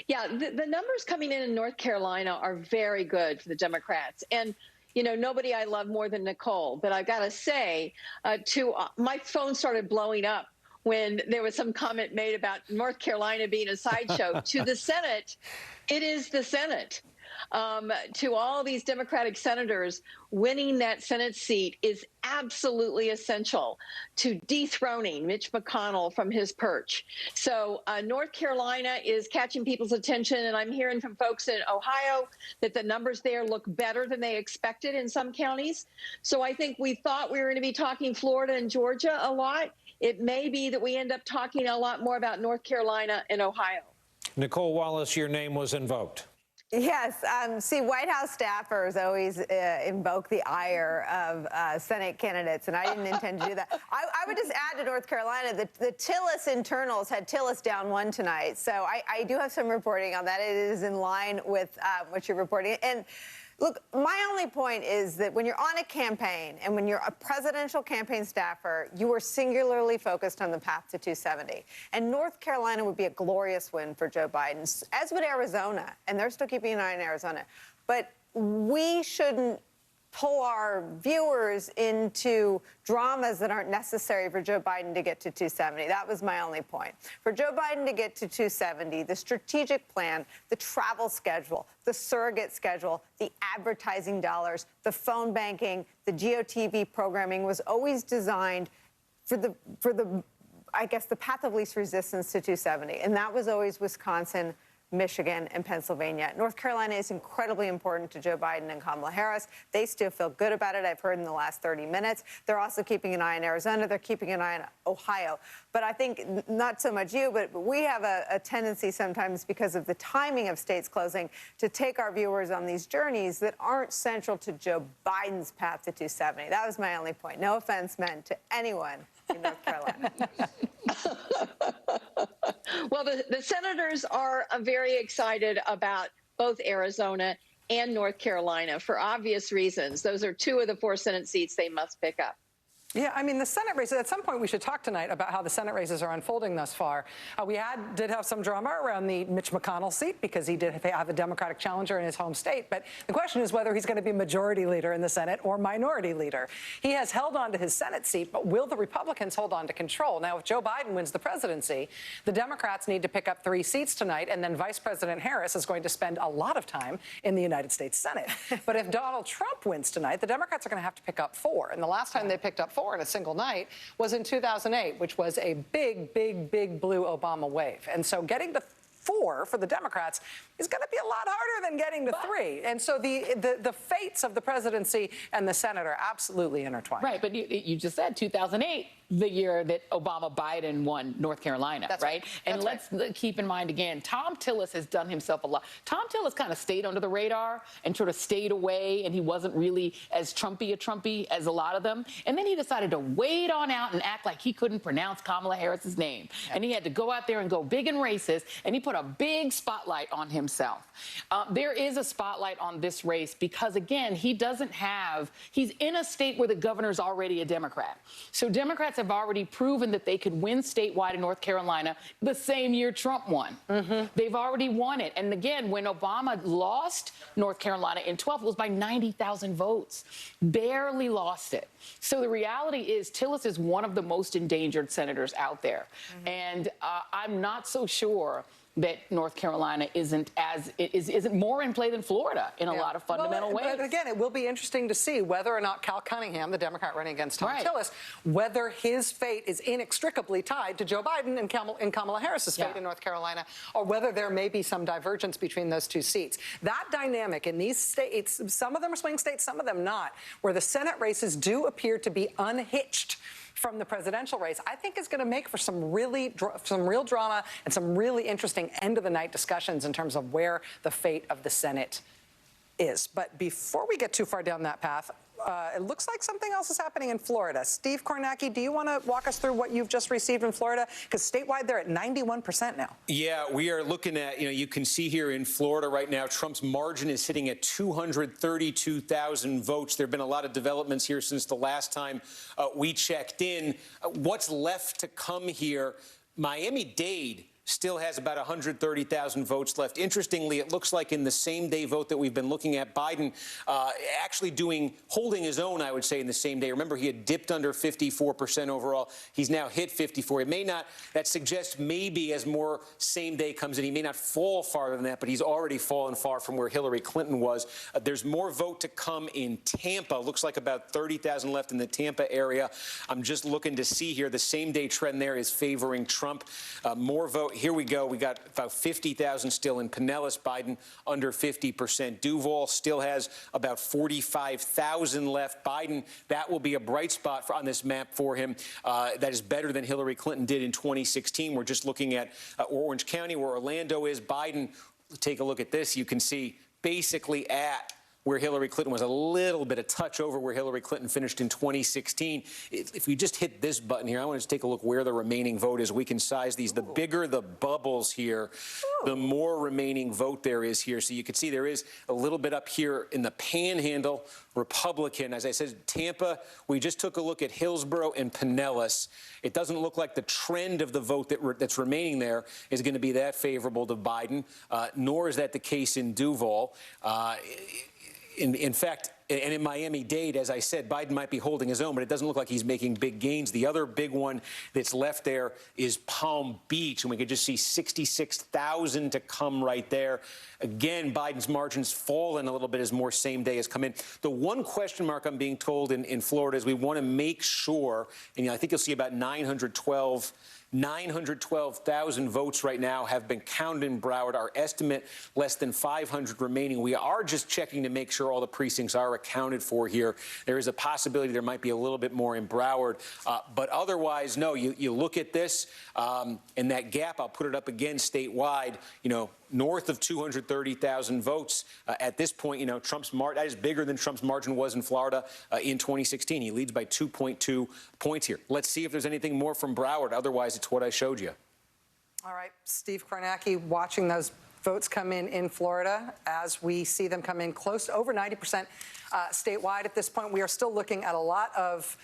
Yeah, the numbers coming in North Carolina are very good for the Democrats. And, nobody I love more than Nicole. But I got to say, my phone started blowing up when there was some comment made about North Carolina being a sideshow. To the Senate, it is the Senate. To all these Democratic senators, winning that Senate seat is absolutely essential to dethroning Mitch McConnell from his perch. So North Carolina is catching people's attention, and I'm hearing from folks in Ohio that the numbers there look better than they expected in some counties. So I think we thought we were going to be talking Florida and Georgia a lot. It may be that we end up talking a lot more about North Carolina and Ohio. Nicole Wallace, your name was invoked. Yes. See, White House staffers always invoke the ire of Senate candidates, and I didn't intend to do that. I would just add to North Carolina that the Tillis internals had Tillis down 1 tonight. So I do have some reporting on that. It is in line with what you're reporting. And look, my only point is that when you're on a campaign and when you're a presidential campaign staffer, you are singularly focused on the path to 270. And North Carolina would be a glorious win for Joe Biden, as would Arizona. And they're still keeping an eye on Arizona. But we shouldn't pull our viewers into dramas that aren't necessary for Joe Biden to get to 270. That was my only point. For Joe Biden to get to 270, the strategic plan, the travel schedule, the surrogate schedule, the advertising dollars, the phone banking, the GOTV programming was always designed for the I guess, the path of least resistance to 270. And that was always Wisconsin, Michigan, and Pennsylvania. North Carolina is incredibly important to Joe Biden and Kamala Harris. They still feel good about it, I've heard in the last 30 minutes. They're also keeping an eye on Arizona. They're keeping an eye on Ohio. But I think not so much you, but we have a tendency sometimes, because of the timing of states closing, to take our viewers on these journeys that aren't central to Joe Biden's path to 270. That was my only point. No offense meant to anyone in North Carolina. Well, the senators are very excited about both Arizona and North Carolina for obvious reasons. Those are two of the 4 Senate seats they must pick up. Yeah, I mean, the Senate races, at some point we should talk tonight about how the Senate races are unfolding thus far. We did have some drama around the Mitch McConnell seat because he did have a Democratic challenger in his home state. But the question is whether he's going to be majority leader in the Senate or minority leader. He has held on to his Senate seat, but will the Republicans hold on to control? Now, if Joe Biden wins the presidency, the Democrats need to pick up 3 seats tonight, and then Vice President Harris is going to spend a lot of time in the United States Senate. But if Donald Trump wins tonight, the Democrats are going to have to pick up 4. And the last time they picked up 4 in a single night was in 2008, which was a big blue Obama wave. And so getting to 4 for the Democrats is going to be a lot harder than getting to 3. And so the fates of the presidency and the Senate are absolutely intertwined. Right, but you just said 2008, the year that Obama-Biden won North Carolina, right? And let's keep in mind, again, Tom Tillis has done himself a lot. Tom Tillis kind of stayed under the radar and sort of stayed away, and he wasn't really as Trumpy as a lot of them. And then he decided to wade on out and act like he couldn't pronounce Kamala Harris's name. Yeah. And he had to go out there and go big and racist, and he put a big spotlight on himself. There is a spotlight on this race because, again, he's in a state where the governor's already a Democrat. So Democrats have already proven that they could win statewide in North Carolina the same year Trump won. They've already won it. And again, when Obama lost North Carolina in 12, it was by 90,000 votes. Barely lost it. So the reality is Tillis is one of the most endangered senators out there. And I'm not so sure that North Carolina isn't more in play than Florida in a lot of fundamental ways. But again, it will be interesting to see whether or not Cal Cunningham, the Democrat running against Tom Tillis, whether his fate is inextricably tied to Joe Biden and Kamala Harris's fate in North Carolina, or whether there may be some divergence between those 2 seats. That dynamic in these states, some of them are swing states, some of them not, where the Senate races do appear to be unhitched from the presidential race, I think is going to make for some real drama and some really interesting end-of-the-night discussions in terms of where the fate of the Senate is. But before we get too far down that path, it looks like something else is happening in Florida. Steve Kornacki, do you want to walk us through what you've just received in Florida? Because statewide, they're at 91% now. Yeah, we are looking at, you can see here in Florida right now, Trump's margin is sitting at 232,000 votes. There have been a lot of developments here since the last time we checked in. What's left to come here? Miami-Dade still has about 130,000 votes left. Interestingly, it looks like in the same-day vote that we've been looking at, Biden actually holding his own, I would say, in the same day. Remember, he had dipped under 54% overall. He's now hit 54. It may not, that suggests maybe as more same-day comes in, he may not fall farther than that, but he's already fallen far from where Hillary Clinton was. There's more vote to come in Tampa. Looks like about 30,000 left in the Tampa area. I'm just looking to see here. The same-day trend there is favoring Trump. More vote. Here we go. We got about 50,000 still in Pinellas. Biden under 50%. Duval still has about 45,000 left. Biden, that will be a bright spot on this map for him. That is better than Hillary Clinton did in 2016. We're just looking at Orange County, where Orlando is. Biden, take a look at this. You can see basically at where Hillary Clinton was, a touch over where Hillary Clinton finished in 2016. If we just hit this button here, I want to just take a look where the remaining vote is. We can size these. The bigger the bubbles here, the more remaining vote there is here. So you can see there is a little bit up here in the Panhandle Republican. As I said, Tampa, we just took a look at Hillsborough and Pinellas. It doesn't look like the trend of the vote that's remaining there is going to be that favorable to Biden, nor is that the case in Duval. In fact, and in Miami-Dade, as I said, Biden might be holding his own, but it doesn't look like he's making big gains. The other big one that's left there is Palm Beach, and we could just see 66,000 to come right there. Again, Biden's margin's fallen a little bit as more same day has come in. The one question mark I'm being told in Florida is we want to make sure, and I think you'll see about 912 912,000 votes right now have been counted in Broward. Our estimate, less than 500 remaining. We are just checking to make sure all the precincts are accounted for here. There is a possibility there might be a little bit more in Broward. But otherwise, no, you look at this and that gap, I'll put it up again statewide, north of 230,000 votes. At this point, Trump's margin, that is bigger than Trump's margin was in Florida in 2016. He leads by 2.2 points here. Let's see if there's anything more from Broward. Otherwise, it's what I showed you. All right, Steve Kornacki, watching those votes come in Florida as we see them come in close to over 90% statewide at this point. We are still looking at a lot of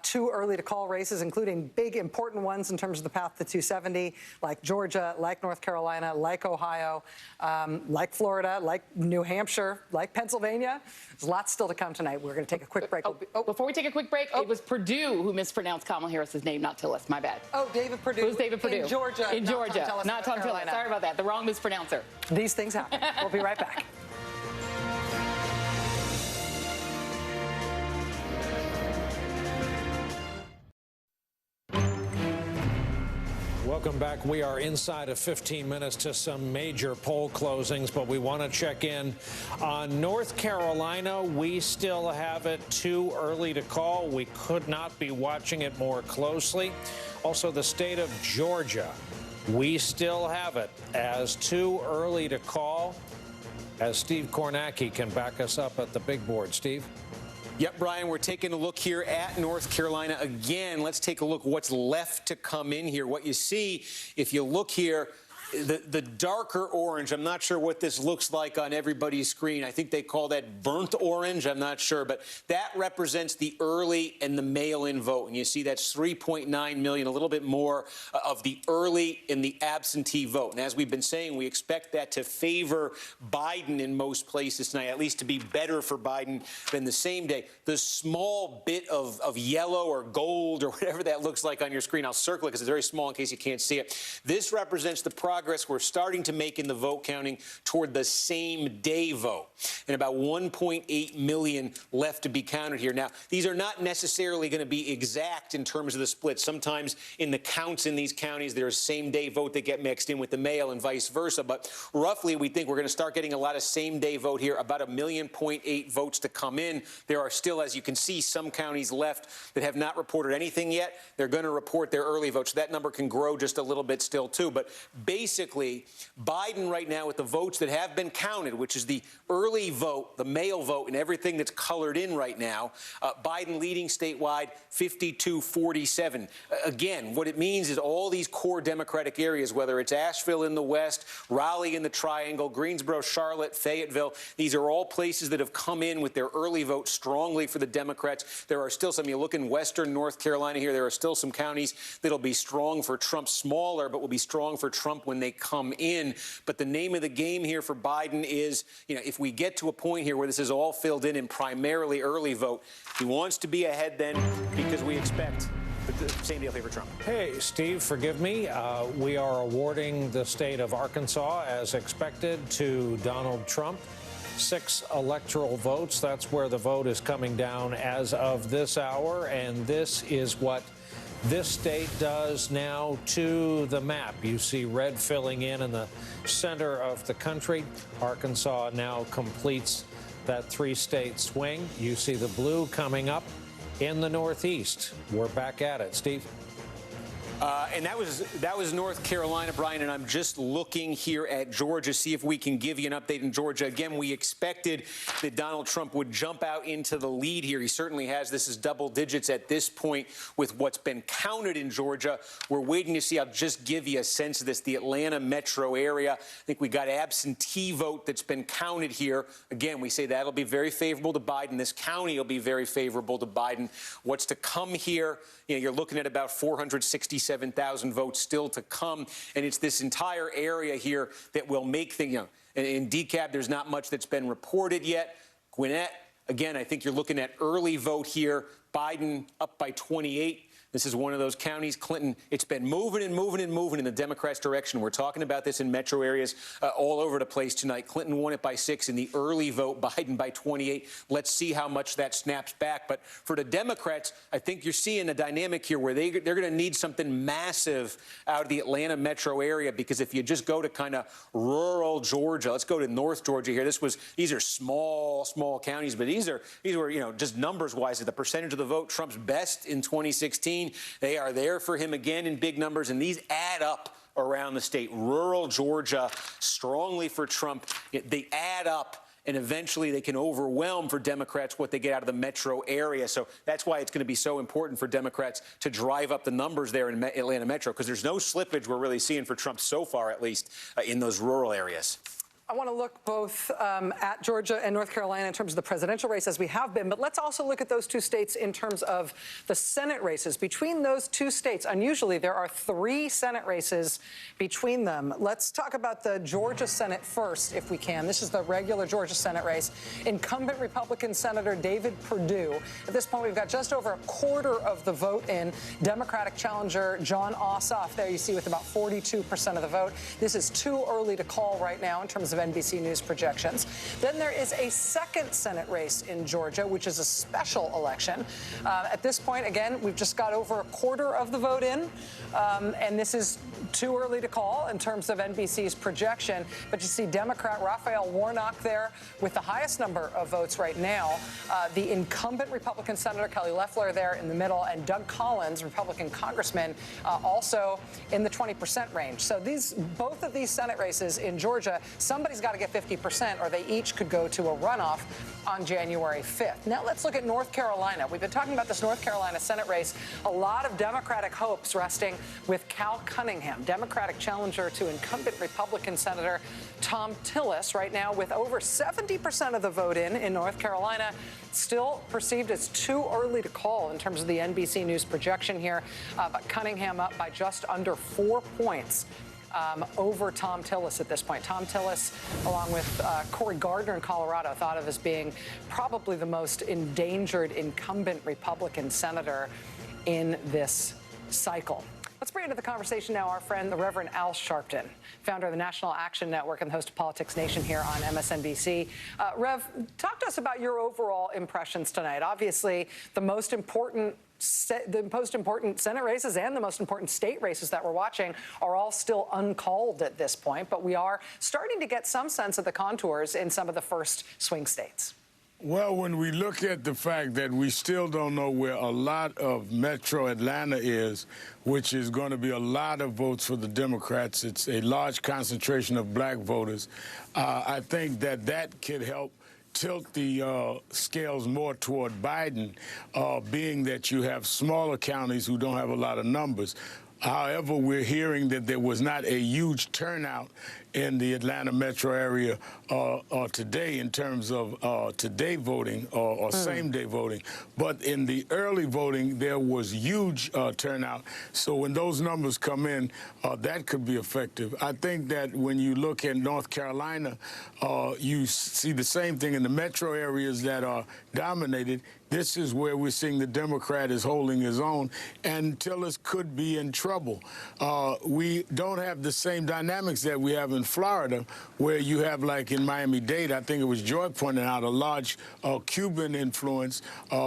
too early to call races, including big important ones in terms of the path to 270, like Georgia, like North Carolina, like Ohio, like Florida, like New Hampshire, like Pennsylvania. There's lots still to come tonight. We're going to take a quick break. Before we take a quick break, it was Perdue who mispronounced Kamala Harris's name, not Tillis. My bad. Oh, David Perdue. Who's David Perdue? In Georgia. In Georgia, not Tom Tillis. Sorry about that. The wrong mispronouncer. These things happen. We'll be right back. Welcome back. We are inside of 15 minutes to some major poll closings, but we want to check in on North Carolina. We still have it too early to call. We could not be watching it more closely. Also, the state of Georgia, we still have it as too early to call, as Steve Kornacki can back us up at the big board. Steve? Yep, Brian, we're taking a look here at North Carolina again. Let's take a look what's left to come in here. What you see, if you look here, the darker orange, I'm not sure what this looks like on everybody's screen. I think they call that burnt orange. I'm not sure. But that represents the early and the mail-in vote. And you see that's 3.9 million, a little bit more of the early and the absentee vote. And as we've been saying, we expect that to favor Biden in most places tonight, at least to be better for Biden than the same day. The small bit of yellow or gold or whatever that looks like on your screen, I'll circle it because it's very small in case you can't see it. This represents the progress we're starting to make in the vote counting toward the same day vote. And about 1.8 million left to be counted here. Now, these are not necessarily going to be exact in terms of the split. Sometimes in the counts in these counties, there's same day vote that get mixed in with the mail and vice versa. But roughly, we think we're going to start getting a lot of same day vote here, about 1.8 million votes to come in. There are still, as you can see, some counties left that have not reported anything yet. They're going to report their early votes. So that number can grow just a little bit still, too. But basically, Biden right now with the votes that have been counted, which is the early vote, the mail vote, and everything that's colored in right now, Biden leading statewide 52-47. Again, what it means is all these core Democratic areas, whether it's Asheville in the west, Raleigh in the Triangle, Greensboro, Charlotte, Fayetteville, these are all places that have come in with their early vote strongly for the Democrats. There are still some, you look in western North Carolina here, there are still some counties that'll be strong for Trump, smaller, but will be strong for Trump when they come in. But the name of the game here for Biden is, if we get to a point here where this is all filled in primarily early vote, he wants to be ahead then because we expect the same deal favor Trump. Hey, Steve, forgive me. We are awarding the state of Arkansas, as expected, to Donald Trump. 6 electoral votes. That's where the vote is coming down as of this hour. And this is what this state does now to the map. You see red filling in the center of the country. Arkansas now completes that 3-state swing. You see the blue coming up in the Northeast. We're back at it. Steve? And that was North Carolina, Brian, and I'm just looking here at Georgia, see if we can give you an update in Georgia. Again, we expected that Donald Trump would jump out into the lead here. He certainly has. This is double digits at this point with what's been counted in Georgia. We're waiting to see. I'll just give you a sense of this. The Atlanta metro area, I think we got absentee vote that's been counted here. Again, we say that'll be very favorable to Biden. This county will be very favorable to Biden. What's to come here, you're looking at about 467,000 votes still to come. And it's this entire area here that will make things, in DeKalb, there's not much that's been reported yet. Gwinnett, again, I think you're looking at early vote here. Biden up by 28. This is one of those counties, Clinton, it's been moving and moving and moving in the Democrats' direction. We're talking about this in metro areas all over the place tonight. Clinton won it by 6 in the early vote, Biden by 28. Let's see how much that snaps back. But for the Democrats, I think you're seeing a dynamic here where they're going to need something massive out of the Atlanta metro area, because if you just go to kind of rural Georgia, let's go to North Georgia here. These are small counties, but these were, you know, just numbers-wise, the percentage of the vote, Trump's best in 2016. They are there for him again in big numbers, and these add up around the state. Rural Georgia, strongly for Trump. They add up, and eventually they can overwhelm for Democrats what they get out of the metro area. So that's why it's going to be so important for Democrats to drive up the numbers there in Atlanta metro, because there's no slippage we're really seeing for Trump so far, at least in those rural areas. I want to look both at Georgia and North Carolina in terms of the presidential race, as we have been, but let's also look at those two states in terms of the Senate races. Between those two states, unusually, there are 3 Senate races between them. Let's talk about the Georgia Senate first, if we can. This is the regular Georgia Senate race. Incumbent Republican Senator David Perdue. At this point, we've got just over a quarter of the vote in. Democratic challenger Jon Ossoff, there you see, with about 42% of the vote. This is too early to call right now in terms of NBC News projections. Then there is a second Senate race in Georgia, which is a special election. At this point, again, we've just got over a quarter of the vote in, and this is too early to call in terms of NBC's projection. But you see Democrat Raphael Warnock there with the highest number of votes right now. The incumbent Republican Senator Kelly Loeffler there in the middle, and Doug Collins, Republican congressman, also in the 20% range. So both of these Senate races in Georgia, somebody's got to get 50%, or they each could go to a runoff on January 5th. Now let's look at North Carolina. We've been talking about this North Carolina Senate race. A lot of Democratic hopes resting with Cal Cunningham, Democratic challenger to incumbent Republican Senator Tom Tillis, right now with over 70% of the vote in North Carolina. Still perceived as too early to call in terms of the NBC News projection here, but Cunningham up by just under 4 points. Over Tom Tillis at this point. Tom Tillis, along with Cory Gardner in Colorado, thought of as being probably the most endangered incumbent Republican senator in this cycle. Let's bring into the conversation now our friend, the Reverend Al Sharpton, founder of the National Action Network and the host of Politics Nation here on MSNBC. Rev, talk to us about your overall impressions tonight. Obviously, the most important Senate races and the most important state races that we're watching are all still uncalled at this point, but we are starting to get some sense of the contours in some of the first swing states. Well, when we look at the fact that we still don't know where a lot of Metro Atlanta is, which is going to be a lot of votes for the Democrats, it's a large concentration of black voters, I think that could help tilt the scales more toward Biden, being that you have smaller counties who don't have a lot of numbers. However, we're hearing that there was not a huge turnout in the Atlanta metro area today in terms of today voting or same-day voting. But in the early voting, there was huge turnout. So when those numbers come in, that could be effective. I think that when you look at North Carolina, you see the same thing in the metro areas that are dominated. This is where we're seeing the Democrat is holding his own, and Tillis could be in trouble. We don't have the same dynamics that we have in Florida, where you have, like in Miami-Dade, I think it was Joy pointed out, a large Cuban influence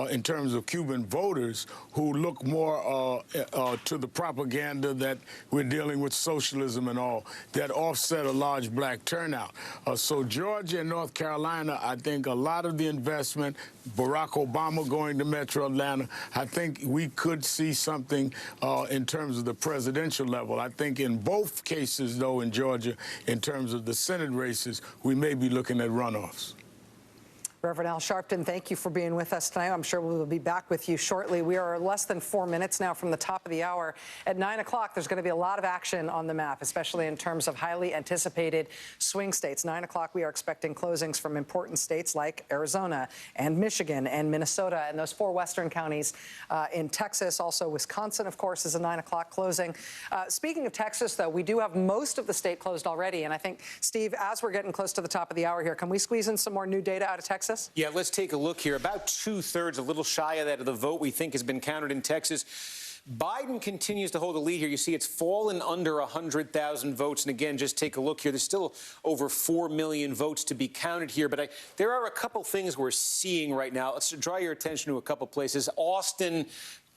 in terms of Cuban voters who look more to the propaganda that we're dealing with socialism and all, that offset a large black turnout. So Georgia and North Carolina, I think a lot of the investment, Barack Obama going to Metro Atlanta, I think we could see something in terms of the presidential level. I think in both cases, though, in Georgia, in terms of the Senate races, we may be looking at runoffs. Reverend Al Sharpton, thank you for being with us tonight. I'm sure we will be back with you shortly. We are less than 4 minutes now from the top of the hour. At 9 o'clock, there's going to be a lot of action on the map, especially in terms of highly anticipated swing states. 9 o'clock, we are expecting closings from important states like Arizona and Michigan and Minnesota and those 4 western counties in Texas. Also, Wisconsin, of course, is a 9 o'clock closing. Speaking of Texas, though, we do have most of the state closed already. And I think, Steve, as we're getting close to the top of the hour here, can we squeeze in some more new data out of Texas? Yeah, let's take a look here. About 2/3, a little shy of that, of the vote we think has been counted in Texas. Biden continues to hold a lead here. You see it's fallen under 100,000 votes. And again, just take a look here. There's still over 4 million votes to be counted here. But there are a couple things we're seeing right now. Let's draw your attention to a couple places. Austin,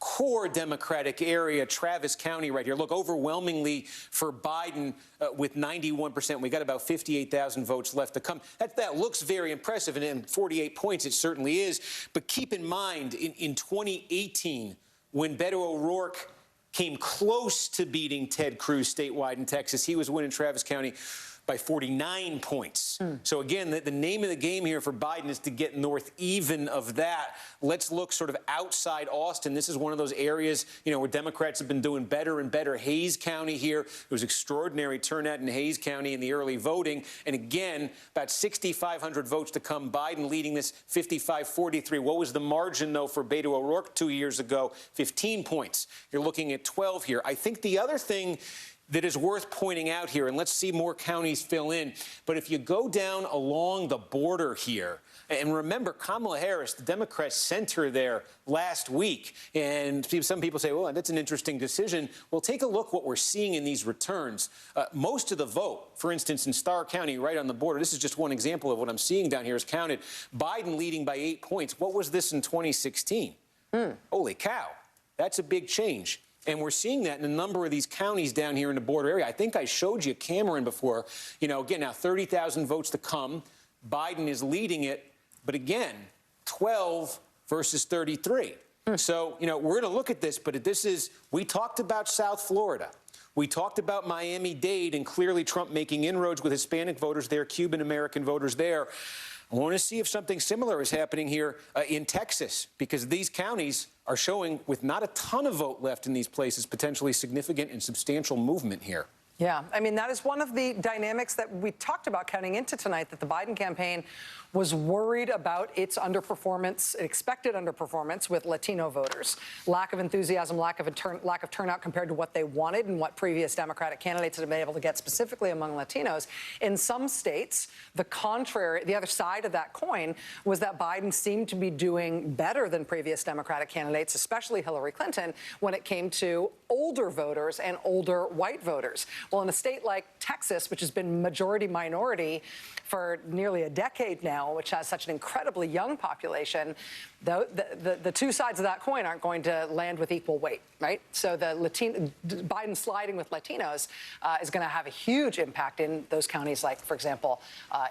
core Democratic area, Travis County right here. Look, overwhelmingly for Biden with 91%. We got about 58,000 votes left to come. That looks very impressive. And in 48 points, it certainly is. But keep in mind, in 2018, when Beto O'Rourke came close to beating Ted Cruz statewide in Texas, he was winning Travis County by 49 points. So again, the name of the game here for Biden is to get north even of that. Let's look sort of outside Austin. This is one of those areas, where Democrats have been doing better and better. Hays County here. There was extraordinary turnout in Hays County in the early voting. And again, about 6,500 votes to come. Biden leading this 55-43. What was the margin, though, for Beto O'Rourke 2 years ago? 15 points. You're looking at 12 here. I think the other thing that is worth pointing out here, and let's see more counties fill in, but if you go down along the border here, and remember Kamala Harris, the Democrats sent her there last week, and some people say, well, that's an interesting decision. Well, take a look what we're seeing in these returns. Most of the vote, for instance, in Starr County, right on the border, this is just one example of what I'm seeing down here is counted. Biden leading by 8 points. What was this in 2016? Holy cow. That's a big change. And we're seeing that in a number of these counties down here in the border area. I think I showed you Cameron before. Again, now 30,000 votes to come. Biden is leading it. But again, 12 versus 33. So, we're going to look at this. But we talked about South Florida. We talked about Miami-Dade and clearly Trump making inroads with Hispanic voters there, Cuban-American voters there. I want to see if something similar is happening here in Texas, because these counties are showing, with not a ton of vote left in these places, potentially significant and substantial movement here. Yeah, I mean, that is one of the dynamics that we talked about coming into tonight, that the Biden campaign was worried about its underperformance, expected underperformance with Latino voters. Lack of enthusiasm, lack of turnout compared to what they wanted and what previous Democratic candidates had been able to get specifically among Latinos. In some states, the other side of that coin was that Biden seemed to be doing better than previous Democratic candidates, especially Hillary Clinton, when it came to older voters and older white voters. Well, in a state like Texas, which has been majority-minority for nearly a decade now, which has such an incredibly young population, the two sides of that coin aren't going to land with equal weight, right? So Biden sliding with Latinos is going to have a huge impact in those counties like, for example,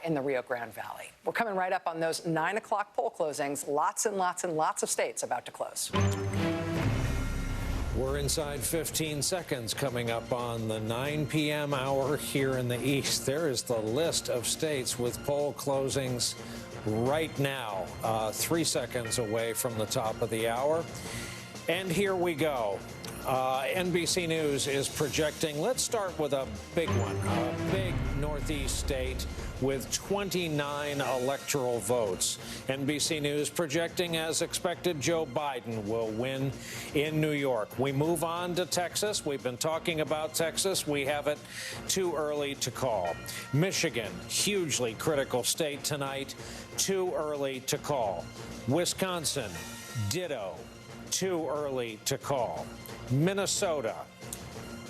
in the Rio Grande Valley. We're coming right up on those 9 o'clock poll closings. Lots and lots and lots of states about to close. We're inside 15 seconds coming up on the 9 p.m. hour here in the East. There is the list of states with poll closings right now, 3 seconds away from the top of the hour. And here we go. NBC News is projecting, let's start with a big one, a big Northeast state with 29 electoral votes. NBC News projecting, as expected, Joe Biden will win in New York. We move on to Texas. We've been talking about Texas. We have it too early to call. Michigan, hugely critical state tonight, too early to call. Wisconsin, ditto, too early to call. Minnesota,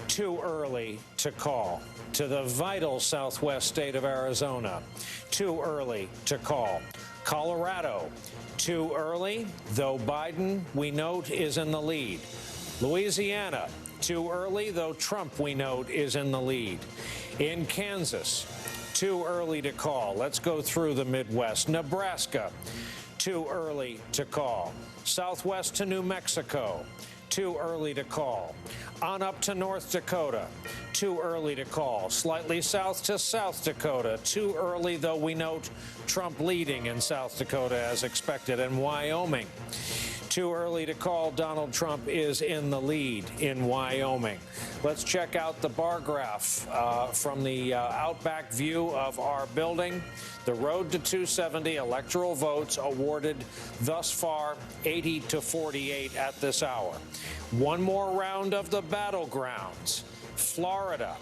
too early to call. To the vital southwest state of Arizona, too early to call. Colorado, too early, though Biden, we note, is in the lead. Louisiana, too early, though Trump, we note, is in the lead. In Kansas, too early to call. Let's go through the Midwest. Nebraska, too early to call. Southwest to New Mexico, too early to call. On up to North Dakota, too early to call. Slightly south to South Dakota, too early, though we note Trump leading in South Dakota as expected. And Wyoming, too early to call. Donald Trump is in the lead in Wyoming. Let's check out the bar graph from the outback view of our building. The road to 270 electoral votes awarded thus far, 80 to 48 at this hour. One more round of the battlegrounds. Florida,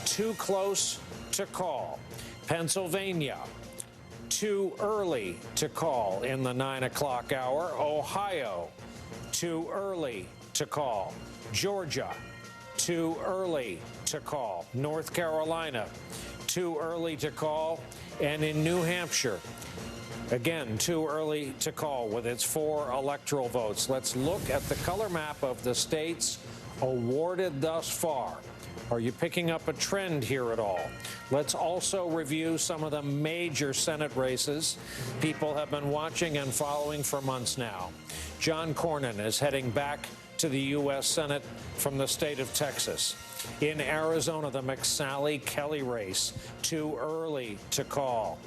too close to call. Pennsylvania, too early to call in the 9 o'clock hour. Ohio, too early to call. Georgia, too early to call. North Carolina, too early to call. And in New Hampshire, again, too early to call with its 4 electoral votes. Let's look at the color map of the states awarded thus far. Are you picking up a trend here at all? Let's also review some of the major Senate races people have been watching and following for months now. John Cornyn is heading back to the U.S. Senate from the state of Texas. In Arizona, the McSally-Kelly race, too early to call.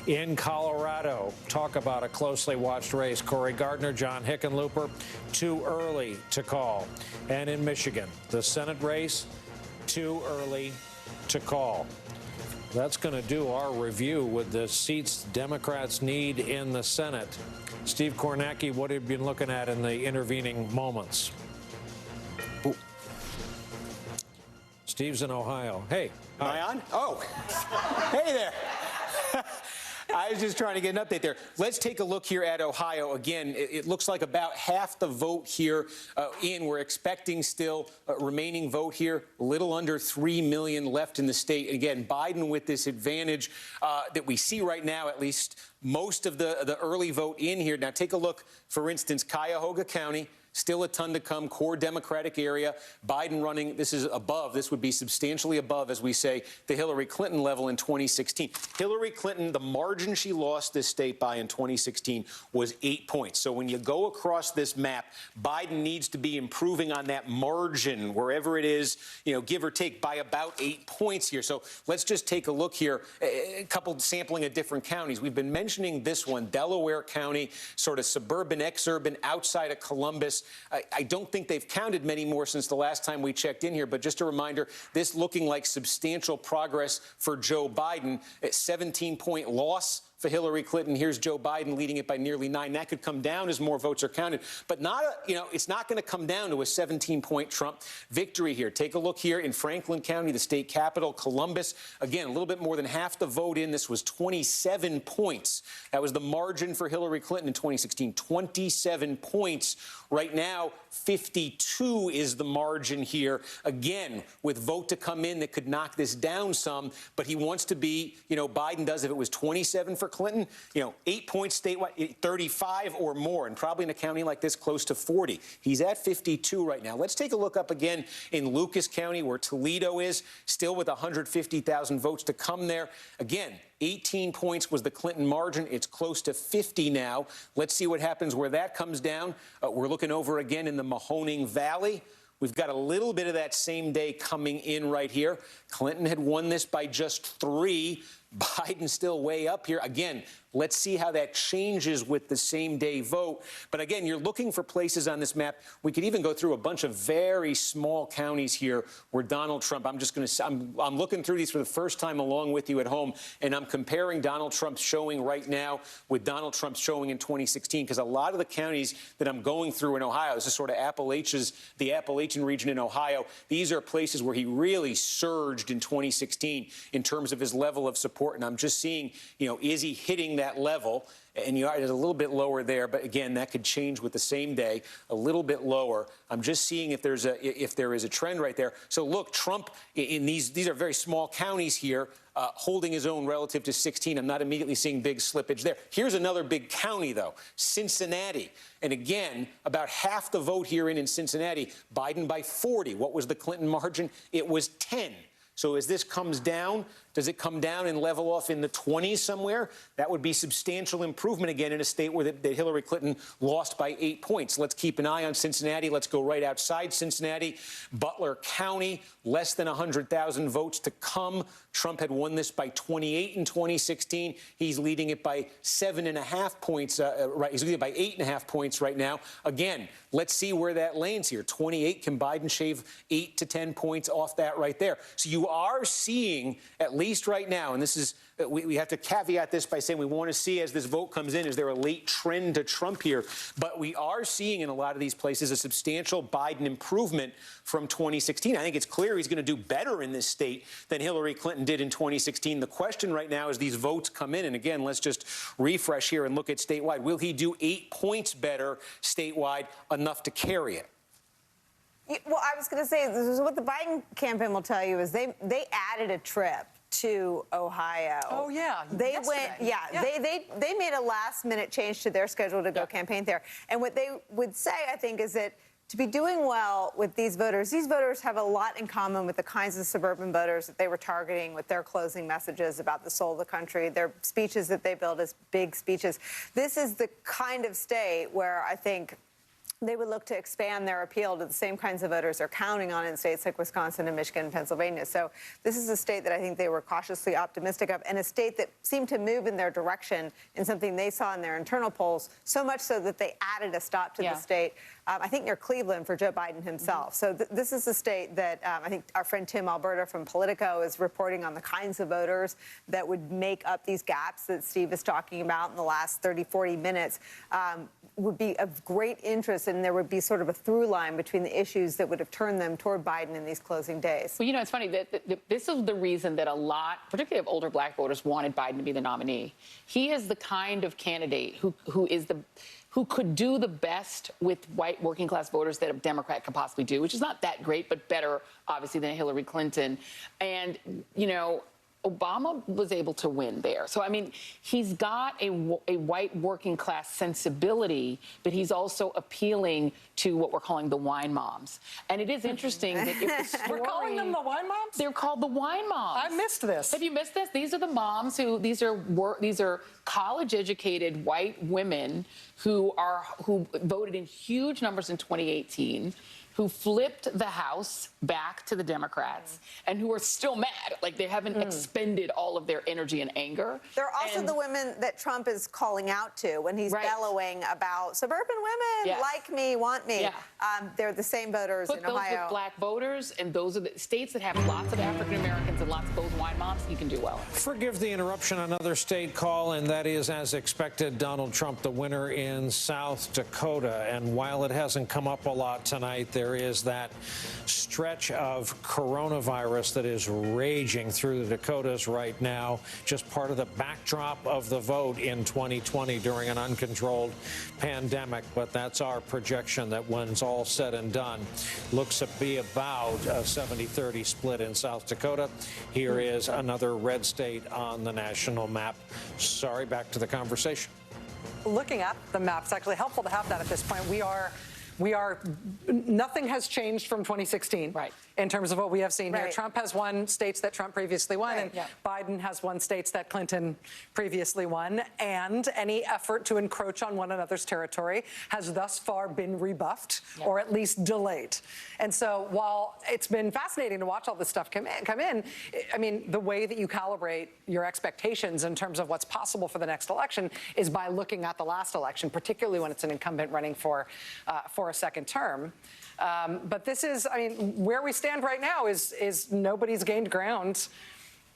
In Colorado, talk about a closely watched race. Cory Gardner, John Hickenlooper, too early to call. And in Michigan, the Senate race, too early to call. That's going to do our review with the seats Democrats need in the Senate. Steve Kornacki, what have you been looking at in the intervening moments? Ooh. Steve's in Ohio. Hey. Am I on? Oh. Hey there. I was just trying to get an update there. Let's take a look here at Ohio. Again, it looks like about half the vote here in. We're expecting still a remaining vote here, a little under 3 million left in the state. Again, Biden with this advantage that we see right now, at least most of the early vote in here. Now, take a look, for instance, Cuyahoga County. Still a ton to come, core Democratic area. Biden running, this is above, this would be substantially above, as we say, the Hillary Clinton level in 2016. Hillary Clinton, the margin she lost this state by in 2016 was 8 points. So when you go across this map, Biden needs to be improving on that margin, wherever it is, give or take, by about 8 points here. So let's just take a look here, a couple sampling of different counties. We've been mentioning this one, Delaware County, sort of suburban, exurban, outside of Columbus. I don't think they've counted many more since the last time we checked in here, but just a reminder, this looking like substantial progress for Joe Biden. A 17-point loss for Hillary Clinton. Here's Joe Biden leading it by nearly 9. That could come down as more votes are counted, but it's not going to come down to a 17-point Trump victory here. Take a look here in Franklin County, the state capital, Columbus. Again, a little bit more than half the vote in. This was 27 points. That was the margin for Hillary Clinton in 2016. 27 points. Right now, 52 is the margin here. Again, with vote to come in that could knock this down some, but he wants to be, Biden does, if it was 27 for Clinton, 8 points statewide, 35 or more, and probably in a county like this, close to 40. He's at 52 right now. Let's take a look up again in Lucas County, where Toledo is, still with 150,000 votes to come there. Again, 18 points was the Clinton margin. It's close to 50 now. Let's see what happens where that comes down. We're looking over again in the Mahoning Valley. We've got a little bit of that same day coming in right here. Clinton had won this by just 3. Biden still way up here. Again, let's see how that changes with the same day vote. But again, you're looking for places on this map. We could even go through a bunch of very small counties here where Donald Trump, I'm looking through these for the first time along with you at home, and I'm comparing Donald Trump's showing right now with Donald Trump's showing in 2016, because a lot of the counties that I'm going through in Ohio, this is sort of the Appalachian region in Ohio, these are places where he really surged in 2016 in terms of his level of support. And I'm just seeing, is he hitting that level? And it's a little bit lower there, but again, that could change with the same day, a little bit lower. I'm just seeing if there is a trend right there. So look, Trump in these are very small counties here, holding his own relative to 16. I'm not immediately seeing big slippage there. Here's another big county, though, Cincinnati. And again, about half the vote here in Cincinnati, Biden by 40. What was the Clinton margin? It was 10. So as this comes down, does it come down and level off in the 20s somewhere? That would be substantial improvement again in a state where that Hillary Clinton lost by 8 points. Let's keep an eye on Cincinnati. Let's go right outside Cincinnati. Butler County, less than 100,000 votes to come. Trump had won this by 28 in 2016. He's leading it by 7.5 points. He's leading it by 8.5 points right now. Again, let's see where that lands here. 28. Can Biden shave 8 to 10 points off that right there? So you are seeing, at least right now, and this is, we have to caveat this by saying we want to see as this vote comes in, is there a late trend to Trump here? But we are seeing in a lot of these places a substantial Biden improvement from 2016. I think it's clear he's going to do better in this state than Hillary Clinton did in 2016. The question right now is these votes come in, and again, let's just refresh here and look at statewide. Will he do 8 points better statewide, enough to carry it? Well, I was going to say, this is what the Biden campaign will tell you, is they added a trip to Ohio. Oh, yeah. They yesterday. went, they made a last-minute change to their schedule to go campaign there. And what they would say, I think, is that to be doing well with these voters have a lot in common with the kinds of suburban voters that they were targeting with their closing messages about the soul of the country, their speeches that they build as big speeches. This is the kind of state where I think they would look to expand their appeal to the same kinds of voters they're counting on in states like Wisconsin and Michigan and Pennsylvania. So this is a state that I think they were cautiously optimistic of, and a state that seemed to move in their direction in something they saw in their internal polls, so much so that they added a stop to the state, I think near Cleveland, for Joe Biden himself. So this is a state that I think our friend Tim Alberta from Politico is reporting on the kinds of voters that would make up these gaps that Steve is talking about in the last 30, 40 minutes, would be of great interest, and there would be sort of a through line between the issues that would have turned them toward Biden in these closing days. Well, you know, it's funny that this is the reason that a lot, particularly of older black voters, wanted Biden to be the nominee. He is the kind of candidate who could do the best with white working class voters that a Democrat could possibly do, which is not that great, but better, obviously, than Hillary Clinton. And, you know, Obama was able to win there. So, I mean, he's got a white working class sensibility, but he's also appealing to what we're calling the wine moms. And it is interesting that if the story... We're calling them the wine moms? They're called the wine moms. I missed this. Have you missed this? These are the moms these are college-educated white women who voted in huge numbers in 2018, who flipped the House back to the Democrats, and who are still mad. Like, they haven't expended all of their energy and anger. They're also the women that Trump is calling out to when he's bellowing about suburban women, like me, want me. They're the same voters in Ohio. Put those with black voters, and those are the states that have lots of African Americans and lots of those wine moms, he can do well. Forgive the interruption, another state call, and that is, as expected, Donald Trump the winner in South Dakota. And while it hasn't come up a lot tonight, there is that stretch of coronavirus that is raging through the Dakotas right now, just part of the backdrop of the vote in 2020 during an uncontrolled pandemic. But that's our projection, that when it's all said and done, looks to be about a 70-30 split in South Dakota. Here is another red state on the national map. Sorry, back to the conversation. Looking at the map, it's actually helpful to have that at this point. Nothing has changed from 2016 in terms of what we have seen here. Trump has won states that Trump previously won, and Biden has won states that Clinton previously won, and any effort to encroach on one another's territory has thus far been rebuffed or at least delayed. And so while it's been fascinating to watch all this stuff come in, I mean, the way that you calibrate your expectations in terms of what's possible for the next election is by looking at the last election, particularly when it's an incumbent running for a second term. But this is, I mean, where we stand right now is nobody's gained ground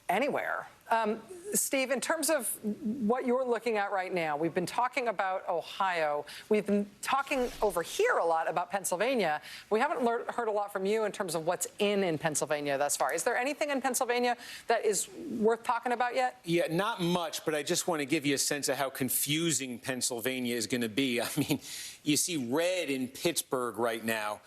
anywhere. Steve, in terms of what you're looking at right now, we've been talking about Ohio. We've been talking over here a lot about Pennsylvania. We haven't heard a lot from you in terms of what's in Pennsylvania thus far. Is there anything in Pennsylvania that is worth talking about yet? Yeah, not much, but I just want to give you a sense of how confusing Pennsylvania is going to be. I mean, you see red in Pittsburgh right now.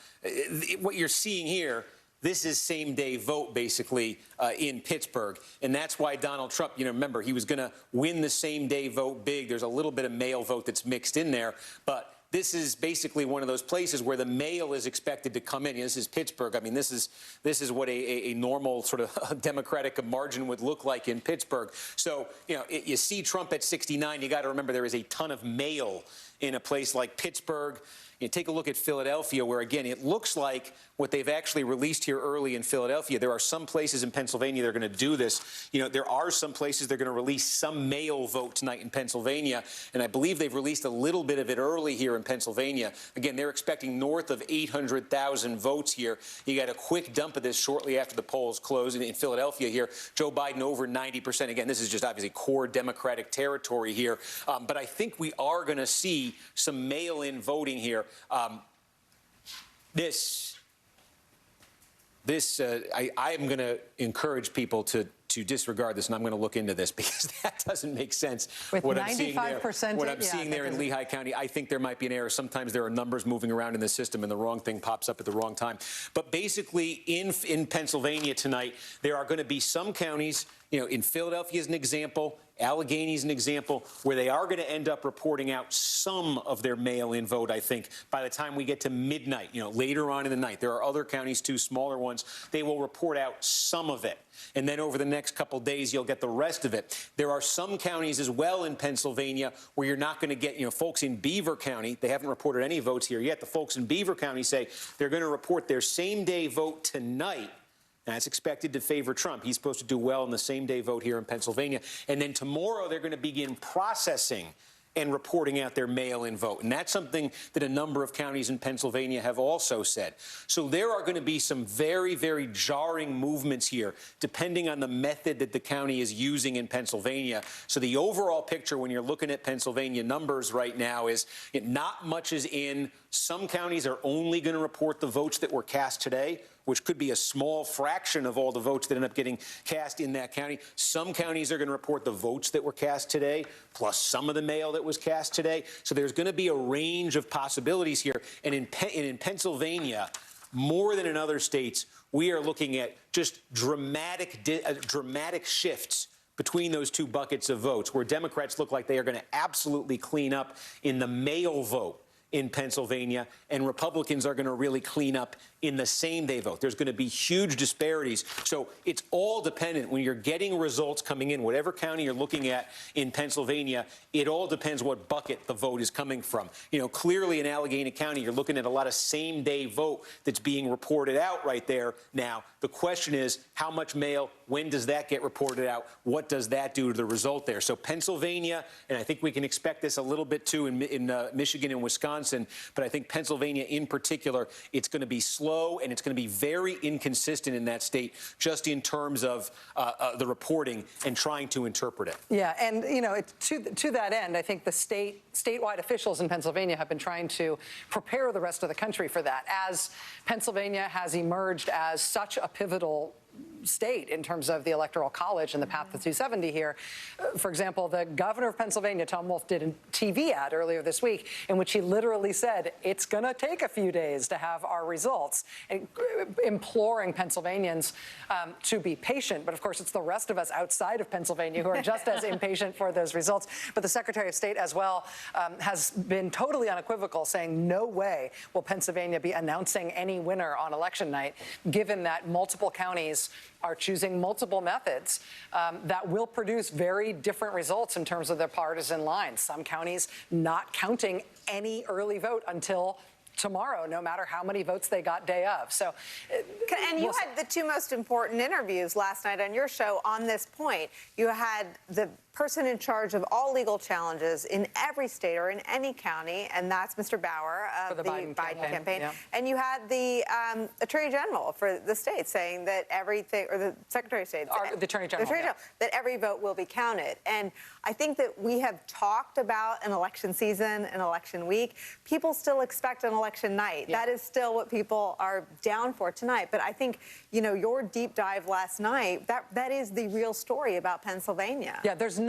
What you're seeing here, this is same-day vote, basically, in Pittsburgh. And that's why Donald Trump, you know, remember, he was going to win the same-day vote big. There's a little bit of mail vote that's mixed in there. But this is basically one of those places where the mail is expected to come in. You know, this is Pittsburgh. I mean, this is what a normal sort of Democratic margin would look like in Pittsburgh. So, you know, you see Trump at 69. You got to remember there is a ton of mail in a place like Pittsburgh. You take a look at Philadelphia, where, again, it looks like what they've actually released here early in Philadelphia. There are some places in Pennsylvania that are going to do this. You know, there are some places they're going to release some mail vote tonight in Pennsylvania, and I believe they've released a little bit of it early here in Pennsylvania. Again, they're expecting north of 800,000 votes here. You got a quick dump of this shortly after the polls close in Philadelphia here. Joe Biden over 90%. Again, this is just obviously core Democratic territory here. But I think we are going to see some mail-in voting here. I am going to encourage people to to disregard this, and I'm going to look into this because that doesn't make sense. With what 95%, what I'm seeing there in Lehigh County, I think there might be an error. Sometimes there are numbers moving around in the system, and the wrong thing pops up at the wrong time. But basically, in Pennsylvania tonight, there are going to be some counties, in Philadelphia as an example, Allegheny is an example, where they are going to end up reporting out some of their mail-in vote, I think, by the time we get to midnight, later on in the night. There are other counties, too, smaller ones. They will report out some of it. And then over the next couple days, you'll get the rest of it. There are some counties as well in Pennsylvania where you're not going to get, folks in Beaver County, they haven't reported any votes here yet. The folks in Beaver County say they're going to report their same-day vote tonight. And that's expected to favor Trump. He's supposed to do well in the same-day vote here in Pennsylvania. And then tomorrow, they're going to begin processing and reporting out their mail-in vote. And that's something that a number of counties in Pennsylvania have also said. So there are going to be some very, very jarring movements here, depending on the method that the county is using in Pennsylvania. So the overall picture, when you're looking at Pennsylvania numbers right now, is not much is in. Some counties are only going to report the votes that were cast today, which could be a small fraction of all the votes that end up getting cast in that county. Some counties are going to report the votes that were cast today, plus some of the mail that was cast today. So there's going to be a range of possibilities here. And in Pennsylvania, more than in other states, we are looking at just dramatic shifts between those two buckets of votes, where Democrats look like they are going to absolutely clean up in the mail vote in Pennsylvania, and Republicans are going to really clean up in the same-day vote. There's going to be huge disparities. So it's all dependent. When you're getting results coming in, whatever county you're looking at in Pennsylvania, it all depends what bucket the vote is coming from. Clearly in Allegheny County, you're looking at a lot of same-day vote that's being reported out right there now. The question is, how much mail? When does that get reported out? What does that do to the result there? So Pennsylvania, and I think we can expect this a little bit too in Michigan and Wisconsin, but I think Pennsylvania in particular, it's going to be slow and it's going to be very inconsistent in that state, just in terms of the reporting and trying to interpret it. Yeah, and to that end, I think the statewide officials in Pennsylvania have been trying to prepare the rest of the country for that, as Pennsylvania has emerged as such a pivotal state in terms of the Electoral College and the path to 270 here. For example, the governor of Pennsylvania, Tom Wolf, did a TV ad earlier this week in which he literally said, it's going to take a few days to have our results, and imploring Pennsylvanians to be patient. But of course, it's the rest of us outside of Pennsylvania who are just as impatient for those results. But the Secretary of State as well has been totally unequivocal, saying no way will Pennsylvania be announcing any winner on election night, given that multiple counties are choosing multiple methods that will produce very different results in terms of their partisan lines. Some counties not counting any early vote until tomorrow, no matter how many votes they got day of. So, and you had the two most important interviews last night on your show on this point. You had the person in charge of all legal challenges in every state or in any county, and that's Mr. Bauer of the Biden campaign. Yeah. And you had the Attorney General for the state saying that everything, or the Secretary of State, the Attorney General, that every vote will be counted. And I think that we have talked about an election season, an election week. People still expect an election night. Yeah. That is still what people are down for tonight. But I think, your deep dive last night, that is the real story about Pennsylvania. Yeah, there's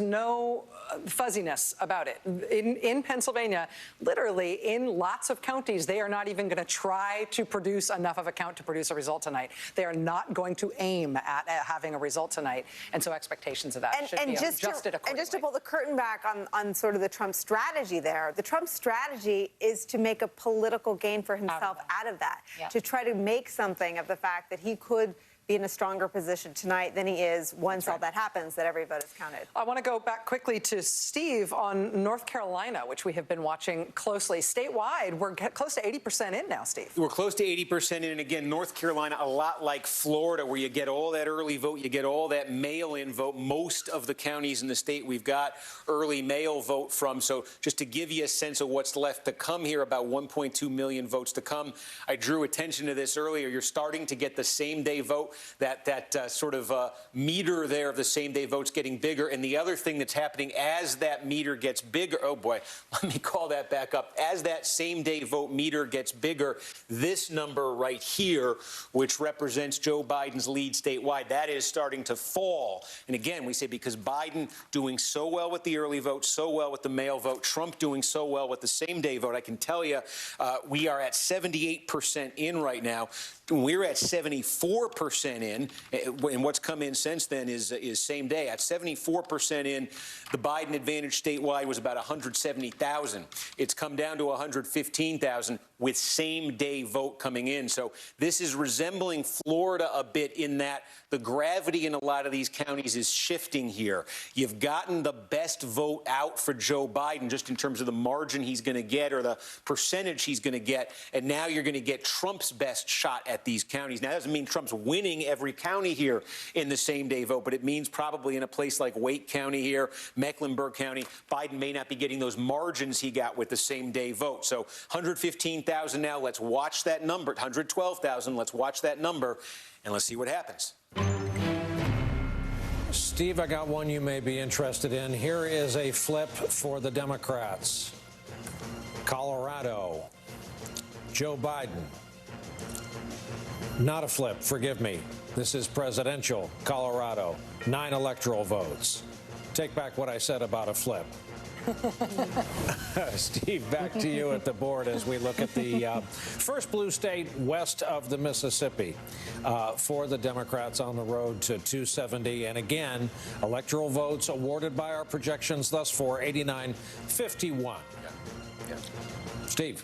no fuzziness about it. In Pennsylvania, literally in lots of counties, they are not even going to try to produce enough of a count to produce a result tonight. They are not going to aim at having a result tonight. And so expectations of that should be adjusted accordingly. And just to pull the curtain back on sort of the Trump strategy there, the Trump strategy is to make a political gain for himself out of that, to try to make something of the fact that he could be in a stronger position tonight than he is once all that happens, that every vote is counted. I want to go back quickly to Steve on North Carolina, which we have been watching closely. Statewide, we're close to 80% in now, Steve. We're close to 80% in, and again, North Carolina, a lot like Florida, where you get all that early vote, you get all that mail-in vote. Most of the counties in the state we've got early mail vote from. So just to give you a sense of what's left to come here, about 1.2 million votes to come. I drew attention to this earlier. You're starting to get the same-day vote that sort of meter there of the same-day votes getting bigger. And the other thing that's happening as that meter gets bigger, oh boy, let me call that back up. As that same-day vote meter gets bigger, this number right here, which represents Joe Biden's lead statewide, that is starting to fall. And again, we say because Biden doing so well with the early vote, so well with the mail vote, Trump doing so well with the same-day vote, I can tell you we are at 78% in right now. We're at 74% in, and what's come in since then is same day. At 74% in, the Biden advantage statewide was about 170,000. It's come down to 115,000 with same-day vote coming in. So this is resembling Florida a bit in that the gravity in a lot of these counties is shifting here. You've gotten the best vote out for Joe Biden just in terms of the margin he's going to get or the percentage he's going to get, and now you're going to get Trump's best shot at these counties. Now, that doesn't mean Trump's winning every county here in the same-day vote, but it means probably in a place like Wake County here, Mecklenburg County, Biden may not be getting those margins he got with the same-day vote. So 115,000 now. Let's watch that number. 112,000. Let's watch that number, and let's see what happens. Steve, I got one you may be interested in. Here is a flip for the Democrats. Colorado. Joe Biden. Not a flip, forgive me. This is presidential Colorado. 9 electoral votes. Take back what I said about a flip. Steve, back to you at the board as we look at the first blue state west of the Mississippi for the Democrats on the road to 270. And again, electoral votes awarded by our projections thus far, 89-51. Yeah. Steve.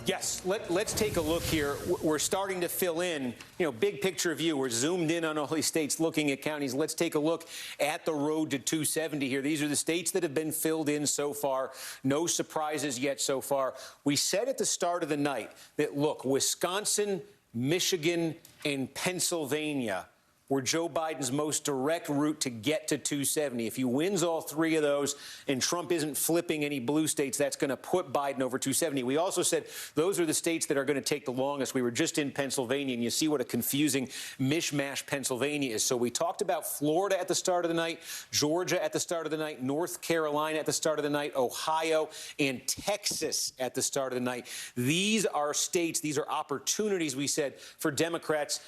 Yes, let's take a look here. We're starting to fill in, big picture view. We're zoomed in on all these states looking at counties. Let's take a look at the road to 270 here. These are the states that have been filled in so far. No surprises yet so far. We said at the start of the night that, look, Wisconsin, Michigan, and Pennsylvania were Joe Biden's most direct route to get to 270. If he wins all 3 of those and Trump isn't flipping any blue states, that's going to put Biden over 270. We also said those are the states that are going to take the longest. We were just in Pennsylvania, and you see what a confusing mishmash Pennsylvania is. So we talked about Florida at the start of the night, Georgia at the start of the night, North Carolina at the start of the night, Ohio, and Texas at the start of the night. These are states, these are opportunities, we said, for Democrats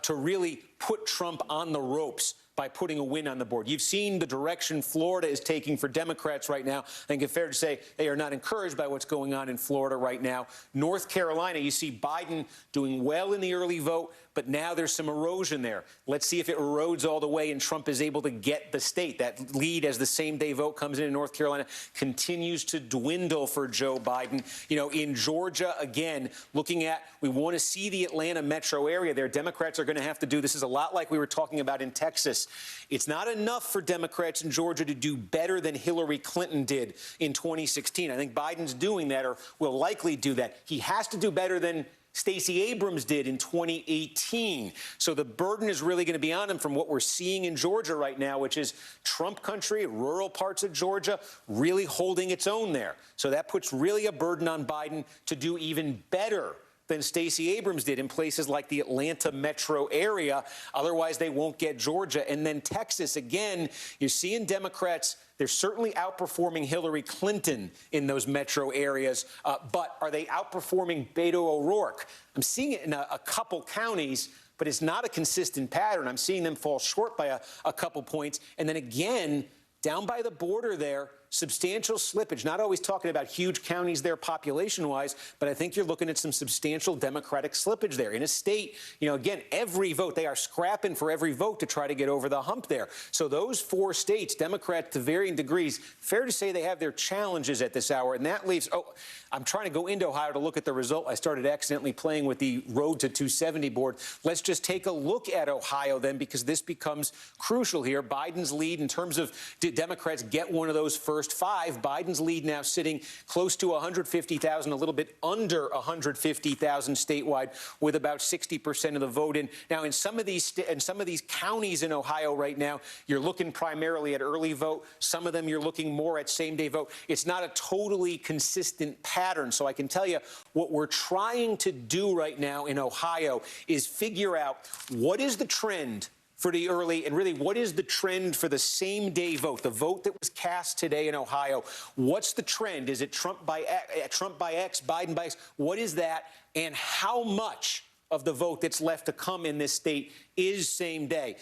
to really put Trump on the ropes by putting a win on the board. You've seen the direction Florida is taking for Democrats right now. I think it's fair to say they are not encouraged by what's going on in Florida right now. North Carolina, you see Biden doing well in the early vote, but now there's some erosion there. Let's see if it erodes all the way and Trump is able to get the state. That lead as the same-day vote comes in North Carolina continues to dwindle for Joe Biden. In Georgia, again, looking at, we want to see the Atlanta metro area there. Democrats are going to have to do, this is a lot like we were talking about in Texas. It's not enough for Democrats in Georgia to do better than Hillary Clinton did in 2016. I think Biden's doing that or will likely do that. He has to do better than Stacey Abrams did in 2018. So the burden is really going to be on him from what we're seeing in Georgia right now, which is Trump country, rural parts of Georgia, really holding its own there. So that puts really a burden on Biden to do even better than Stacey Abrams did in places like the Atlanta metro area. Otherwise, they won't get Georgia. And then Texas, again, you're seeing Democrats, they're certainly outperforming Hillary Clinton in those metro areas. But are they outperforming Beto O'Rourke? I'm seeing it in a couple counties, but it's not a consistent pattern. I'm seeing them fall short by a couple points. And then again, down by the border there, substantial slippage, not always talking about huge counties there population-wise, but I think you're looking at some substantial Democratic slippage there. In a state, again, every vote, they are scrapping for every vote to try to get over the hump there. So those 4 states, Democrats to varying degrees, fair to say they have their challenges at this hour. And that leaves, I'm trying to go into Ohio to look at the result. I started accidentally playing with the road to 270 board. Let's just take a look at Ohio then, because this becomes crucial here. Biden's lead in terms of did Democrats get one of those first first 5. Biden's lead now sitting close to 150,000, a little bit under 150,000 statewide, with about 60% of the vote in. Now, in some of these counties in Ohio right now, you're looking primarily at early vote. Some of them you're looking more at same-day vote. It's not a totally consistent pattern. So I can tell you what we're trying to do right now in Ohio is figure out what is the trend for the early, and really what is the trend for the same-day vote, the vote that was cast today in Ohio. What's the trend? Is it Trump by X, Biden by X? What is that? And how much of the vote that's left to come in this state is same day?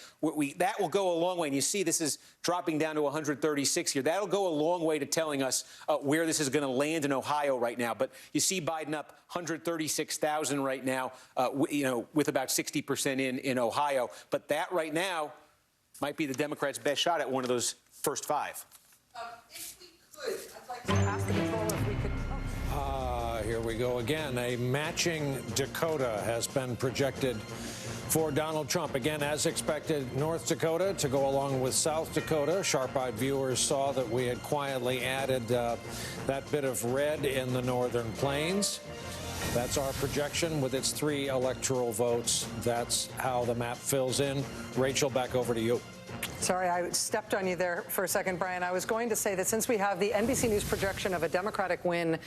That will go a long way. And you see this is dropping down to 136 here. That'll go a long way to telling us where this is going to land in Ohio right now. But you see Biden up 136,000 right now, with about 60% in Ohio. But that right now might be the Democrats' best shot at one of those first 5. If we could, I'd like to ask the controller if we could. Here we go again. A matching Dakota has been projected for Donald Trump. Again, as expected, North Dakota to go along with South Dakota. Sharp-eyed viewers saw that we had quietly added that bit of red in the northern plains. That's our projection with its 3 electoral votes. That's how the map fills in. Rachel, back over to you. Sorry, I stepped on you there for a second, Brian. I was going to say that since we have the NBC News projection of a Democratic win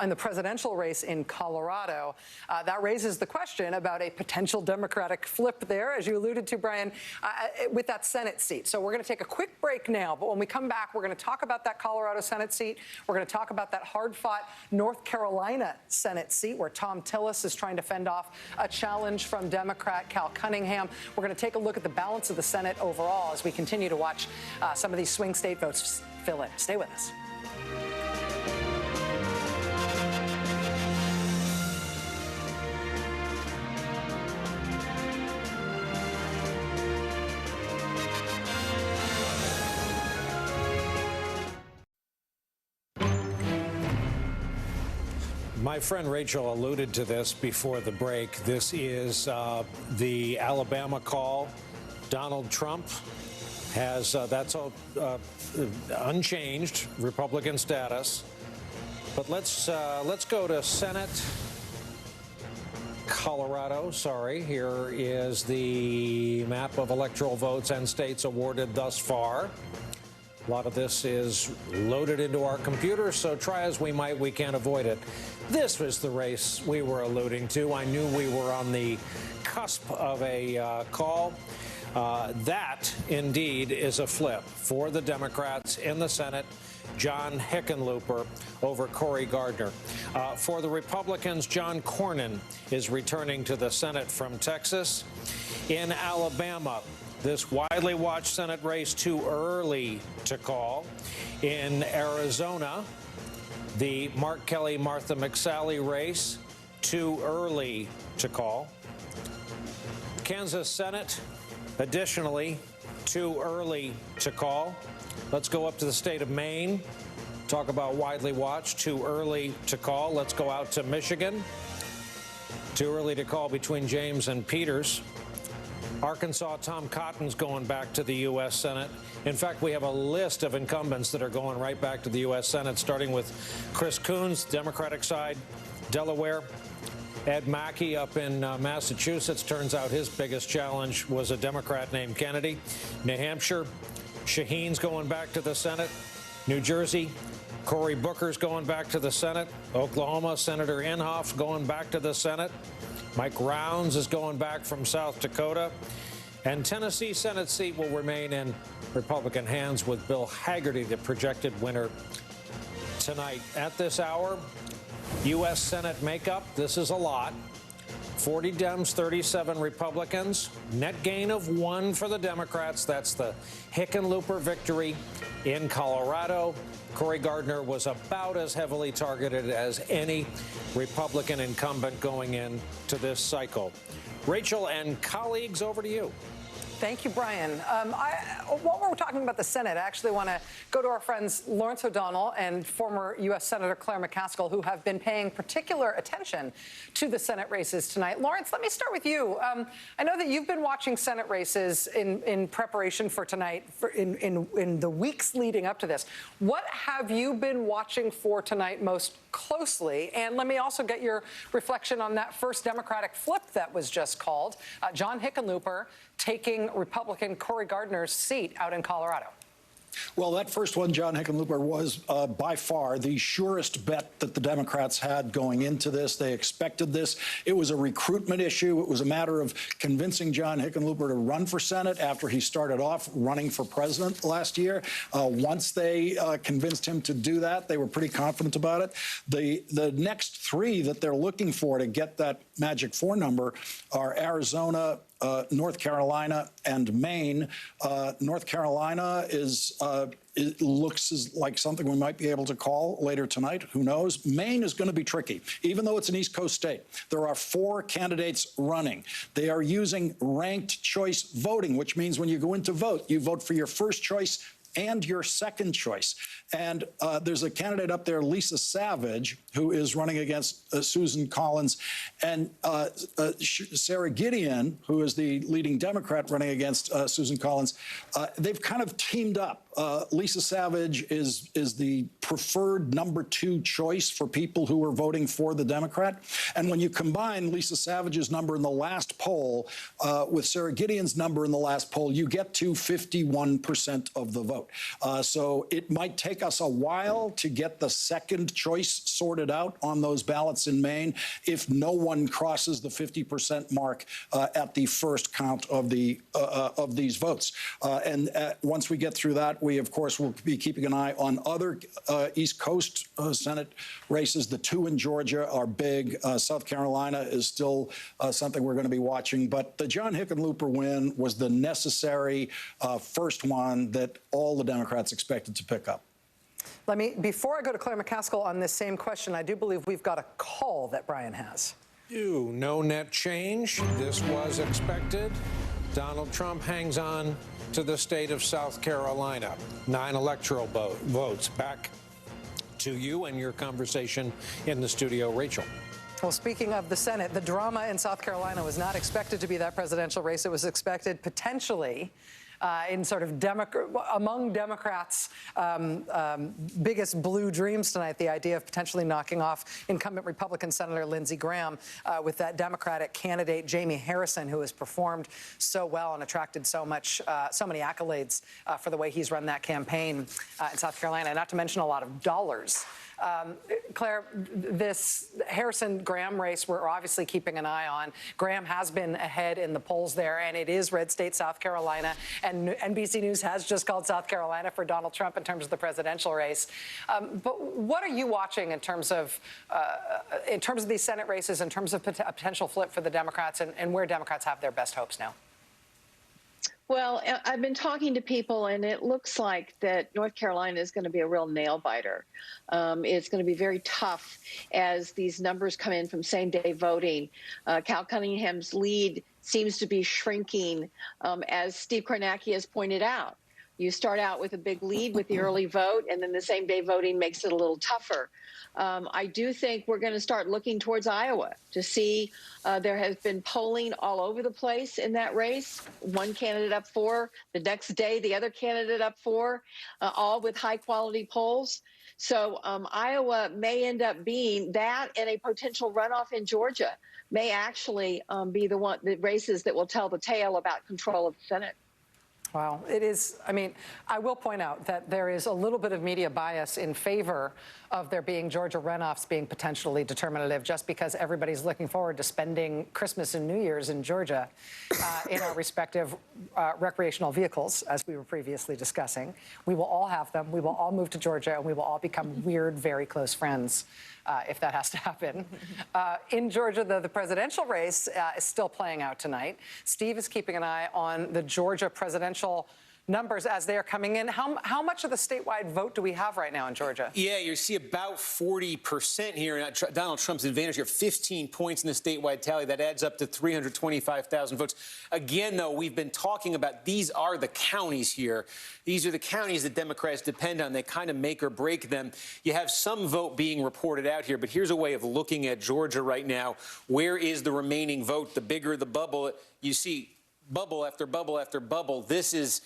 in the presidential race in Colorado, that raises the question about a potential Democratic flip there, as you alluded to, Brian, with that Senate seat. So we're going to take a quick break now, but when we come back, we're going to talk about that Colorado Senate seat. We're going to talk about that hard-fought North Carolina Senate seat, where Tom Tillis is trying to fend off a challenge from Democrat Cal Cunningham. We're going to take a look at the balance of the Senate overall as we continue to watch some of these swing state votes fill in. Stay with us. My friend Rachel alluded to this before the break. This is the Alabama call. Donald Trump has, that's unchanged, Republican status. But let's go to Senate Colorado. Sorry, here is the map of electoral votes and states awarded thus far. A lot of this is loaded into our computer, so try as we might, we can't avoid it. This was the race we were alluding to. I knew we were on the cusp of a call. That, indeed, is a flip for the Democrats in the Senate. John Hickenlooper over Cory Gardner. For the Republicans, John Cornyn is returning to the Senate from Texas. In Alabama, this widely watched Senate race too early to call. In Arizona, the Mark Kelly-Martha McSally race too early to call. Kansas Senate, additionally, too early to call. Let's go up to the state of Maine. Talk about widely watched, too early to call. Let's go out to Michigan. Too early to call between James and Peters. Arkansas, Tom Cotton's going back to the U.S. Senate. In fact, we have a list of incumbents that are going right back to the U.S. Senate, starting with Chris Coons, Democratic side, Delaware. Ed Mackey up in Massachusetts. Turns out his biggest challenge was a Democrat named Kennedy. New Hampshire, Shaheen's going back to the Senate. New Jersey, Cory Booker's going back to the Senate. Oklahoma, Senator Inhofe going back to the Senate. Mike Rounds is going back from South Dakota. And Tennessee Senate seat will remain in Republican hands with Bill Hagerty, the projected winner tonight. At this hour, U.S. Senate makeup, this is a lot. 40 Dems, 37 Republicans. Net gain of 1 for the Democrats. That's the Hickenlooper victory in Colorado. Cory Gardner was about as heavily targeted as any Republican incumbent going into this cycle. Rachel and colleagues, over to you. Thank you, Brian. While we're talking about the Senate, I actually want to go to our friends Lawrence O'Donnell and former U.S. Senator Claire McCaskill, who have been paying particular attention to the Senate races tonight. Lawrence, let me start with you. I know that you've been watching Senate races in preparation for tonight, in the weeks leading up to this. What have you been watching for tonight most closely? And let me also get your reflection on that first Democratic flip that was just called. John Hickenlooper taking Republican Cory Gardner's seat out in Colorado. Well, that first one, John Hickenlooper, was by far the surest bet that the Democrats had going into this. They expected this. It was a recruitment issue. It was a matter of convincing John Hickenlooper to run for Senate after he started off running for president last year. Once they convinced him to do that, they were pretty confident about it. The next three that they're looking for to get that magic 4 number are Arizona, North Carolina, and Maine. North Carolina it looks like something we might be able to call later tonight. Who knows? Maine is going to be tricky, even though it's an East Coast state. There are 4 candidates running. They are using ranked choice voting, which means when you go in to vote, you vote for your first choice and your second choice. And there's a candidate up there, Lisa Savage, who is running against Susan Collins, and Sarah Gideon, who is the leading Democrat running against Susan Collins. They've kind of teamed up. Lisa Savage is the preferred number 2 choice for people who are voting for the Democrat. And when you combine Lisa Savage's number in the last poll with Sarah Gideon's number in the last poll, you get to 51% of the vote. So it might take us a while to get the second choice sorted out on those ballots in Maine if no one crosses the 50% mark at the first count of these votes. And once we get through that, we, of course, will be keeping an eye on other East Coast Senate races. The 2 in Georgia are big. South Carolina is still something we're going to be watching. But the John Hickenlooper win was the necessary first one that all the Democrats expected to pick up. Before I go to Claire McCaskill on this same question, I do believe we've got a call that Brian has. No net change. This was expected. Donald Trump hangs on to the state of South Carolina. 9 electoral votes. Back to you and your conversation in the studio, Rachel. Well, speaking of the Senate, the drama in South Carolina was not expected to be that presidential race. It was expected potentially in sort of among Democrats' biggest blue dreams tonight, the idea of potentially knocking off incumbent Republican Senator Lindsey Graham with that Democratic candidate, Jamie Harrison, who has performed so well and attracted so many accolades for the way he's run that campaign in South Carolina, not to mention a lot of dollars. Claire, this Harrison-Graham race we're obviously keeping an eye on. Graham has been ahead in the polls there, and it is red state South Carolina. And NBC News has just called South Carolina for Donald Trump in terms of the presidential race. But what are you watching in terms of these Senate races, in terms of a potential flip for the Democrats, and where Democrats have their best hopes now? Well, I've been talking to people, and it looks like that North Carolina is going to be a real nail-biter. It's going to be very tough as these numbers come in from same-day voting. Cal Cunningham's lead seems to be shrinking, as Steve Kornacki has pointed out. You start out with a big lead with the early vote, and then the same-day voting makes it a little tougher. I do think we're going to start looking towards Iowa to see. There has been polling all over the place in that race. One candidate up 4, the next day the other candidate up 4, all with high-quality polls. So Iowa may end up being that, and a potential runoff in Georgia may actually be the races that will tell the tale about control of the Senate. Wow. It is, I mean, I will point out that there is a little bit of media bias in favor of there being Georgia runoffs being potentially determinative, just because everybody's looking forward to spending Christmas and New Year's in Georgia in our respective recreational vehicles, as we were previously discussing. We will all have them. We will all move to Georgia, and we will all become weird, very close friends if that has to happen. In Georgia, the presidential race is still playing out tonight. Steve is keeping an eye on the Georgia presidential numbers as they are coming in. How much of the statewide vote do we have right now in Georgia? Yeah, you see about 40% here. Donald Trump's advantage here, 15 points in the statewide tally. That adds up to 325,000 votes. Again, though, we've been talking about these are the counties here. These are the counties that Democrats depend on. They kind of make or break them. You have some vote being reported out here, but here's a way of looking at Georgia right now. Where is the remaining vote? The bigger the bubble, you see bubble after bubble after bubble. This is...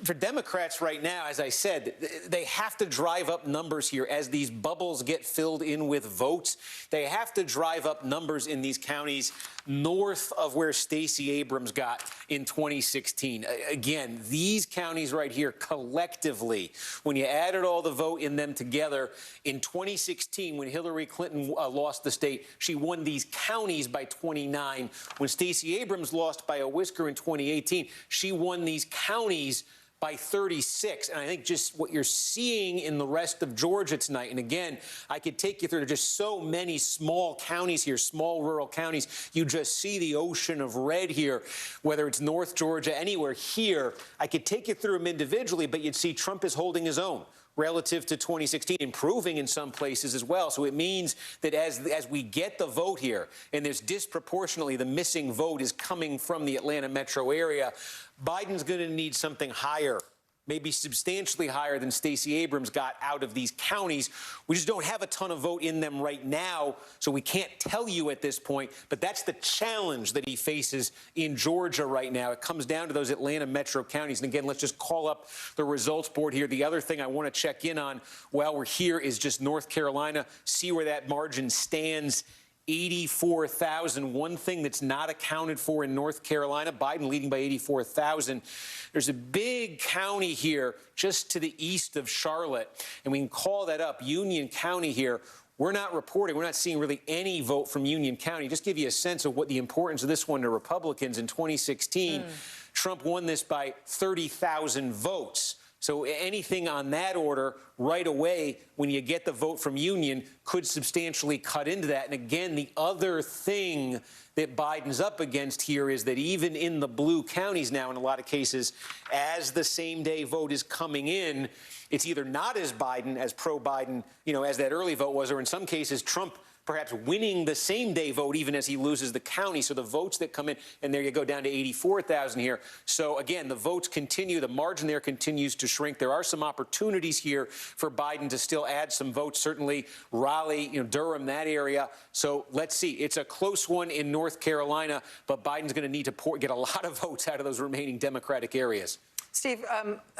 For Democrats right now, as I said, they have to drive up numbers here as these bubbles get filled in with votes. They have to drive up numbers in these counties north of where Stacey Abrams got in 2016. Again, these counties right here collectively, when you added all the vote in them together, in 2016, when Hillary Clinton lost the state, she won these counties by 29. When Stacey Abrams lost by a whisker in 2018, she won these counties by 36. And I think just what you're seeing in the rest of Georgia tonight, and again, I could take you through just so many small counties here, small rural counties. You just see the ocean of red here, whether it's North Georgia, anywhere here. I could take you through them individually, but you'd see Trump is holding his own relative to 2016, improving in some places as well. So it means that as we get the vote here, and there's disproportionately the missing vote is coming from the Atlanta metro area, Biden's going to need something higher, maybe substantially higher than Stacey Abrams got out of these counties. We just don't have a ton of vote in them right now, so we can't tell you at this point. But that's the challenge that he faces in Georgia right now. It comes down to those Atlanta metro counties. And again, let's just call up the results board here. The other thing I want to check in on while we're here is just North Carolina, see where that margin stands. 84,000. One thing that's not accounted for in North Carolina, Biden leading by 84,000. There's a big county here just to the east of Charlotte, and we can call that up, Union County here. We're not reporting, we're not seeing really any vote from Union County. Just give you a sense of what the importance of this one to Republicans in 2016. Trump won this by 30,000 votes. So anything on that order right away, when you get the vote from Union, could substantially cut into that. And again, the other thing that Biden's up against here is that even in the blue counties now, in a lot of cases, as the same-day vote is coming in, it's either not as Biden, as pro-Biden, as that early vote was, or in some cases, Trump perhaps winning the same-day vote even as he loses the county. So the votes that come in, and there you go, down to 84,000 here. So, again, the votes continue. The margin there continues to shrink. There are some opportunities here for Biden to still add some votes, certainly Raleigh, Durham, that area. So let's see. It's a close one in North Carolina, but Biden's going to need to get a lot of votes out of those remaining Democratic areas. Steve,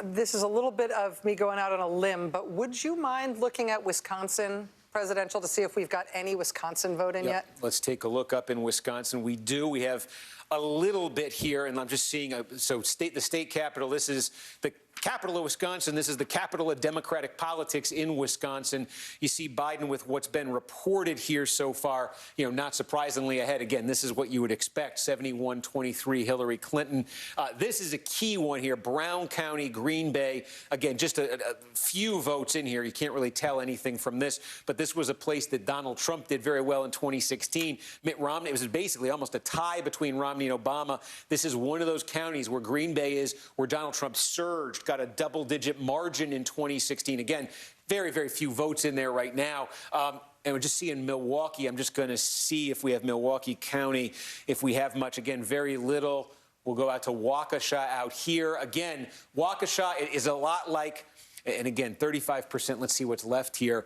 this is a little bit of me going out on a limb, but would you mind looking at Wisconsin presidential to see if we've got any Wisconsin vote in yet? Let's take a look up in Wisconsin. We do. We have a little bit here, and I'm just seeing, the state capitol, this is the capital of Wisconsin. This is the capital of Democratic politics in Wisconsin. You see Biden with what's been reported here so far, not surprisingly ahead. Again, this is what you would expect, 71-23 Hillary Clinton. This is a key one here, Brown County, Green Bay. Again, just a few votes in here. You can't really tell anything from this, but this was a place that Donald Trump did very well in 2016. Mitt Romney, it was basically almost a tie between Romney and Obama. This is one of those counties where Green Bay is, where Donald Trump surged, got a double-digit margin in 2016. Again, very, very few votes in there right now. And we're just seeing Milwaukee. I'm just going to see if we have Milwaukee County, if we have much. Again, very little. We'll go out to Waukesha out here. Again, Waukesha is a lot like, and again, 35%. Let's see what's left here.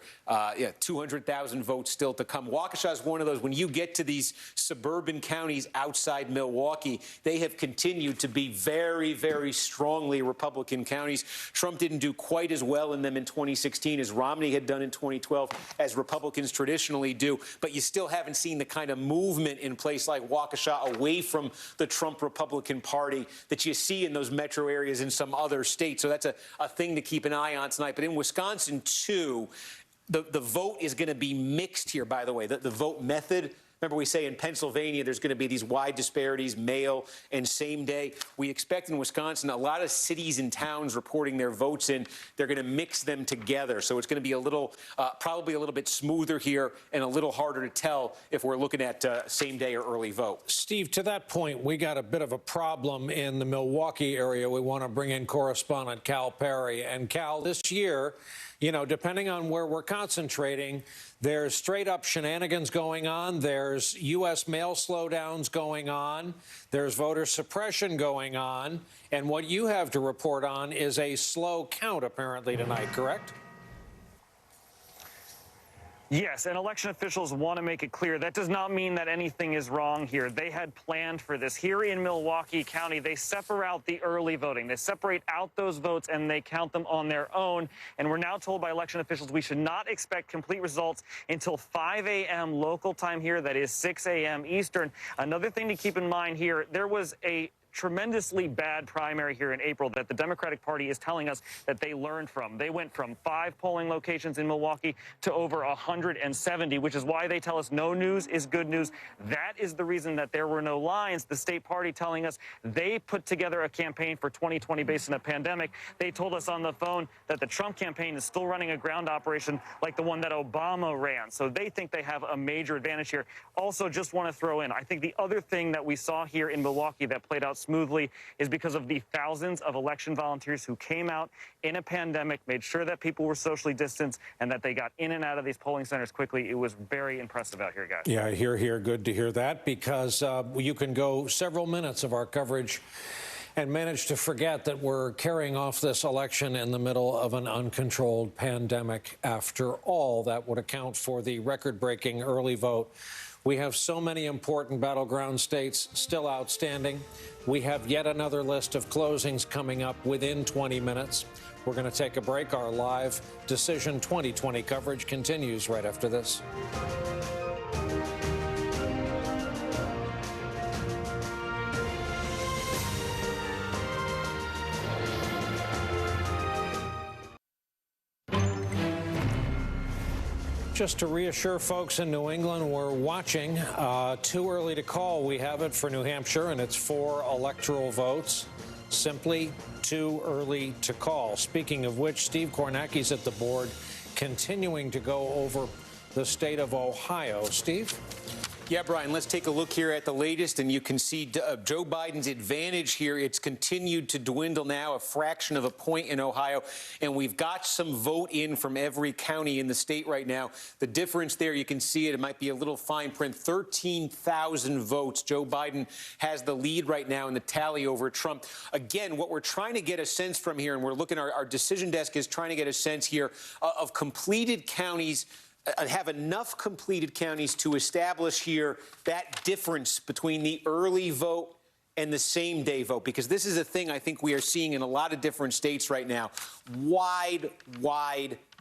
200,000 votes still to come. Waukesha is one of those, when you get to these suburban counties outside Milwaukee, they have continued to be very, very strongly Republican counties. Trump didn't do quite as well in them in 2016 as Romney had done in 2012, as Republicans traditionally do. But you still haven't seen the kind of movement in place like Waukesha away from the Trump Republican Party that you see in those metro areas in some other states. So that's a thing to keep an eye on tonight. But in Wisconsin, too, the vote is going to be mixed here, by the way. The vote method, Remember, we say in Pennsylvania there's going to be these wide disparities, mail and same day. We expect in Wisconsin a lot of cities and towns reporting their votes in. They're going to mix them together. So it's going to be a little, probably a little bit smoother here and a little harder to tell if we're looking at same day or early vote. Steve, to that point, we got a bit of a problem in the Milwaukee area. We want to bring in correspondent Cal Perry. And Cal, this year, you know, depending on where we're concentrating, there's straight-up shenanigans going on. There's U.S. mail slowdowns going on. There's voter suppression going on. And what you have to report on is a slow count, apparently, tonight, correct? Yes, and election officials want to make it clear that does not mean that anything is wrong here. They had planned for this. Here in Milwaukee County, they separate out the early voting. They separate out those votes and they count them on their own. And we're now told by election officials we should not expect complete results until 5 a.m. local time here. That is 6 a.m. Eastern. Another thing to keep in mind here, there was a tremendously bad primary here in April that the Democratic Party is telling us that they learned from. They went from 5 polling locations in Milwaukee to over 170, which is why they tell us no news is good news. That is the reason that there were no lines. The state party telling us they put together a campaign for 2020 based on a pandemic. They told us on the phone that the Trump campaign is still running a ground operation like the one that Obama ran. So they think they have a major advantage here. Also, just want to throw in, I think the other thing that we saw here in Milwaukee that played out smoothly is because of the thousands of election volunteers who came out in a pandemic, made sure that people were socially distanced, and that they got in and out of these polling centers quickly. It was very impressive out here, guys. Yeah, here. Good to hear that, because you can go several minutes of our coverage and manage to forget that we're carrying off this election in the middle of an uncontrolled pandemic. After all, that would account for the record-breaking early vote. We have so many important battleground states still outstanding. We have yet another list of closings coming up within 20 minutes. We're going to take a break. Our live Decision 2020 coverage continues right after this. Just to reassure folks in New England, we're watching. Too early to call. We have it for New Hampshire, and it's 4 electoral votes. Simply too early to call. Speaking of which, Steve Kornacki's at the board, continuing to go over the state of Ohio. Steve? Yeah, Brian, let's take a look here at the latest, and you can see Joe Biden's advantage here. It's continued to dwindle now, a fraction of a point in Ohio, and we've got some vote in from every county in the state right now. The difference there, you can see it. It might be a little fine print, 13,000 votes. Joe Biden has the lead right now in the tally over Trump. Again, what we're trying to get a sense from here, and we're looking, our decision desk is trying to get a sense here of completed counties, have enough completed counties to establish here that difference between the early vote and the same day vote, because this is a thing I think we are seeing in a lot of different states right now. Wide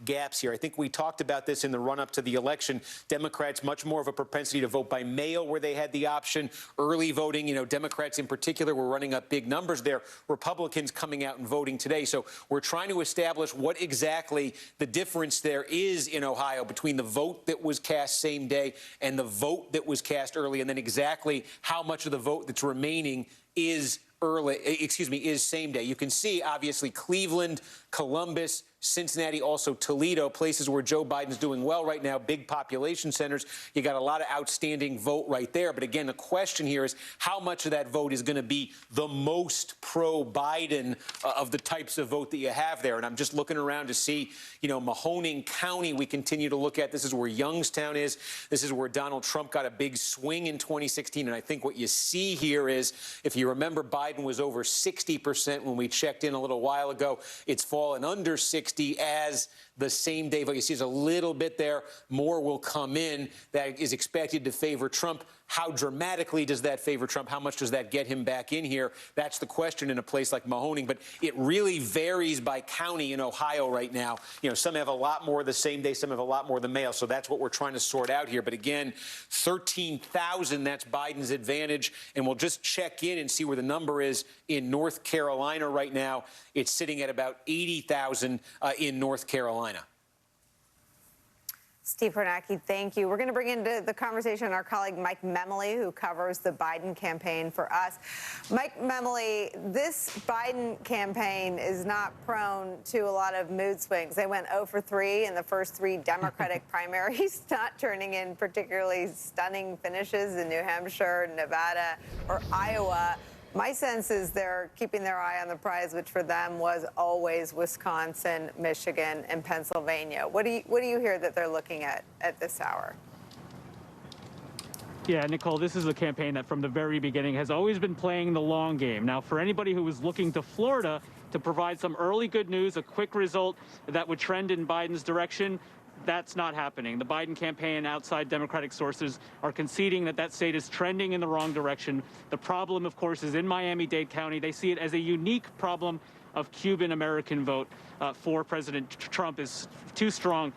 gaps here. I think we talked about this in the run-up to the election. Democrats much more of a propensity to vote by mail where they had the option. Early voting, you know, Democrats in particular were running up big numbers there. Republicans coming out and voting today. So we're trying to establish what exactly the difference there is in Ohio between the vote that was cast same day and the vote that was cast early, and then exactly how much of the vote that's remaining is same day. You can see, obviously, Cleveland, Columbus, Cincinnati, also Toledo, places where Joe Biden's doing well right now, big population centers. You got a lot of outstanding vote right there. But again, the question here is how much of that vote is going to be the most pro-Biden of the types of vote that you have there. And I'm just looking around to see, you know, Mahoning County we continue to look at. This is where Youngstown is. This is where Donald Trump got a big swing in 2016. And I think what you see here is, if you remember, Biden was over 60% when we checked in a little while ago. It's fallen under 60 as the same day vote. You see there's a little bit there. More will come in that is expected to favor Trump. How dramatically does that favor Trump? How much does that get him back in here? That's the question in a place like Mahoning. But it really varies by county in Ohio right now. You know, some have a lot more the same day, some have a lot more the mail. So that's what we're trying to sort out here. But again, 13,000, that's Biden's advantage. And we'll just check in and see where the number is in North Carolina right now. It's sitting at about 80,000 in North Carolina. Steve Kornacki, thank you. We're going to bring into the conversation our colleague Mike Memoli, who covers the Biden campaign for us. Mike Memoli, this Biden campaign is not prone to a lot of mood swings. They went 0 for 3 in the first 3 Democratic primaries, not turning in particularly stunning finishes in New Hampshire, Nevada, or Iowa. My sense is they're keeping their eye on the prize, which for them was always Wisconsin, Michigan, and Pennsylvania. What do you hear that they're looking at this hour? Yeah, Nicole, this is a campaign that from the very beginning has always been playing the long game. Now, for anybody who was looking to Florida to provide some early good news, a quick result that would trend in Biden's direction, that's not happening. The Biden campaign, outside Democratic sources, are conceding that that state is trending in the wrong direction. The problem, of course, is in Miami-Dade County. They see it as a unique problem of Cuban-American vote for President Trump is too strong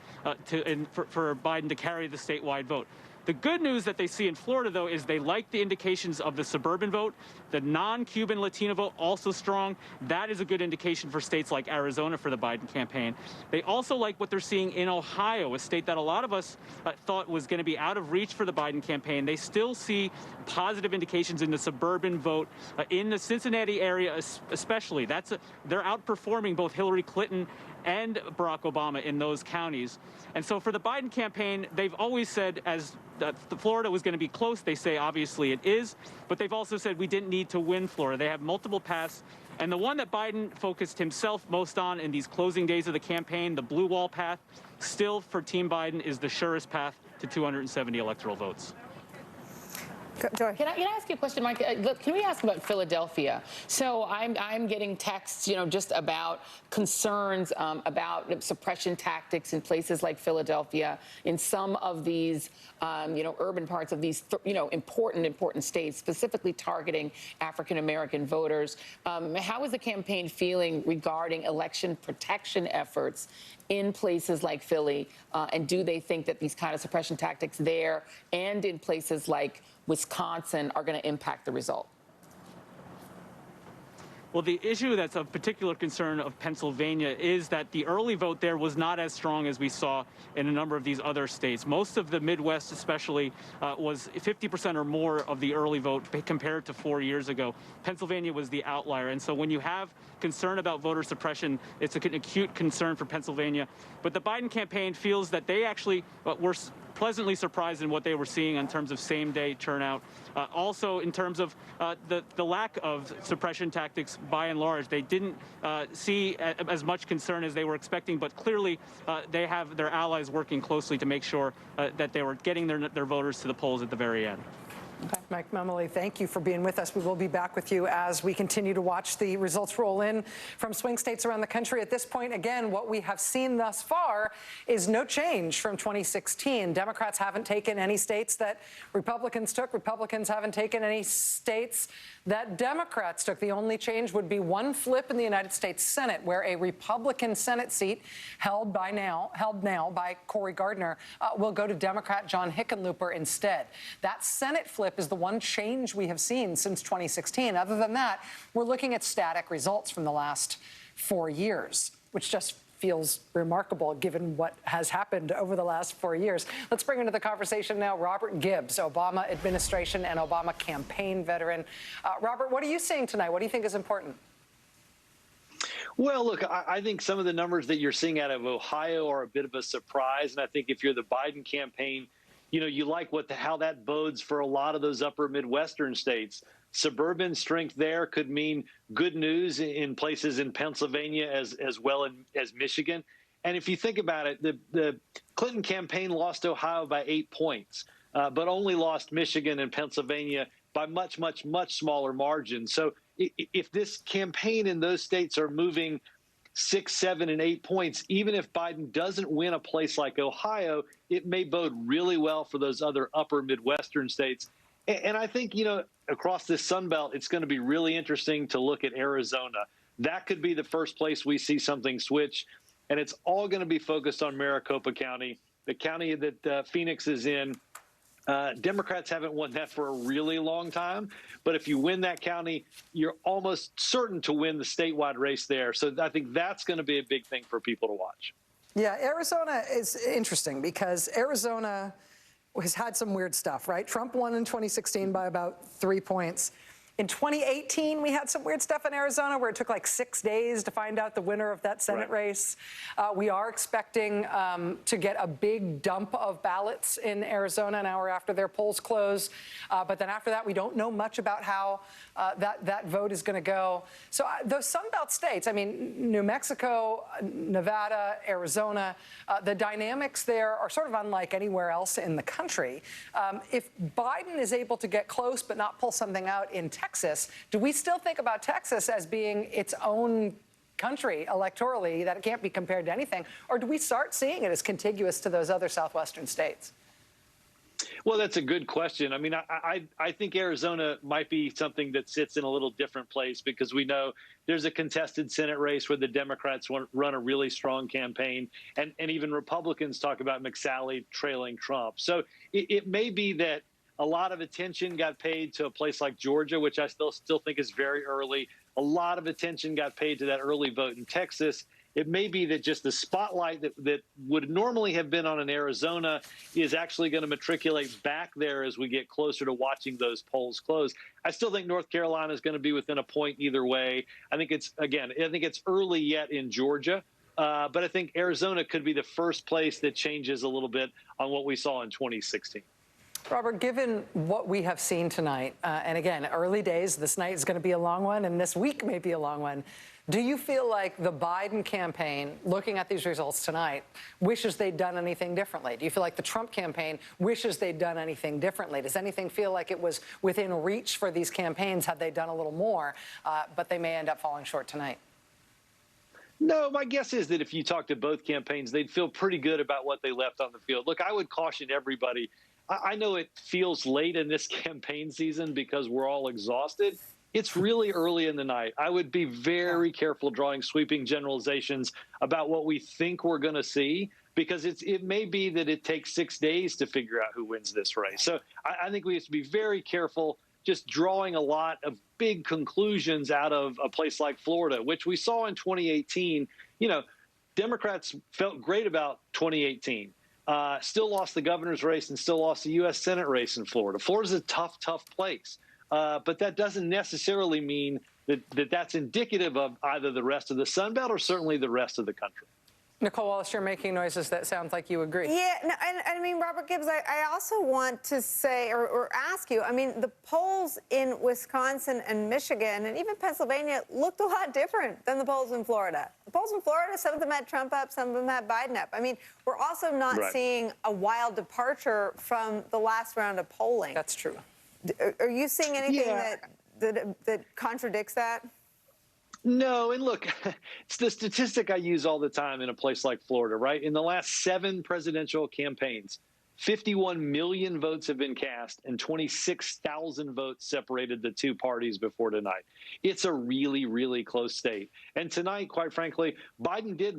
for Biden to carry the statewide vote. The good news that they see in Florida, though, is they like the indications of the suburban vote. The non-Cuban Latino vote, also strong. That is a good indication for states like Arizona for the Biden campaign. They also like what they're seeing in Ohio, a state that a lot of us thought was going to be out of reach for the Biden campaign. They still see positive indications in the suburban vote, in the Cincinnati area especially. They're outperforming both Hillary Clinton and Barack Obama in those counties. And so for the Biden campaign, they've always said Florida was going to be close. They say obviously it is, but they've also said we didn't need to win Florida. They have multiple paths. And the one that Biden focused himself most on in these closing days of the campaign, the blue wall path, still for Team Biden is the surest path to 270 electoral votes. Can I ask you a question, Mike? Can we ask about Philadelphia? So I'm getting texts, just about concerns about suppression tactics in places like Philadelphia, in some of these, urban parts of these, important states, specifically targeting African-American voters. How is the campaign feeling regarding election protection efforts in places like Philly? And do they think that these kind of suppression tactics there and in places like Wisconsin are going to impact the result? Well, the issue that's of particular concern of Pennsylvania is that the early vote there was not as strong as we saw in a number of these other states. Most of the Midwest especially was 50% or more of the early vote compared to 4 years ago. Pennsylvania was the outlier. And so when you have concern about voter suppression, it's an acute concern for Pennsylvania. But the Biden campaign feels that they actually were pleasantly surprised in what they were seeing in terms of same-day turnout. Also, in terms of the lack of suppression tactics, by and large, they didn't see as much concern as they were expecting, but clearly they have their allies working closely to make sure that they were getting their voters to the polls at the very end. Okay. Mike Memoli, thank you for being with us. We will be back with you as we continue to watch the results roll in from swing states around the country. At this point, again, what we have seen thus far is no change from 2016. Democrats haven't taken any states that Republicans took. Republicans haven't taken any states that Democrats took. The only change would be one flip in the United States Senate, where a Republican Senate seat held now by Cory Gardner will go to Democrat John Hickenlooper instead. That Senate flip is the one change we have seen since 2016. Other than that, we're looking at static results from the last 4 years, which just feels remarkable given what has happened over the last 4 years. Let's bring into the conversation now Robert Gibbs, Obama administration and Obama campaign veteran. Robert, what are you seeing tonight? What do you think is important? Well, look, I think some of the numbers that you're seeing out of Ohio are a bit of a surprise. And I think if you're the Biden campaign, you like how that bodes for a lot of those upper Midwestern states. Suburban strength there could mean good news in places in Pennsylvania as well as Michigan. And if you think about it, the Clinton campaign lost Ohio by 8 points, but only lost Michigan and Pennsylvania by much, much, much smaller margins. So if this campaign in those states are moving 6, 7, and 8 points, even if Biden doesn't win a place like Ohio, it may bode really well for those other upper Midwestern states. And I think, across this Sun Belt, it's going to be really interesting to look at Arizona. That could be the first place we see something switch. And it's all going to be focused on Maricopa County, the county that Phoenix is in. Democrats haven't won that for a really long time. But if you win that county, you're almost certain to win the statewide race there. So I think that's going to be a big thing for people to watch. Yeah, Arizona is interesting because Arizona has had some weird stuff, right? Trump won in 2016 by about 3 points. In 2018, we had some weird stuff in Arizona where it took like 6 days to find out the winner of that Senate race. We are expecting to get a big dump of ballots in Arizona an hour after their polls close. But then after that, we don't know much about how that vote is going to go. So those Sunbelt states, I mean, New Mexico, Nevada, Arizona, the dynamics there are sort of unlike anywhere else in the country. If Biden is able to get close but not pull something out in Texas, do we still think about Texas as being its own country electorally, that it can't be compared to anything? Or do we start seeing it as contiguous to those other southwestern states? Well, that's a good question. I mean, I think Arizona might be something that sits in a little different place because we know there's a contested Senate race where the Democrats run a really strong campaign, and even Republicans talk about McSally trailing Trump. So it may be that a lot of attention got paid to a place like Georgia, which I still think is very early. A lot of attention got paid to that early vote in Texas. It may be that just the spotlight that would normally have been on an Arizona is actually going to matriculate back there as we get closer to watching those polls close. I still think North Carolina is going to be within a point either way. I think it's early yet in Georgia. But I think Arizona could be the first place that changes a little bit on what we saw in 2016. Robert, given what we have seen tonight, and again, early days, this night is going to be a long one, and this week may be a long one. Do you feel like the Biden campaign, looking at these results tonight, wishes they'd done anything differently? Do you feel like the Trump campaign wishes they'd done anything differently? Does anything feel like it was within reach for these campaigns had they done a little more, but they may end up falling short tonight? No, my guess is that if you talk to both campaigns, they'd feel pretty good about what they left on the field. Look, I would caution everybody. I know it feels late in this campaign season because we're all exhausted. It's really early in the night. I would be very careful drawing sweeping generalizations about what we think we're going to see, because it may be that it takes 6 days to figure out who wins this race. So I think we have to be very careful just drawing a lot of big conclusions out of a place like Florida, which we saw in 2018. You know, Democrats felt great about 2018. Still lost the governor's race and still lost the U.S. Senate race in Florida. Florida's a tough place. But that doesn't necessarily mean that's indicative of either the rest of the Sun Belt or certainly the rest of the country. Nicole Wallace, you're making noises that sound like you agree. Yeah, no, and I mean, Robert Gibbs, I also want to say or ask you, I mean, the polls in Wisconsin and Michigan and even Pennsylvania looked a lot different than the polls in Florida. The polls in Florida, some of them had Trump up, some of them had Biden up. I mean, we're also not seeing a wild departure from the last round of polling. That's true. Are you seeing anything that contradicts that? No, and look, it's the statistic I use all the time in a place like Florida, right? In the last 7 presidential campaigns, 51 million votes have been cast and 26,000 votes separated the two parties before tonight. It's a really, really close state. And tonight, quite frankly, Biden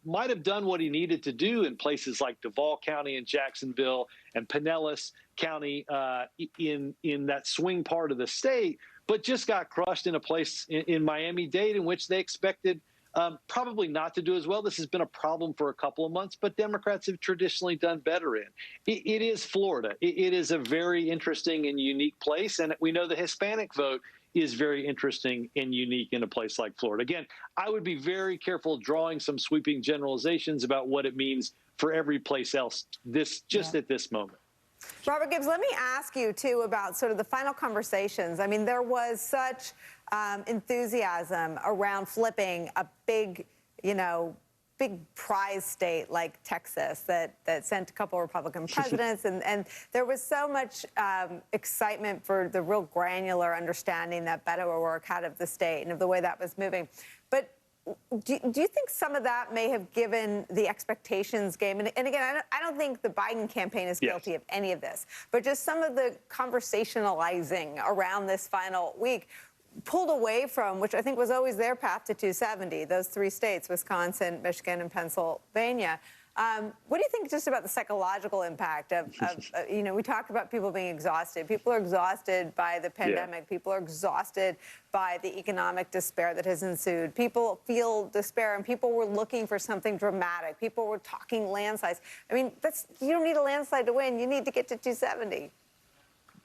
might have done what he needed to do in places like Duval County and Jacksonville and Pinellas County in that swing part of the state, but just got crushed in a place in Miami-Dade in which they expected probably not to do as well. This has been a problem for a couple of months, but Democrats have traditionally done better in. It is Florida. It is a very interesting and unique place, and we know the Hispanic vote is very interesting and unique in a place like Florida. Again, I would be very careful drawing some sweeping generalizations about what it means for every place else at this moment. Robert Gibbs, let me ask you, too, about sort of the final conversations. I mean, there was such enthusiasm around flipping a big prize state like Texas that sent a couple of Republican presidents. and there was so much excitement for the real granular understanding that Beto O'Rourke had of the state and of the way that was moving. But do you think some of that may have given the expectations game? And again, I don't think the Biden campaign is guilty of any of this, but just some of the conversationalizing around this final week pulled away from, which I think was always their path to 270, those 3 states, Wisconsin, Michigan, and Pennsylvania. What do you think just about the psychological impact of you know, we talked about people being exhausted. People are exhausted by the pandemic. Yeah. People are exhausted by the economic despair that has ensued. People feel despair, and people were looking for something dramatic. People were talking landslides. I mean, you don't need a landslide to win. You need to get to 270.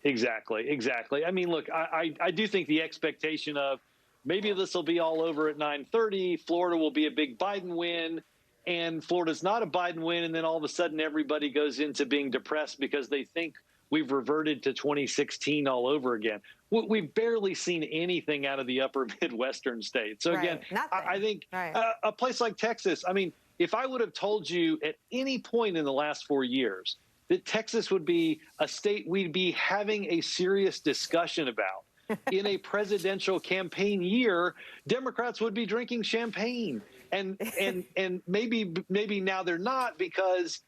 Exactly. I mean, look, I do think the expectation of maybe this will be all over at 9:30. Florida will be a big Biden win. And Florida's not a Biden win, and then all of a sudden everybody goes into being depressed because they think we've reverted to 2016 all over again. We've barely seen anything out of the upper Midwestern states. So again, I think a place like Texas, I mean, if I would have told you at any point in the last 4 years that Texas would be a state we'd be having a serious discussion about in a presidential campaign year, Democrats would be drinking champagne. And maybe now they're not, because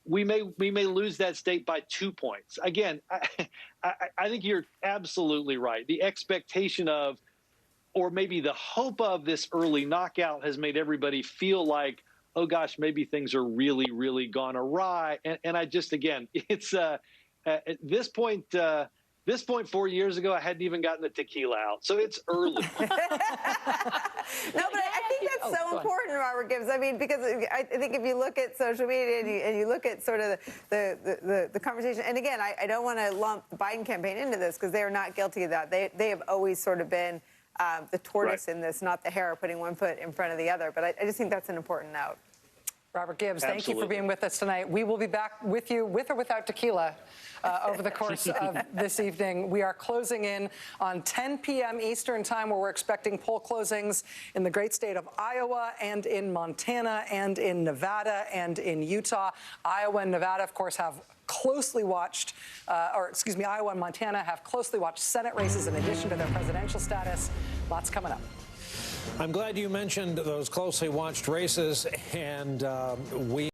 we may lose that state by 2 points. Again, I think you're absolutely right. The expectation of, or maybe the hope of, this early knockout has made everybody feel like, oh gosh, maybe things are really gone awry. And I just, again, it's at this point. This point 4 years ago, I hadn't even gotten the tequila out, so it's early. No, but I think that's so important, Robert Gibbs. I mean, because I think if you look at social media and you look at sort of the conversation, and again, I don't want to lump the Biden campaign into this because they are not guilty of that. They have always sort of been the tortoise in this, not the hare, putting one foot in front of the other. But I just think that's an important note. Robert Gibbs, thank you for being with us tonight. We will be back with you, with or without tequila, over the course of this evening. We are closing in on 10 p.m. Eastern time, where we're expecting poll closings in the great state of Iowa and in Montana and in Nevada and in Utah. Iowa and Nevada, of course, have closely watched, Iowa and Montana have closely watched Senate races in addition to their presidential status. Lots coming up. I'm glad you mentioned those closely watched races, and we